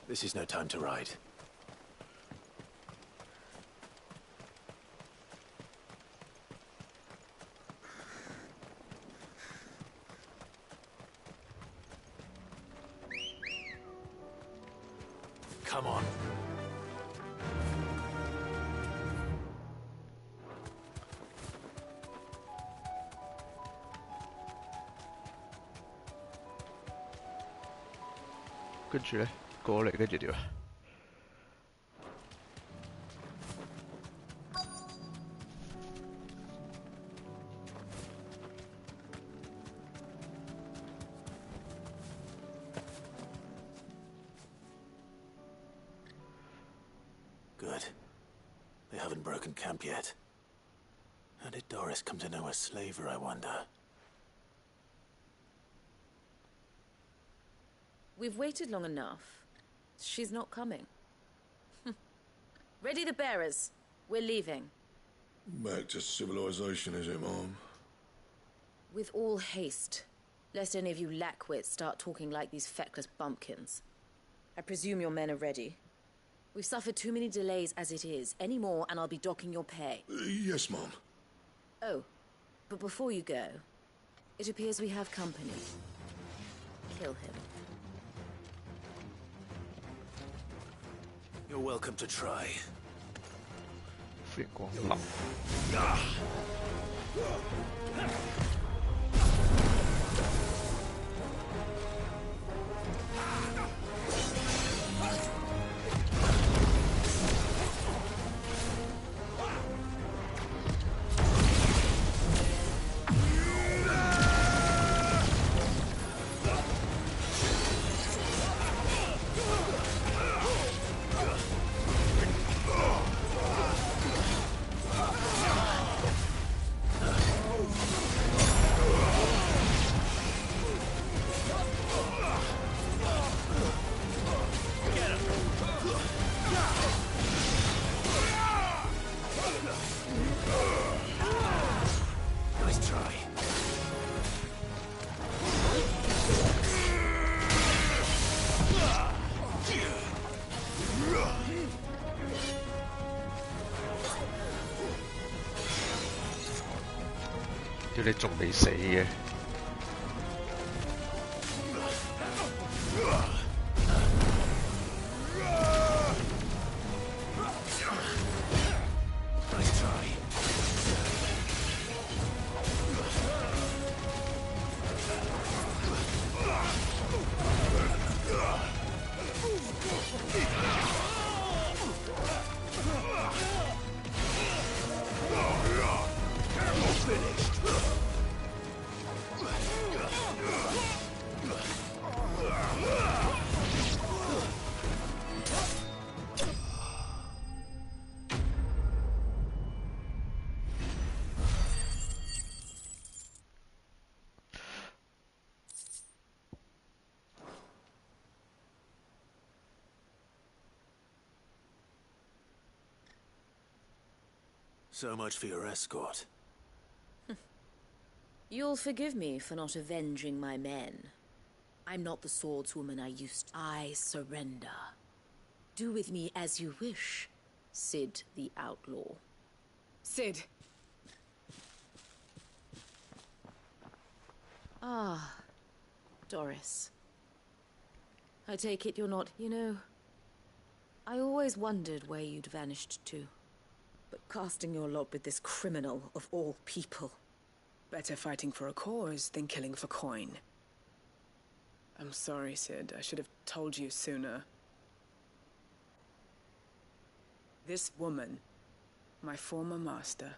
This is no time to ride. Come on.跟住咧，過嚟跟住點啊？Good. They haven't broken camp yet. How did Doris come to know a slaver, I wonder? We've waited long enough. She's not coming. Ready the bearers. We're leaving. Back to civilization, is it, Mom? With all haste. Lest any of you lackwits start talking like these feckless bumpkins. I presume your men are ready. We've suffered too many delays as it is. Any more and I'll be docking your pay. Yes, Mom. Oh, but before you go, it appears we have company. Kill him. You're welcome to try. 歡迎光臨。屌你仲未死嘅？So much for your escort. You'll forgive me for not avenging my men. I'm not the swordswoman I used to. I surrender. Do with me as you wish, Sid the Outlaw. Sid! Ah, Doris. I take it you're not, you know... I always wondered where you'd vanished to. But casting your lot with this criminal of all people... Better fighting for a cause than killing for coin. I'm sorry, Sid. I should have told you sooner. This woman, my former master,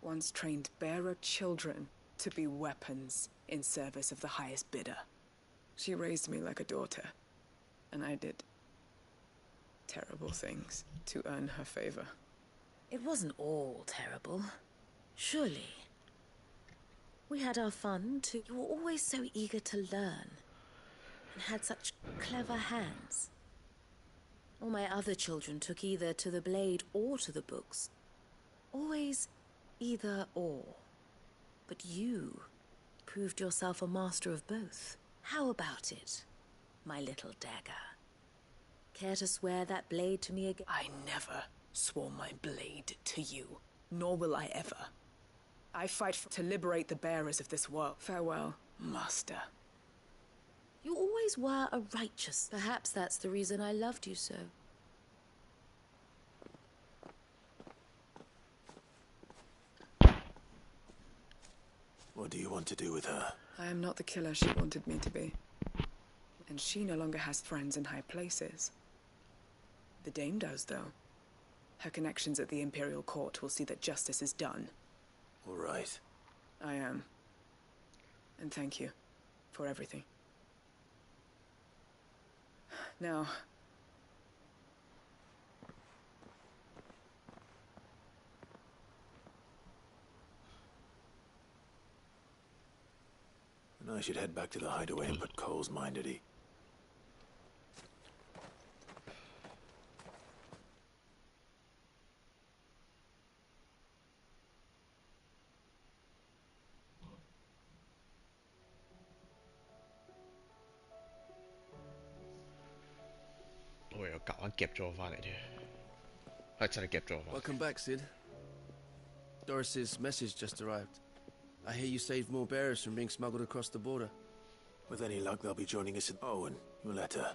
once trained bearer children to be weapons in service of the highest bidder. She raised me like a daughter, and I did terrible things to earn her favor. It wasn't all terrible, surely. We had our fun too. You were always so eager to learn, and had such clever hands. All my other children took either to the blade or to the books. Always either or. But you proved yourself a master of both. How about it, my little dagger? Care to swear that blade to me again? I never swore my blade to you, nor will I ever. I fight to liberate the bearers of this world. Farewell, Master. You always were a righteous. Perhaps that's the reason I loved you so. What do you want to do with her? I am not the killer she wanted me to be. And she no longer has friends in high places. The Dame does, though. Her connections at the Imperial Court will see that justice is done. All right. I am. And thank you for everything. Now... And I should head back to the hideaway and put Cole's mind at ease. Welcome back, Sid. Doris's message just arrived. I hear you saved more bearers from being smuggled across the border. With any luck, they'll be joining us in Owen, your letter.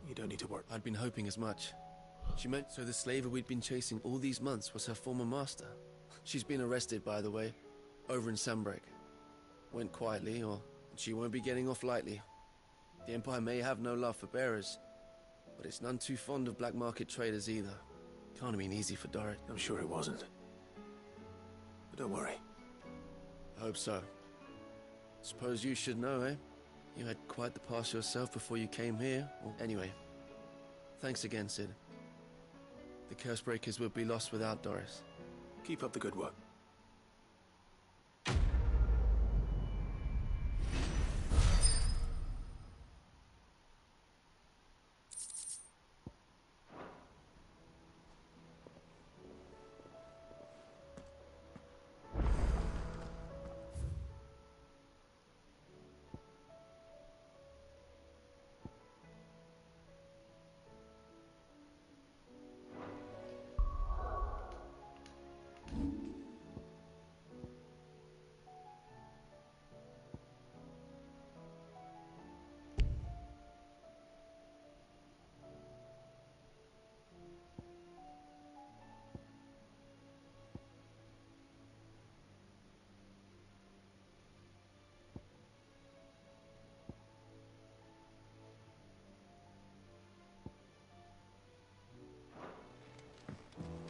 You don't need to worry. I'd been hoping as much. She meant so the slaver we'd been chasing all these months was her former master. She's been arrested, by the way, over in Sambrek. Went quietly, or she won't be getting off lightly. The Empire may have no love for bearers, but it's none too fond of black market traders either. Can't have been easy for Dorrit. I'm sure it wasn't. But don't worry. I hope so. Suppose you should know, eh? You had quite the past yourself before you came here. Well, anyway, thanks again, Sid. The Cursebreakers would be lost without Doris. Keep up the good work.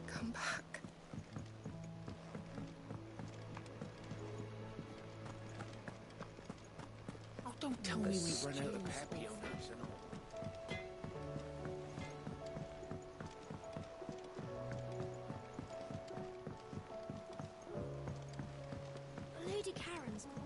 Come back. Oh, don't tell me we've run out of happy fruits and all. Lady Karen's called.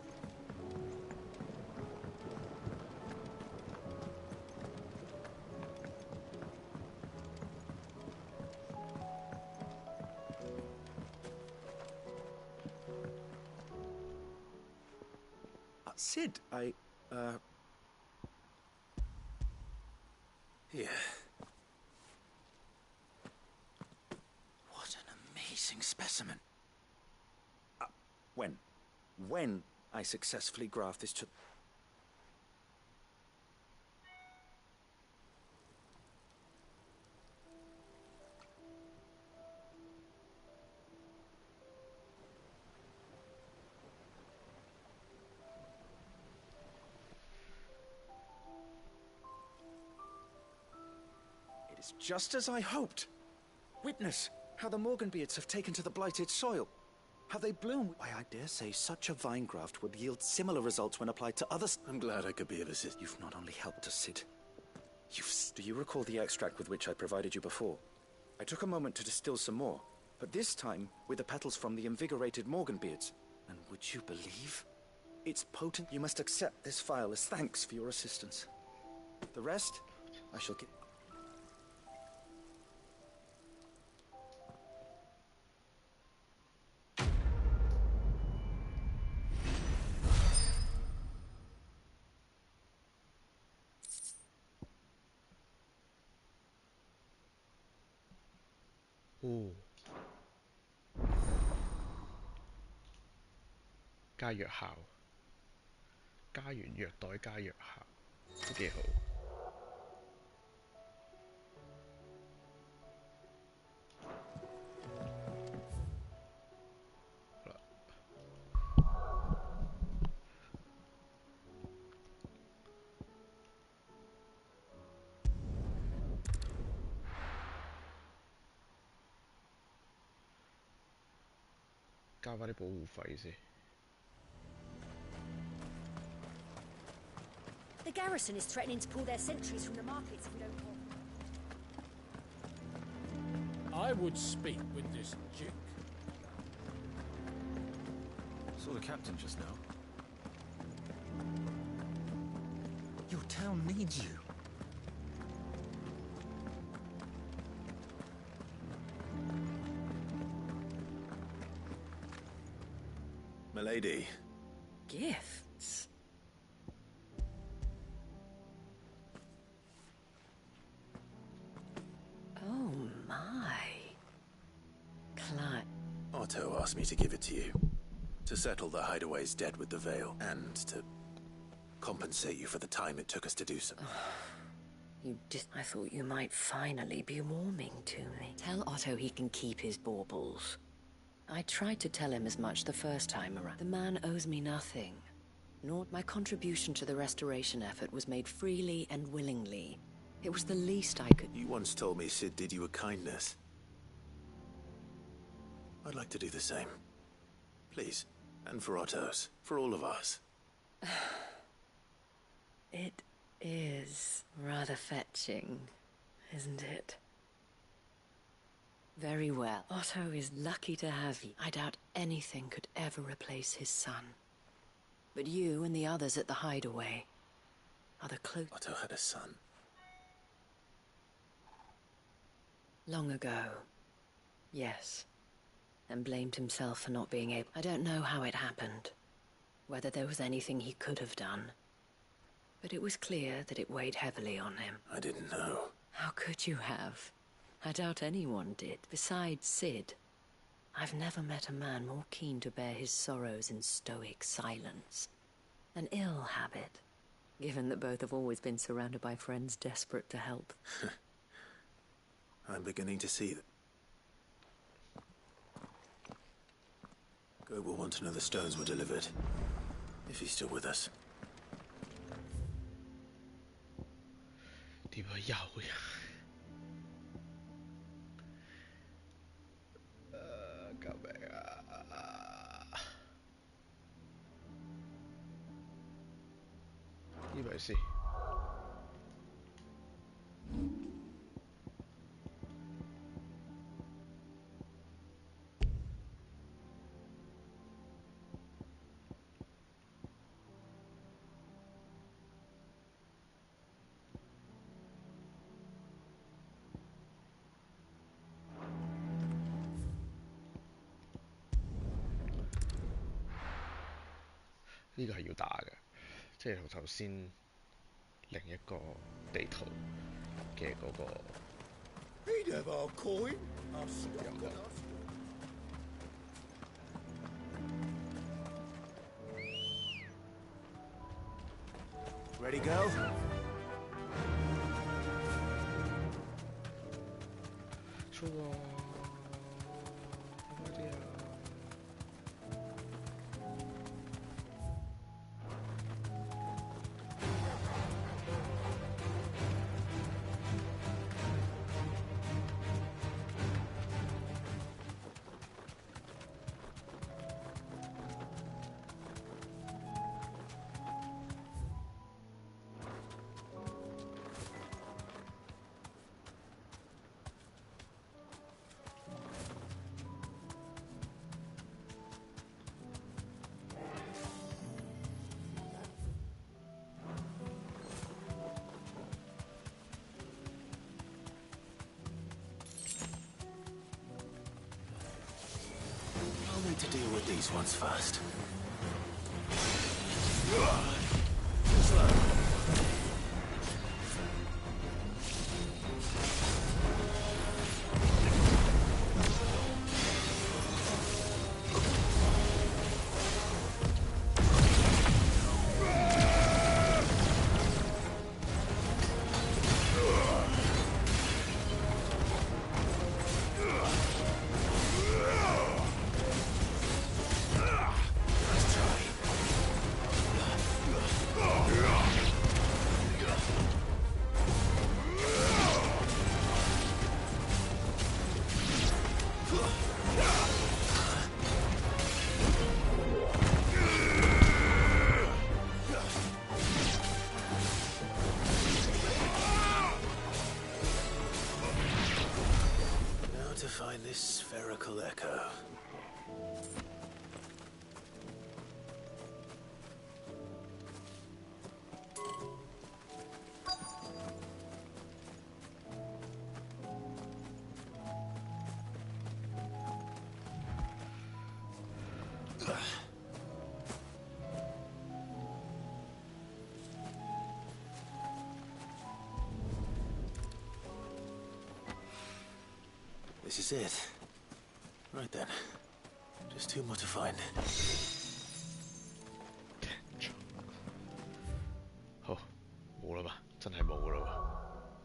Sid, Here. What an amazing specimen. When I successfully graft this to... It is just as I hoped. Witness how the Morganbeards have taken to the blighted soil. How they bloom. Why, I dare say such a vine graft would yield similar results when applied to others. I'm glad I could be of assistance. You've not only helped us, Sid. Do you recall the extract with which I provided you before? I took a moment to distill some more, but this time with the petals from the invigorated Morganbeards. And would you believe? It's potent. You must accept this vial as thanks for your assistance. The rest, I shall get... Oh，加藥效，加完藥袋加藥效，都幾好。交返啲保護費先。The garrison is threatening to pull their sentries from the markets if we don't call. I would speak with this Duke. Saw the captain just now. Your town needs you. Milady. Gifts? Oh my. Clive. Otto asked me to give it to you. To settle the Hideaway's debt with the Veil, and to compensate you for the time it took us to do so. I thought you might finally be warming to me. Tell Otto he can keep his baubles. I tried to tell him as much the first time around. The man owes me nothing. Nor my contribution to the restoration effort was made freely and willingly. It was the least I could... You once told me Sid did you a kindness. I'd like to do the same. Please. And for Otto's. For all of us. It is rather fetching, isn't it? Very well. Otto is lucky to have you. I doubt anything could ever replace his son. But you and the others at the hideaway are the close... Otto had a son. Long ago. Yes. And blamed himself for not being able... I don't know how it happened. Whether there was anything he could have done. But it was clear that it weighed heavily on him. I didn't know. How could you have? I doubt anyone did. Besides Sid, I've never met a man more keen to bear his sorrows in stoic silence. An ill habit, given that both have always been surrounded by friends desperate to help. I'm beginning to see that. Goat will want to know the stones were delivered. If he's still with us. 點解有嘅？救命啊！呢咪先。呢個係要打嘅，即係同頭先另一個地圖嘅嗰個。He'd have our coin. Our stock and our... Ready, girl? Sure. I'll need to deal with these ones first. Find this spherical echo. This is it. Right then. Just two more to find. 好，冇啦嘛，真係冇啦喎。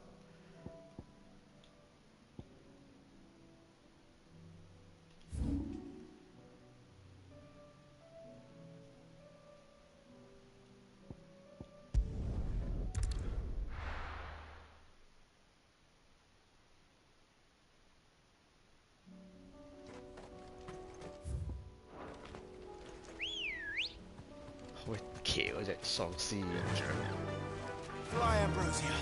騎嗰隻喪屍形象。Fly, Ambrosia.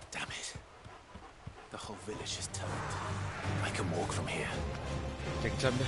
Damn it. The whole village is turned. I can walk from here. 認真咩？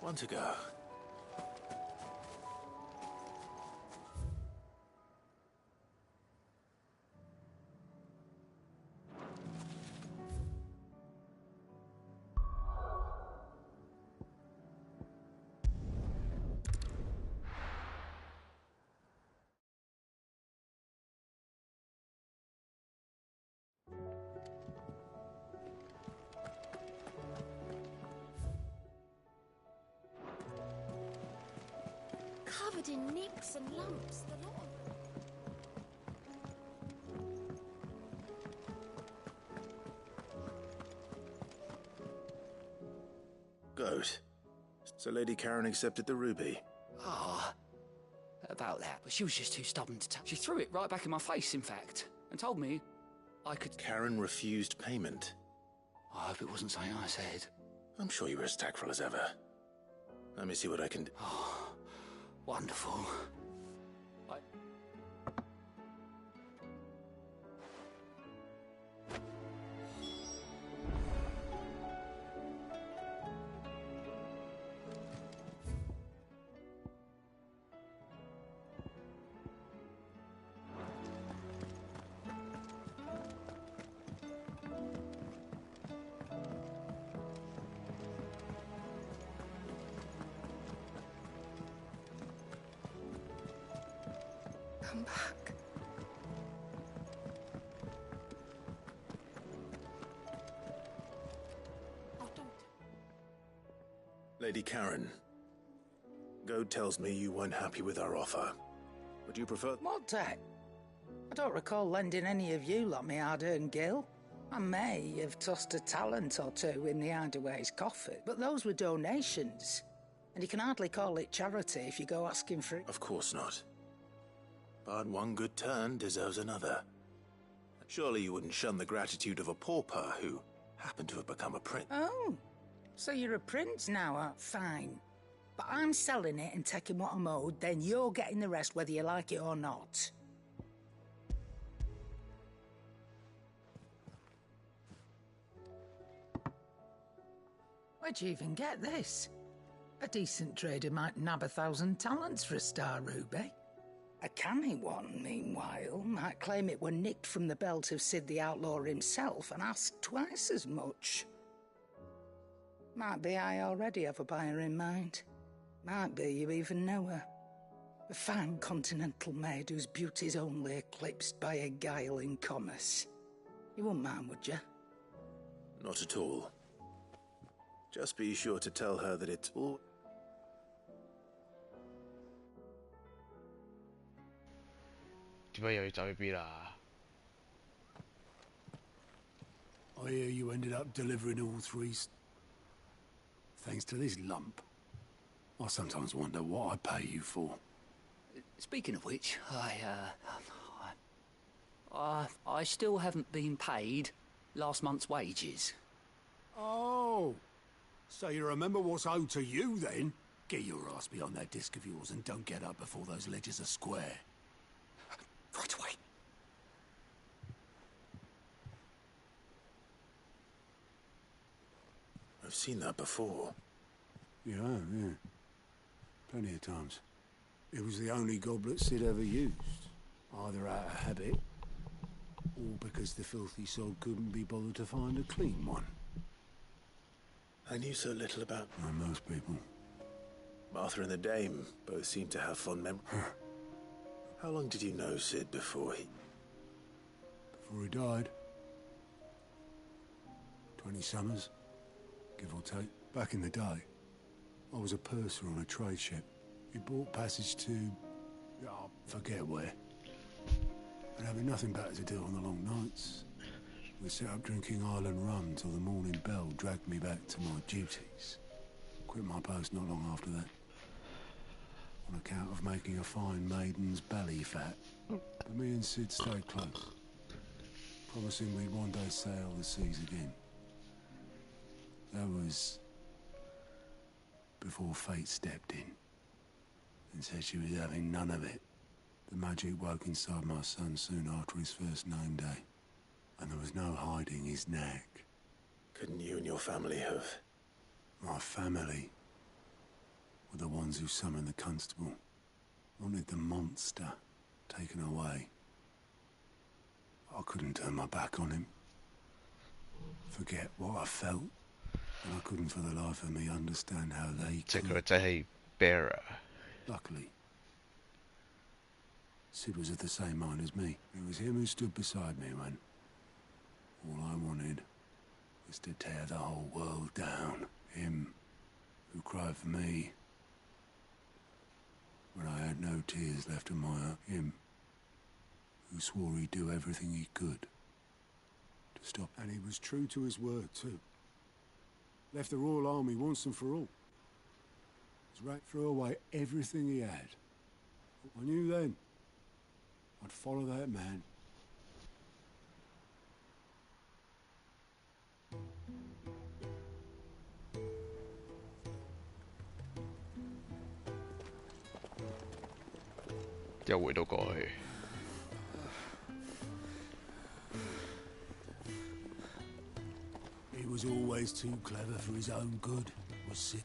One to go. Covered in nicks and lumps, the lot of them. Goat. So Lady Karen accepted the ruby. Ah, about that. But she was just too stubborn to touch. She threw it right back in my face, in fact, and told me I could... Karen refused payment. I hope it wasn't something I said. I'm sure you were as tactful as ever. Let me see what I can do. Oh, wonderful. Come back. Oh, don't. Lady Karen, Goad tells me you weren't happy with our offer. Would you prefer... What that? I don't recall lending any of you lot me hard-earned gil. I may have tossed a talent or two in the Hideaway's coffin, but those were donations. And you can hardly call it charity if you go asking for it. Of course not. But one good turn deserves another. Surely you wouldn't shun the gratitude of a pauper who happened to have become a prince. Oh, so you're a prince now, fine. But I'm selling it and taking what I'm owed, then you're getting the rest whether you like it or not. Where'd you even get this? A decent trader might nab 1,000 talents for a star ruby. A canny one, meanwhile, might claim it were nicked from the belt of Sid the Outlaw himself and ask twice as much. Might be I already have a buyer in mind. Might be you even know her. A fine continental maid whose beauty's only eclipsed by a guile in commerce. You wouldn't mind, would you? Not at all. Just be sure to tell her that it's all...點解又要走去邊啊 I hear you ended up delivering all three thanks to this lump. I sometimes wonder what I pay you for. Speaking of which, I still haven't been paid last month's wages. Oh, so you remember what's owed to you then? Get your ass behind that disc of yours and don't get up before those ledgers are square. Right away. I've seen that before. Yeah, yeah. Plenty of times. It was the only goblet Sid ever used. Either out of habit, or because the filthy soul couldn't be bothered to find a clean one. I knew so little about... Like most people. Martha and the Dame both seem to have fond memories. How long did you know Sid before he... Before he died. 20 summers, give or take. Back in the day, I was a purser on a trade ship. He bought passage to... oh, forget where. And having nothing better to do on the long nights, we set up drinking island rum till the morning bell dragged me back to my duties. Quit my post not long after that. On account of making a fine maiden's belly fat. But me and Sid stayed close, promising we'd one day sail the seas again. That was before fate stepped in and said she was having none of it. The magic woke inside my son soon after his first name day, and there was no hiding his knack. Couldn't you and your family have... My family? were the ones who summoned the constable. Wanted the monster taken away. I couldn't turn my back on him. Forget what I felt. And I couldn't for the life of me understand how they could. Bearer. Luckily, Sid was of the same mind as me. It was him who stood beside me when all I wanted was to tear the whole world down. Him who cried for me when I had no tears left in my heart. Him who swore he'd do everything he could to stop. And he was true to his word, too. Left the Royal Army once and for all. His right threw away everything he had. I knew then I'd follow that man. He was always too clever for his own good, was Sid.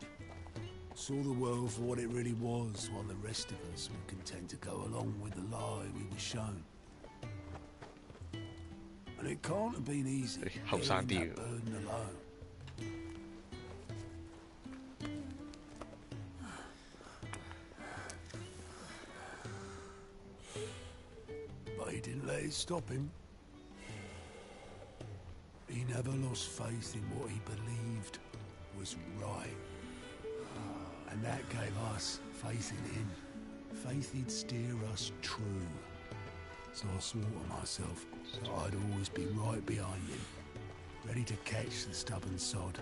Saw the world for what it really was, while the rest of us were content to go along with the lie we were shown. And it can't have been easy, carrying that burden alone. But he didn't let it stop him. He never lost faith in what he believed was right. And that gave us faith in him. Faith he'd steer us true. So I swore to myself that I'd always be right behind him, ready to catch the stubborn sod,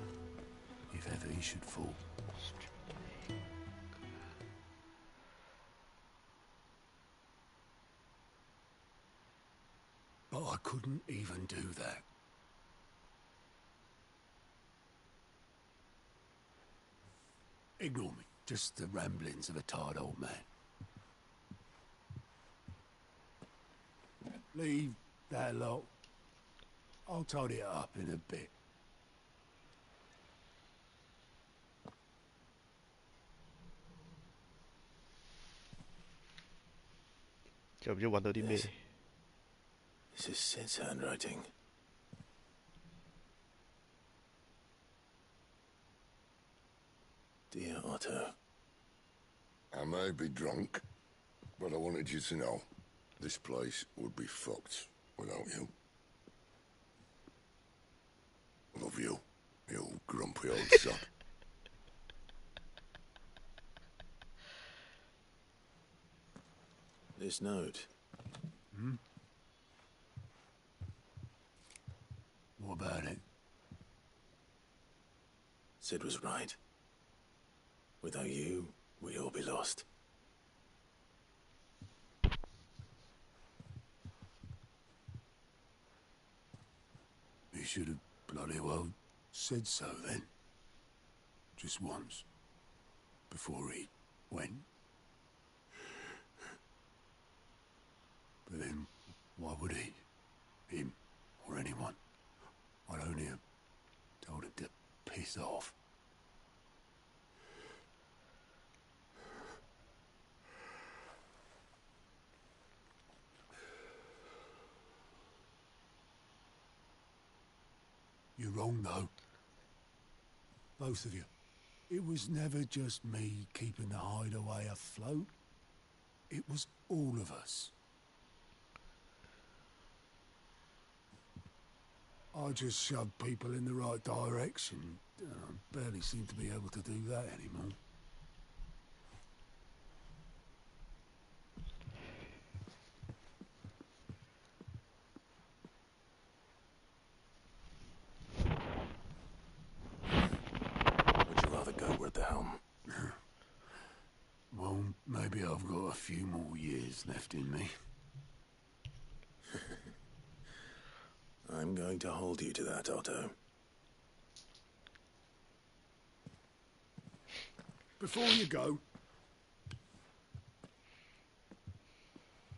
if ever he should fall. But I couldn't even do that. Ignore me. Just the ramblings of a tired old man. Leave that lot. I'll tidy it up in a bit. This is Sid's handwriting. Dear Otto. I may be drunk, but I wanted you to know this place would be fucked without you. Love you, you old grumpy old sod. This note. Hmm? What about it? Sid was right. Without you, we'd all be lost. He should have bloody well said so then. Just once. Before he went. But then, why would he? Him, or anyone? I'd only have told him to piss off. You're wrong, though. Both of you. It was never just me keeping the hideaway afloat. It was all of us. I just shoved people in the right direction. I barely seem to be able to do that anymore. Would you rather go with the helm? Well, maybe I've got a few more years left in me. I'm going to hold you to that, Otto. Before you go,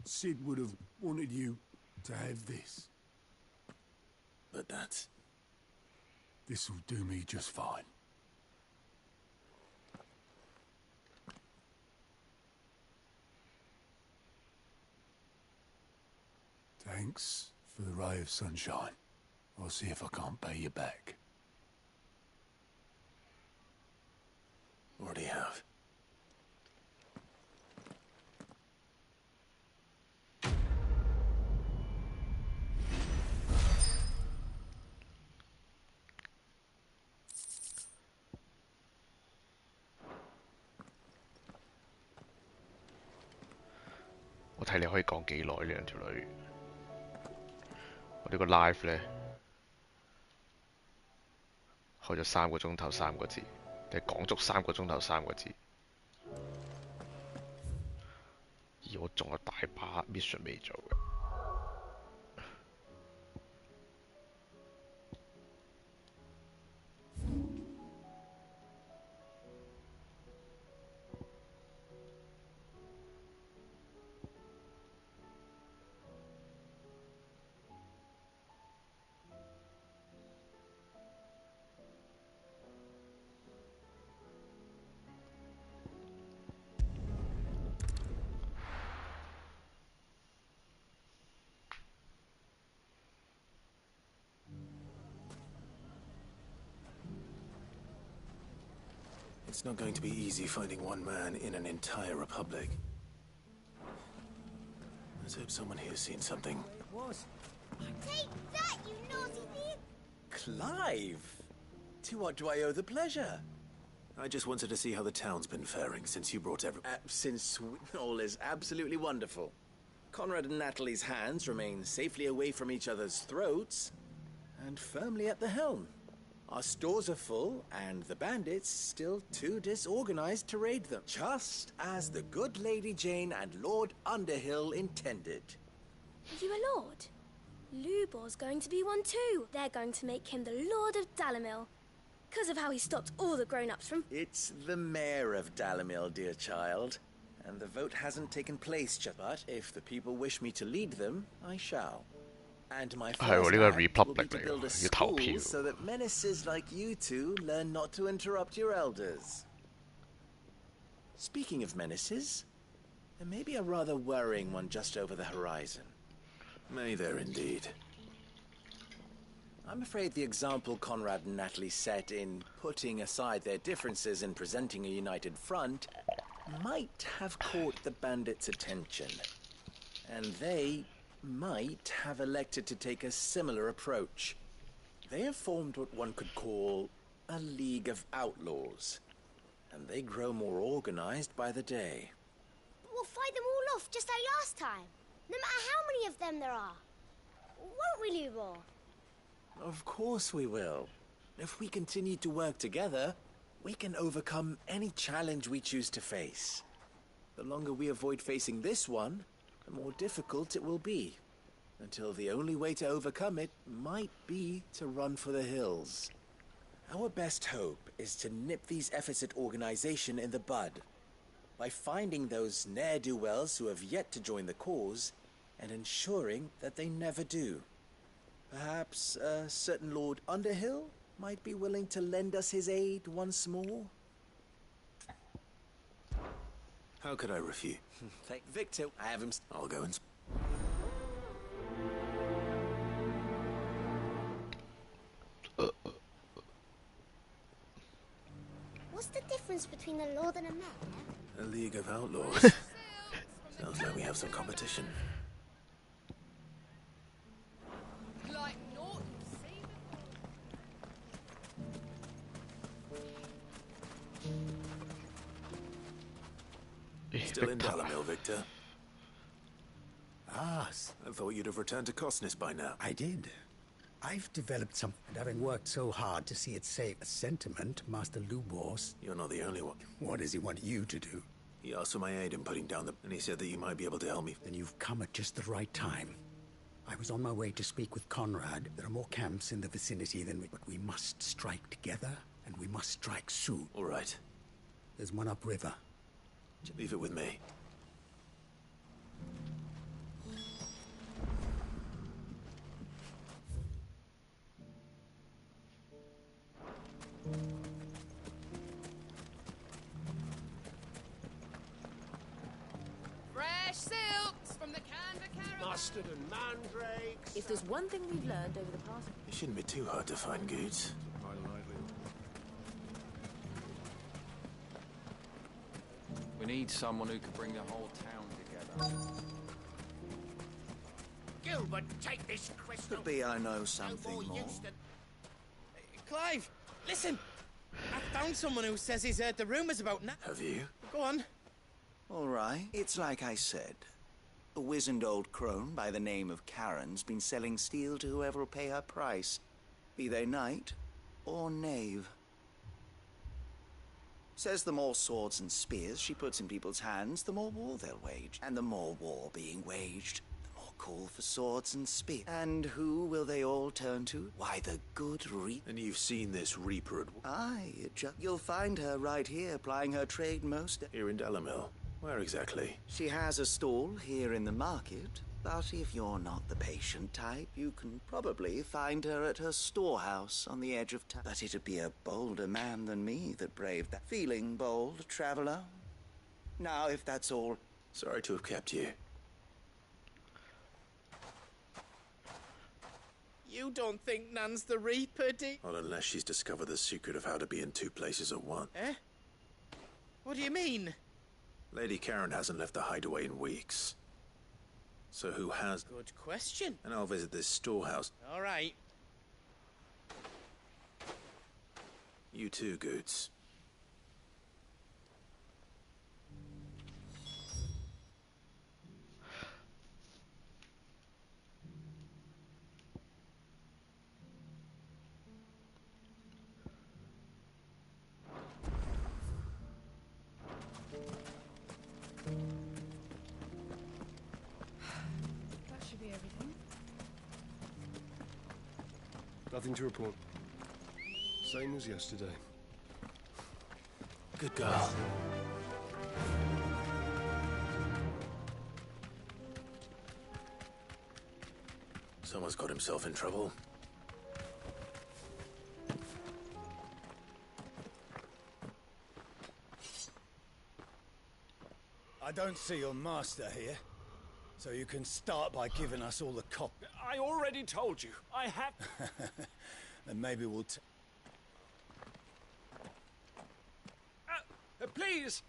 Sid would have wanted you to have this. But that's... This'll do me just fine. Thanks for the ray of sunshine. I'll see if I can't pay you back. Already have.我睇你可以講幾耐呢兩條女？我呢個 live 呢，開咗3個鐘頭3個字，定係講足3個鐘頭3個字，而我仲有大把 mission 未做嘅。It's not going to be easy finding one man in an entire republic. Let's hope someone here's seen something. What? Take that, you naughty thief! Clive! To what do I owe the pleasure? I just wanted to see how the town's been faring since you brought Since all is absolutely wonderful. Conrad and Natalie's hands remain safely away from each other's throats, and firmly at the helm. Our stores are full, and the bandits still too disorganized to raid them, just as the good Lady Jane and Lord Underhill intended. Are you a lord? Lubor's going to be one too. They're going to make him the Lord of Dalamil, because of how he stopped all the grown-ups from... It's the mayor of Dalamil, dear child, and the vote hasn't taken place just. But if the people wish me to lead them, I shall. And my first act will be to build a school so that menaces like you two learn not to interrupt your elders. Speaking of menaces, there may be a rather worrying one just over the horizon. May there indeed. I'm afraid the example Conrad and Natalie set in putting aside their differences and presenting a united front might have caught the bandits' attention. And they might have elected to take a similar approach. They have formed what one could call a League of Outlaws, and they grow more organized by the day. We'll fight them all off just like last time, no matter how many of them there are. Won't we, Lubor? Of course we will. If we continue to work together, we can overcome any challenge we choose to face. The longer we avoid facing this one, the more difficult it will be, until the only way to overcome it might be to run for the hills. Our best hope is to nip these efforts at organization in the bud, by finding those ne'er-do-wells who have yet to join the cause, and ensuring that they never do. Perhaps a certain Lord Underhill might be willing to lend us his aid once more? How could I refuse? Thank Victor. I have him. I'll go and... What's the difference between a lord and a mayor? A League of Outlaws. Sounds like we have some competition. Like naught Still in Dalamil, Victor? Ah, I thought you'd have returned to Cosnes by now. I did. I've developed some, and having worked so hard to see it save a sentiment, Master Lubor's... You're not the only one. What does he want you to do? He asked for my aid in putting down the... and he said that you might be able to help me. Then you've come at just the right time. I was on my way to speak with Conrad. There are more camps in the vicinity than we... But we must strike together, and we must strike soon. All right. There's one upriver. Leave it with me. fresh silks from the Canva Caravan. mustard and mandrakes. If there's one thing we've learned over the past... It shouldn't be too hard to find goods. We need someone who can bring the whole town together. Gilbert, take this crystal. Could be I know something more. Clive, listen! I found someone who says he's heard the rumours about Have you? Go on. All right. It's like I said. A wizened old crone by the name of Karen's been selling steel to whoever will pay her price, be they knight or knave. Says the more swords and spears she puts in people's hands, the more war they'll wage. And the more war being waged, the more call for swords and spears. And who will they all turn to? Why, the good Reaper. And you've seen this Reaper at... Aye, you'll find her right here, plying her trade most... Here in Dalamil. Where exactly? She has a stall here in the market, but if you're not the patient type, you can probably find her at her storehouse on the edge of town. But it'd be a bolder man than me that braved that. Feeling bold, traveler? Now, if that's all... Sorry to have kept you. You don't think Nan's the Reaper, do you? Not unless she's discovered the secret of how to be in two places at once. Eh? What do you mean? Lady Karen hasn't left the hideaway in weeks. So who has? Good question. And I'll visit this storehouse. All right. You too, Goots. That should be everything. Nothing to report. Same as yesterday. Good girl. Someone's got himself in trouble. I don't see your master here, so you can start by giving us all the cop. I already told you. I have... And maybe we'll... please!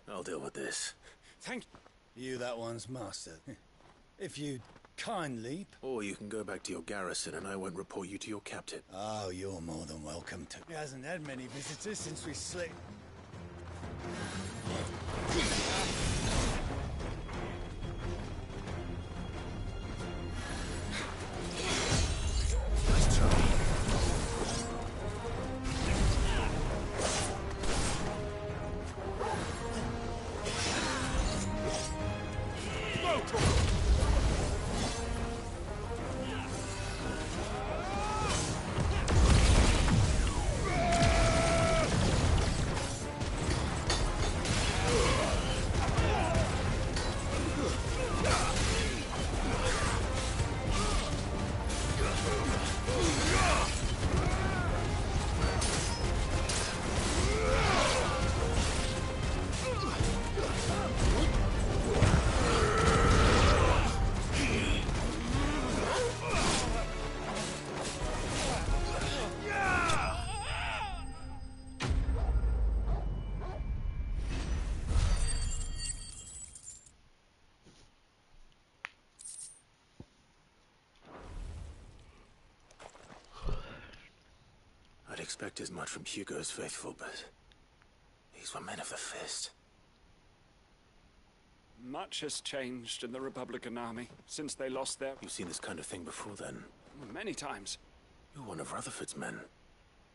I'll deal with this. Thank you. That one's master. If you kindly... Or you can go back to your garrison and I won't report you to your captain. Oh, you're more than welcome to. He hasn't had many visitors since we slipped. I'd expect as much from Hugo's faithful, but these were men of the fist. Much has changed in the Republican army since they lost their... You've seen this kind of thing before, then? Many times. You're one of Rutherford's men.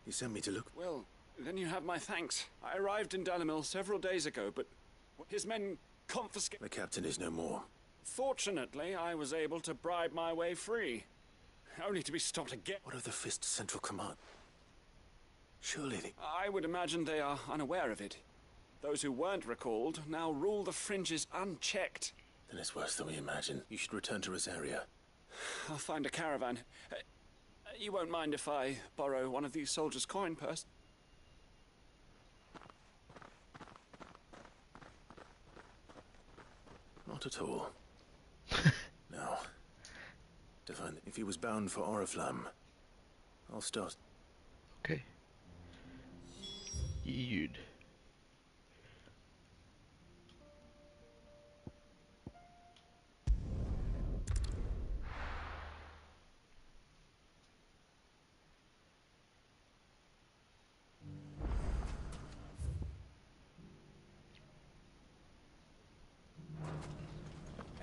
He sent me to look... Well, then you have my thanks. I arrived in Dalamil several days ago, but his men confiscated... The captain is no more. Fortunately, I was able to bribe my way free. Only to be stopped again. What of the Fist's central command? Surely they... I would imagine they are unaware of it. Those who weren't recalled now rule the fringes unchecked. Then it's worse than we imagine. You should return to Rosaria. I'll find a caravan. You won't mind if I borrow one of these soldiers' coin purse? Not at all. No. If he was bound for Oriflamme, I'll start. Okay. 醫院。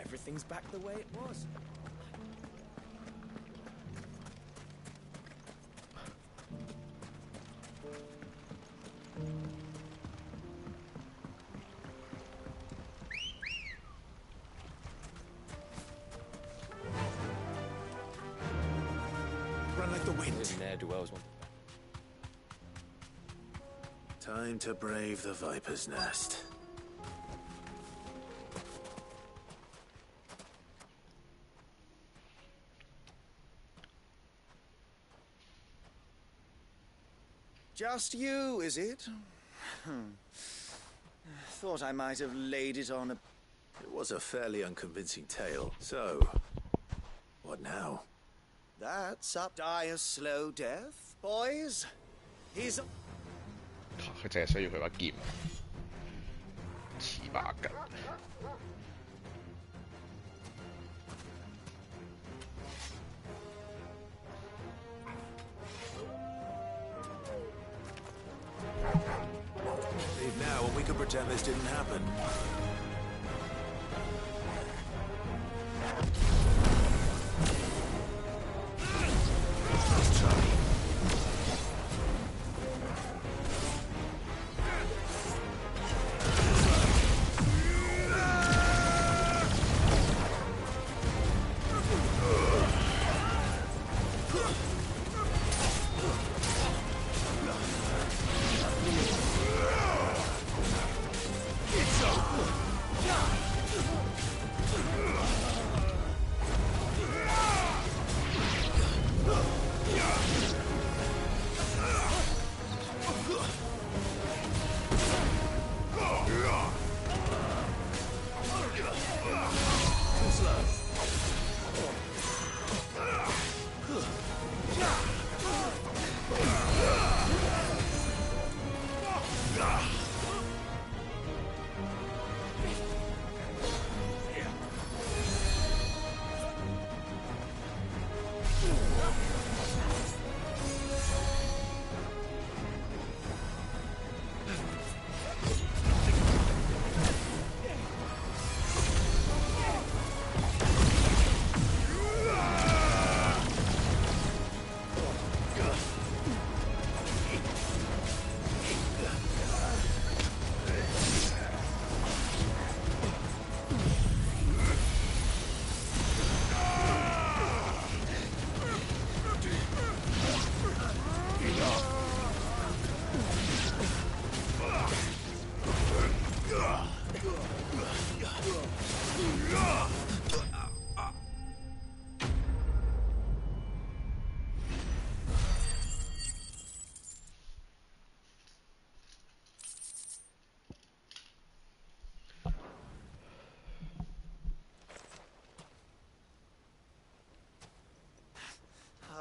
Everything's back the way it was. Run like the wind. Ne'er-do-wells want Time to brave the Viper's Nest. Just you, is it? Thought I might have laid it on a... It was a fairly unconvincing tale. So, what now? That's up. Die a slow death, boys. He's... 佢淨係需要佢把劍，似把筋。Leave now and we can pretend this didn't happen.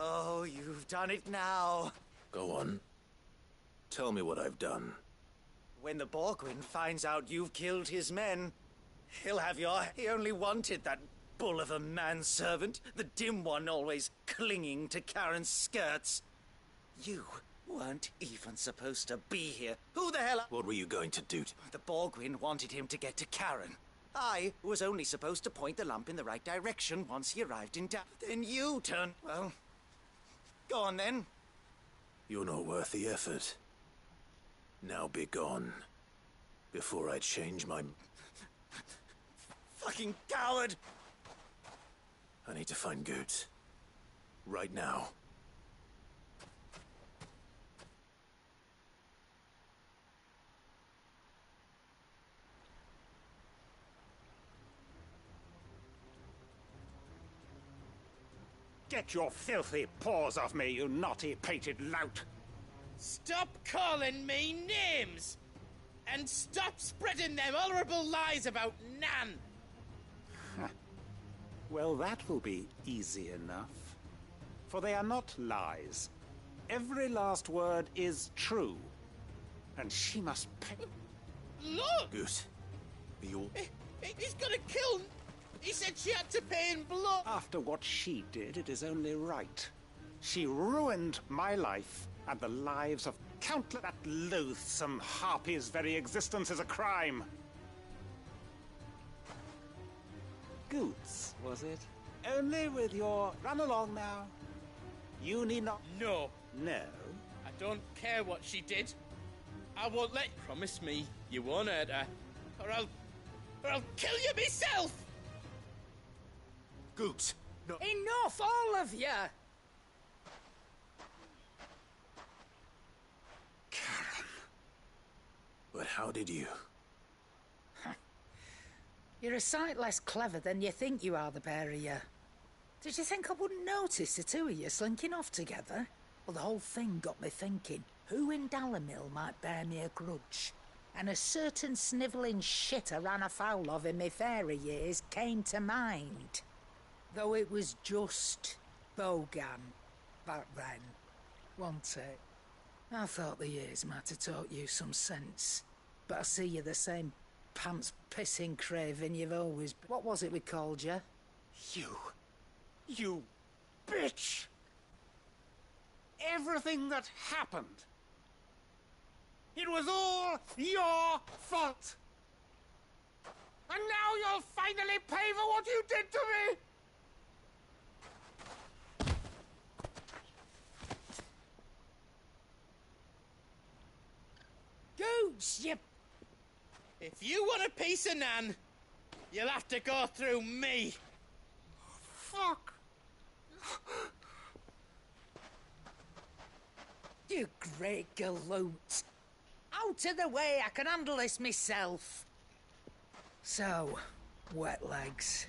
Oh, you've done it now. Go on. Tell me what I've done. When the Borgwyn finds out you've killed his men, he'll have your... He only wanted that bull of a manservant, the dim one always clinging to Karen's skirts. You weren't even supposed to be here. Who the hell... What were you going to do? The Borgwyn wanted him to get to Karen. I was only supposed to point the lamp in the right direction once he arrived in town. Then you turned... Well, go on then. You're not worth the effort. Now be gone. Before I change my... Fucking coward! I need to find Goots. Right now. Get your filthy paws off me, you naughty-pated lout! Stop calling me names! And stop spreading them horrible lies about Nan! Well, that will be easy enough. For they are not lies. Every last word is true. And she must pay. Look! Goose, are you... He's gonna kill... He said she had to pay in blood. After what she did, it is only right. She ruined my life and the lives of countless... That loathsome harpy's very existence is a crime. Goots, was it? Only with your... Run along now. You need not... No. No? I don't care what she did. I won't let... Promise me you won't hurt her. Or I'll kill you myself! Goots, no... Enough, all of you! Karen. But how did you... You're a sight less clever than you think you are, the pair of you. Did you think I wouldn't notice the two of you slinking off together? Well, the whole thing got me thinking, who in Dalimil might bear me a grudge? And a certain snivelling shit I ran afoul of in my fairy years came to mind. Though it was just Bogan back then, wasn't it? I thought the years might have taught you some sense, but I see you're the same pants-pissing craven you've always been. What was it we called you? You bitch! Everything that happened, it was all your fault! And now you'll finally pay for what you did to me! Gooch, you... If you want a piece of Nan, you'll have to go through me. Fuck! You great galoot. Out of the way, I can handle this myself. So, wet legs.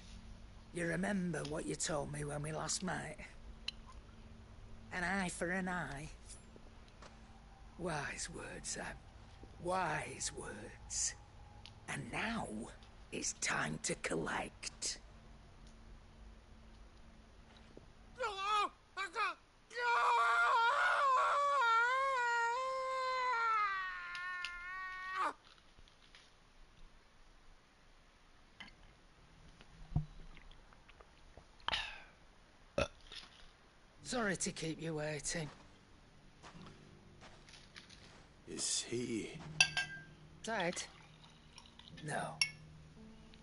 You remember what you told me when we last met? An eye for an eye. Wise words, Sam. Wise words. And now, it's time to collect. Sorry to keep you waiting. Is he... Dead? No.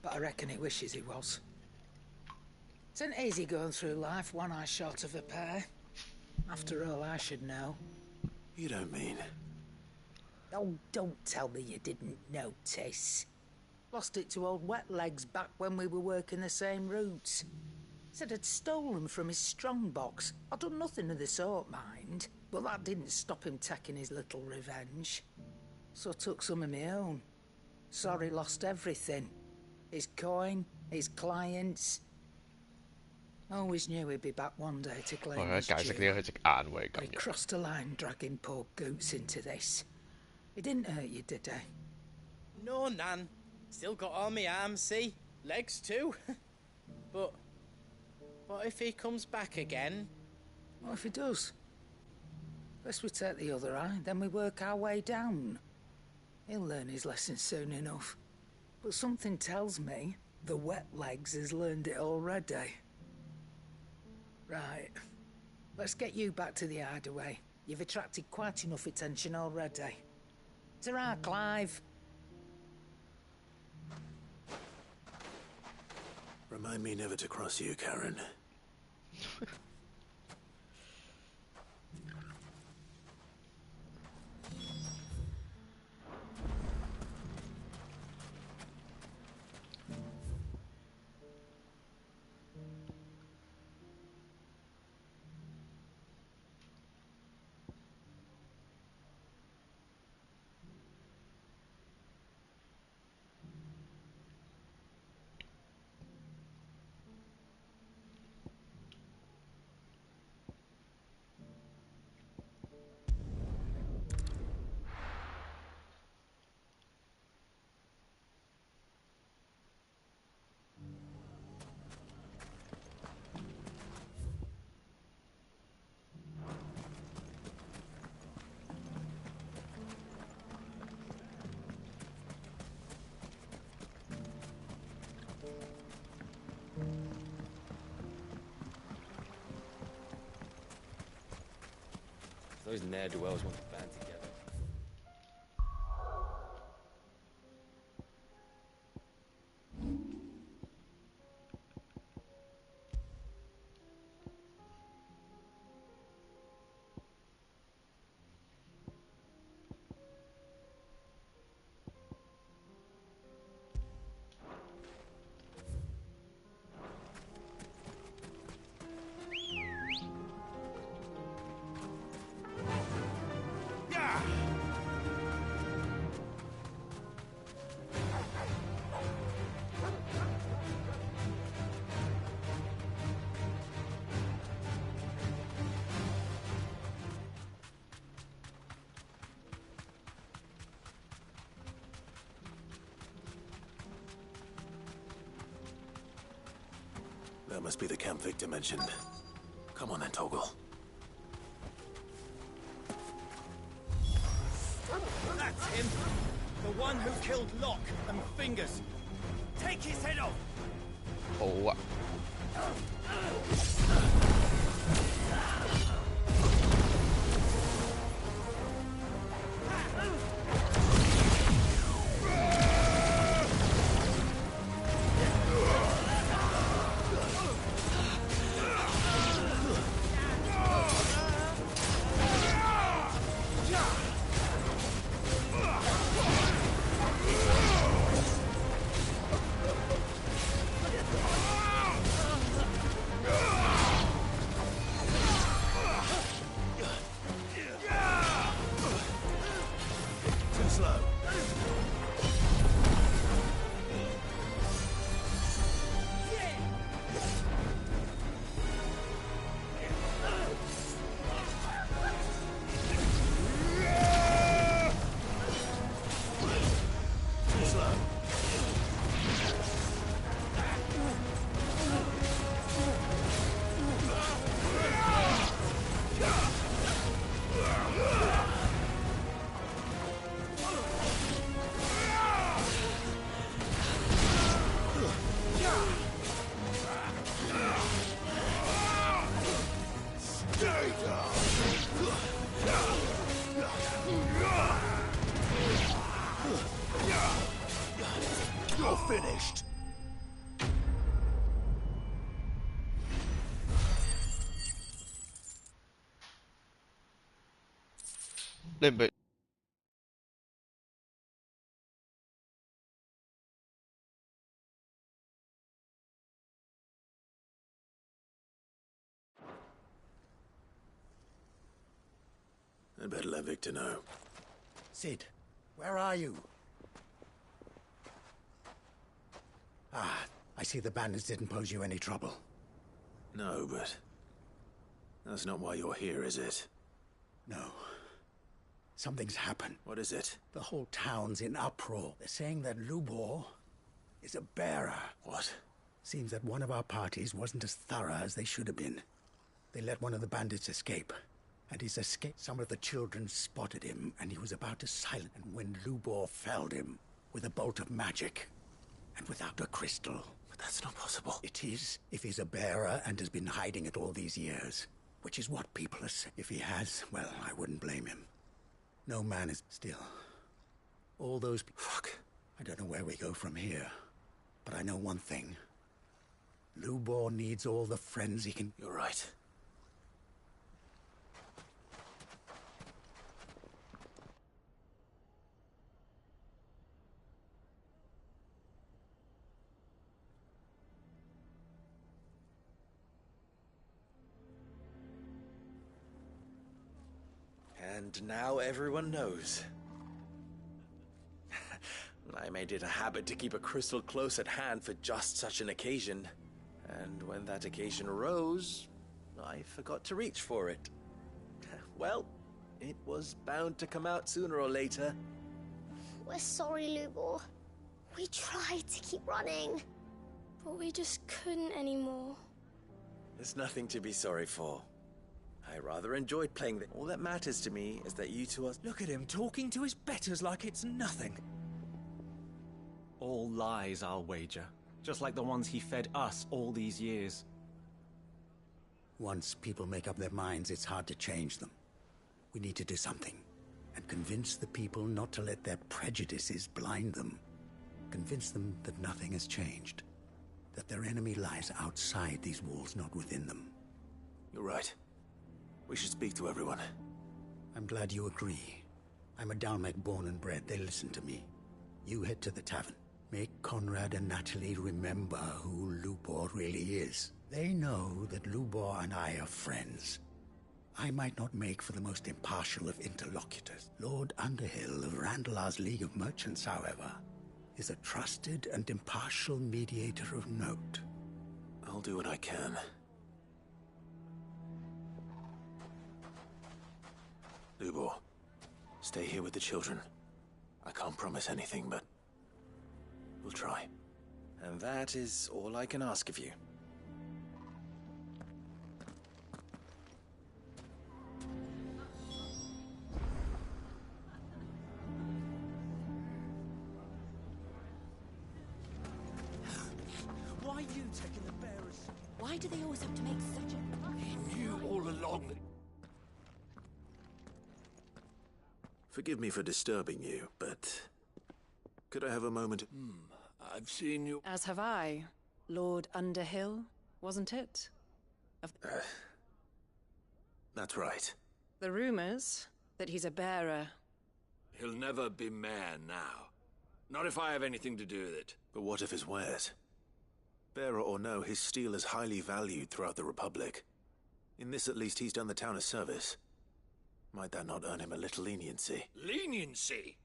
But I reckon he wishes he was. It ain't easy going through life one eye short of a pair. After all, I should know. You don't mean... Oh, don't tell me you didn't notice. Lost it to old Wet Legs back when we were working the same routes. Said I'd stolen from his strongbox. I'd done nothing of the sort, mind. But that didn't stop him taking his little revenge. So I took some of my own. Sorry, lost everything. His coin, his clients. Always knew he'd be back one day to claim his due. He crossed a line dragging poor Goots into this. He didn't hurt you, did he? No, Nan. Still got all my arms, see? Legs too. But what if he comes back again? What if he does? First we take the other eye, then we work our way down. He'll learn his lesson soon enough. But something tells me the Wet Legs has learned it already. Right. Let's get you back to the hideaway. You've attracted quite enough attention already. Ta-ra, Clive. Remind me never to cross you, Karen. Those ne'er-do-wells want to band together. That must be the camp Victor mentioned. Come on then, Toggle. That's him! The one who killed Locke and Fingers! Take his head off! Oh. You're finished. But I'd better let Victor know. Sid, where are you? Ah, I see the bandits didn't pose you any trouble. No, but that's not why you're here, is it? No. Something's happened. What is it? The whole town's in uproar. They're saying that Lubor is a bearer. What? Seems that one of our parties wasn't as thorough as they should have been. They let one of the bandits escape. And his escape, some of the children spotted him, and he was about to silence. And when Lubor felled him with a bolt of magic, and without a crystal. But that's not possible. It is, if he's a bearer and has been hiding it all these years. Which is what people are saying. If he has, well, I wouldn't blame him. No man is still. All those people. Fuck. I don't know where we go from here. But I know one thing. Lubor needs all the friends he can. You're right. And now everyone knows. I made it a habit to keep a crystal close at hand for just such an occasion. And when that occasion arose, I forgot to reach for it. Well, it was bound to come out sooner or later. We're sorry, Lubor. We tried to keep running, but we just couldn't anymore. There's nothing to be sorry for. I rather enjoyed playing All that matters to me is that you two are... Look at him talking to his betters like it's nothing. All lies, I'll wager. Just like the ones he fed us all these years. Once people make up their minds, it's hard to change them. We need to do something, and convince the people not to let their prejudices blind them. Convince them that nothing has changed, that their enemy lies outside these walls, not within them. You're right. We should speak to everyone. I'm glad you agree. I'm a Dalmec born and bred. They listen to me. You head to the tavern. Make Conrad and Natalie remember who Lubor really is. They know that Lubor and I are friends. I might not make for the most impartial of interlocutors. Lord Underhill of Randalar's League of Merchants, however, is a trusted and impartial mediator of note. I'll do what I can. Lubor, stay here with the children. I can't promise anything, but we'll try. And that is all I can ask of you. Why are you taking the bearers? Why do they always have to make such a... He knew all along that... Forgive me for disturbing you, but could I have a moment? I've seen you... As have I. Lord Underhill, wasn't it? That's right. The rumors that he's a bearer. He'll never be mayor now. Not if I have anything to do with it. But what of his wares? Bearer or no, his steel is highly valued throughout the Republic. In this, at least, he's done the town a service. Might that not earn him a little leniency? Leniency?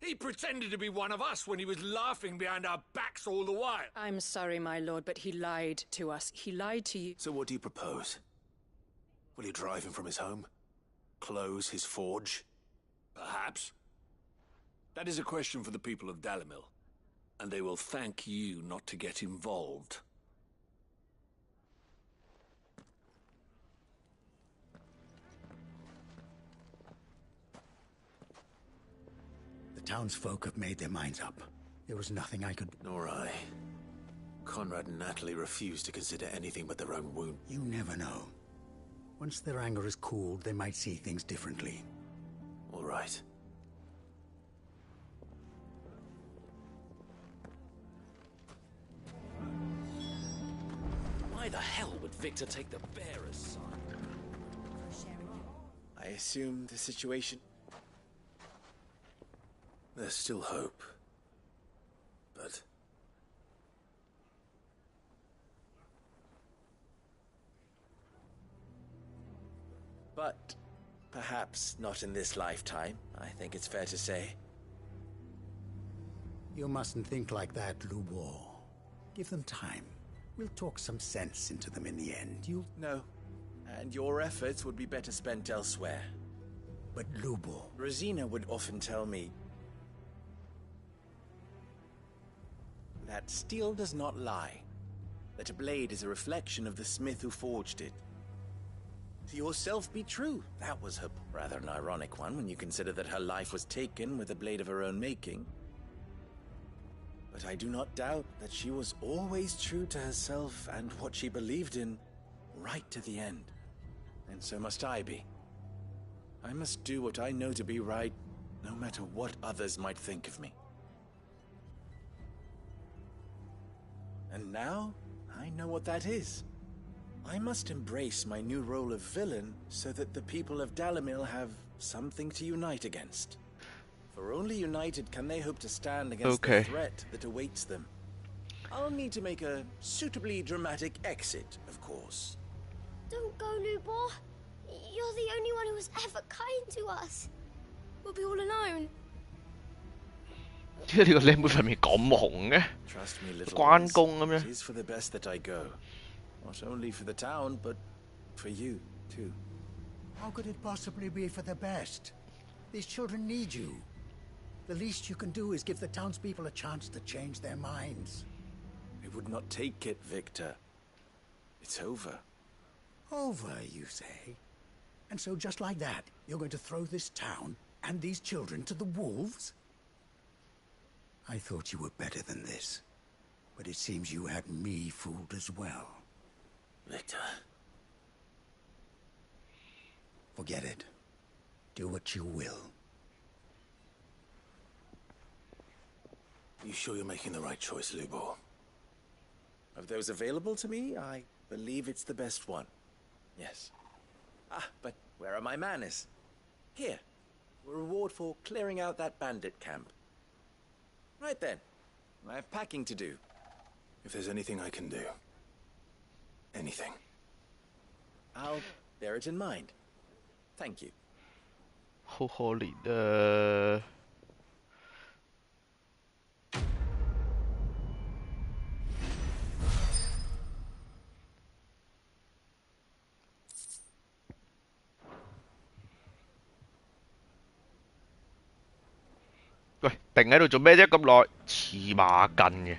He pretended to be one of us when he was laughing behind our backs all the while. I'm sorry, my lord, but he lied to us. He lied to you. So what do you propose? Will you drive him from his home? Close his forge? Perhaps. That is a question for the people of Dalimil, and they will thank you not to get involved. The townsfolk have made their minds up. There was nothing I could... Nor I. Conrad and Natalie refuse to consider anything but their own wound. You never know. Once their anger is cooled, they might see things differently. All right. Why the hell would Victor take the bearer's side? I assume the situation... There's still hope. But... But perhaps not in this lifetime, I think it's fair to say. You mustn't think like that, Lubor. Give them time. We'll talk some sense into them in the end. You'll... No. And your efforts would be better spent elsewhere. But Lubor... Rosina would often tell me that steel does not lie. That a blade is a reflection of the smith who forged it. To yourself be true. That was her... Rather an ironic one when you consider that her life was taken with a blade of her own making. But I do not doubt that she was always true to herself and what she believed in, right to the end. And so must I be. I must do what I know to be right, no matter what others might think of me. And now, I know what that is. I must embrace my new role of villain so that the people of Dalimil have something to unite against. For only united can they hope to stand against the threat that awaits them. I'll need to make a suitably dramatic exit, of course. Don't go, Lubor. You're the only one who was ever kind to us. We'll be all alone. 點解呢個靚妹塊面咁紅嘅？ Trust me, little 關公咁樣。 It is for the best that I go. Not only for the town, but for you, too. How could it possibly be for the best? These children need you. The least you can do is give the townspeople a chance to change their minds. I would not take it, Victor. It's over. Over, you say? And so just like that, you're going to throw this town and these children to the wolves? I thought you were better than this. But it seems you had me fooled as well. Victor. Forget it. Do what you will. You sure you're making the right choice, Lubor? Of those available to me, I believe it's the best one. Yes. Ah, but where are my manners? Here. A reward for clearing out that bandit camp. Right then. I have packing to do. If there's anything I can do. Anything. I'll bear it in mind. Thank you. 好可憐啊！喂，定喺度做咩啫？咁耐，黐孖筋嘅。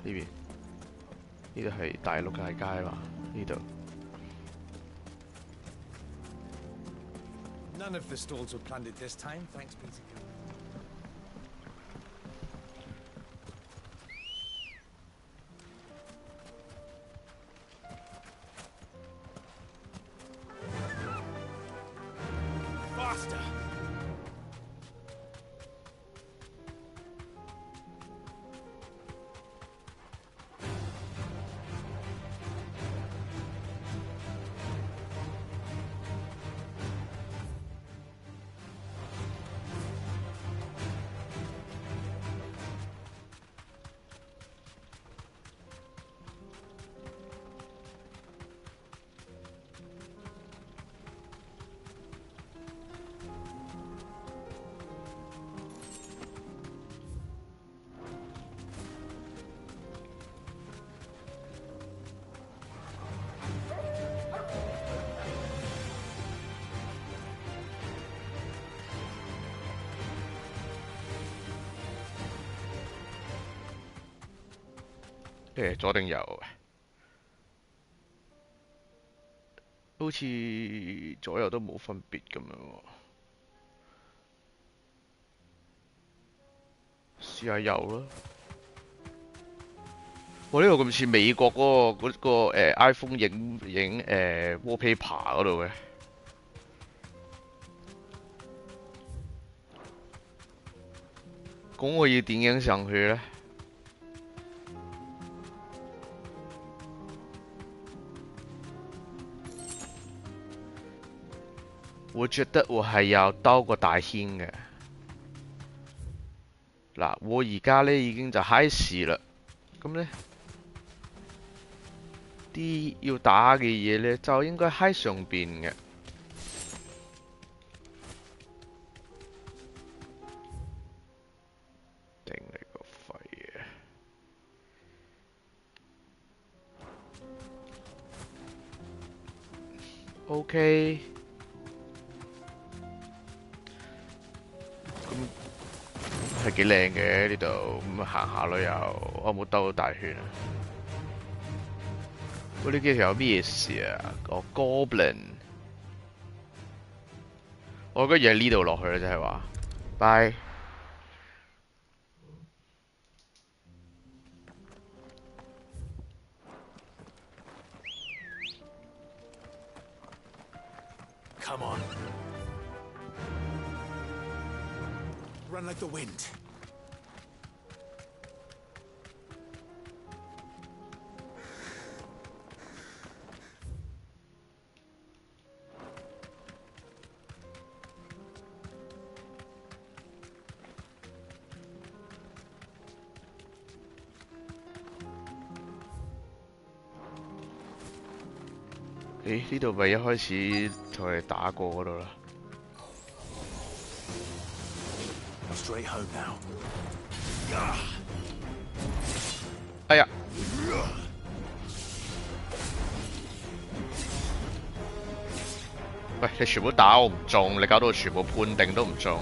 呢邊呢度係大陸大街嘛？呢度。None of the stalls were plundered this time, thanks be to God. Faster!左定右？好似左右都冇分別咁樣喎。試下右啦。我呢個咁似美國嗰個iPhone 影wallpaper 嗰度嘅。咁我要點影上去呢？我覺得我係要兜個大圈嘅。嗱，我而家呢已經就喺市啦，咁呢啲要打嘅嘢呢，就應該喺上邊嘅。頂你個肺啊！OK。係幾靚嘅呢度，咁行下咯又，我冇兜到大圈啊！嗰呢幾條有咩事啊？個 Goblin， 我覺得要喺呢度落去啦，即係話，拜。Come on. Run like the wind.咦？呢度咪一開始同佢哋打過嗰度啦。Straight home now. 哎呀！喂，你全部打我唔中，你搞到我全部判定都唔中。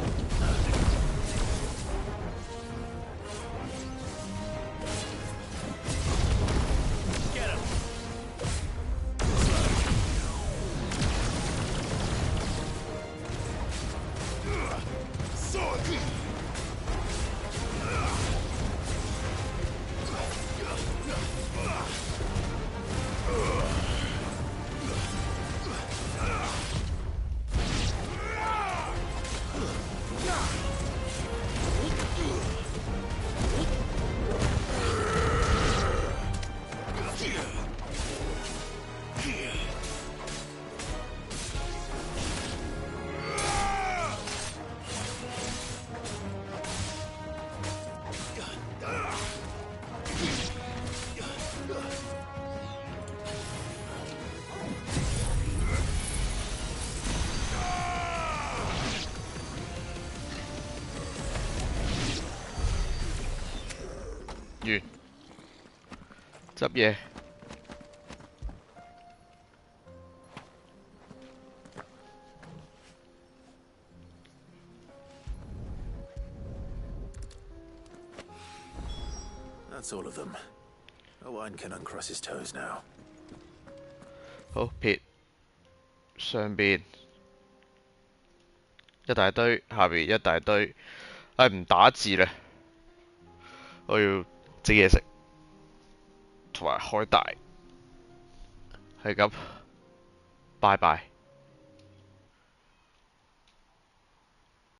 完，執嘢。That's all of them. Owen can uncross his toes now. 好撇上邊一大堆，下邊一大堆。唉，唔打字啦，我要整嘢食，同埋開大，係咁，拜拜。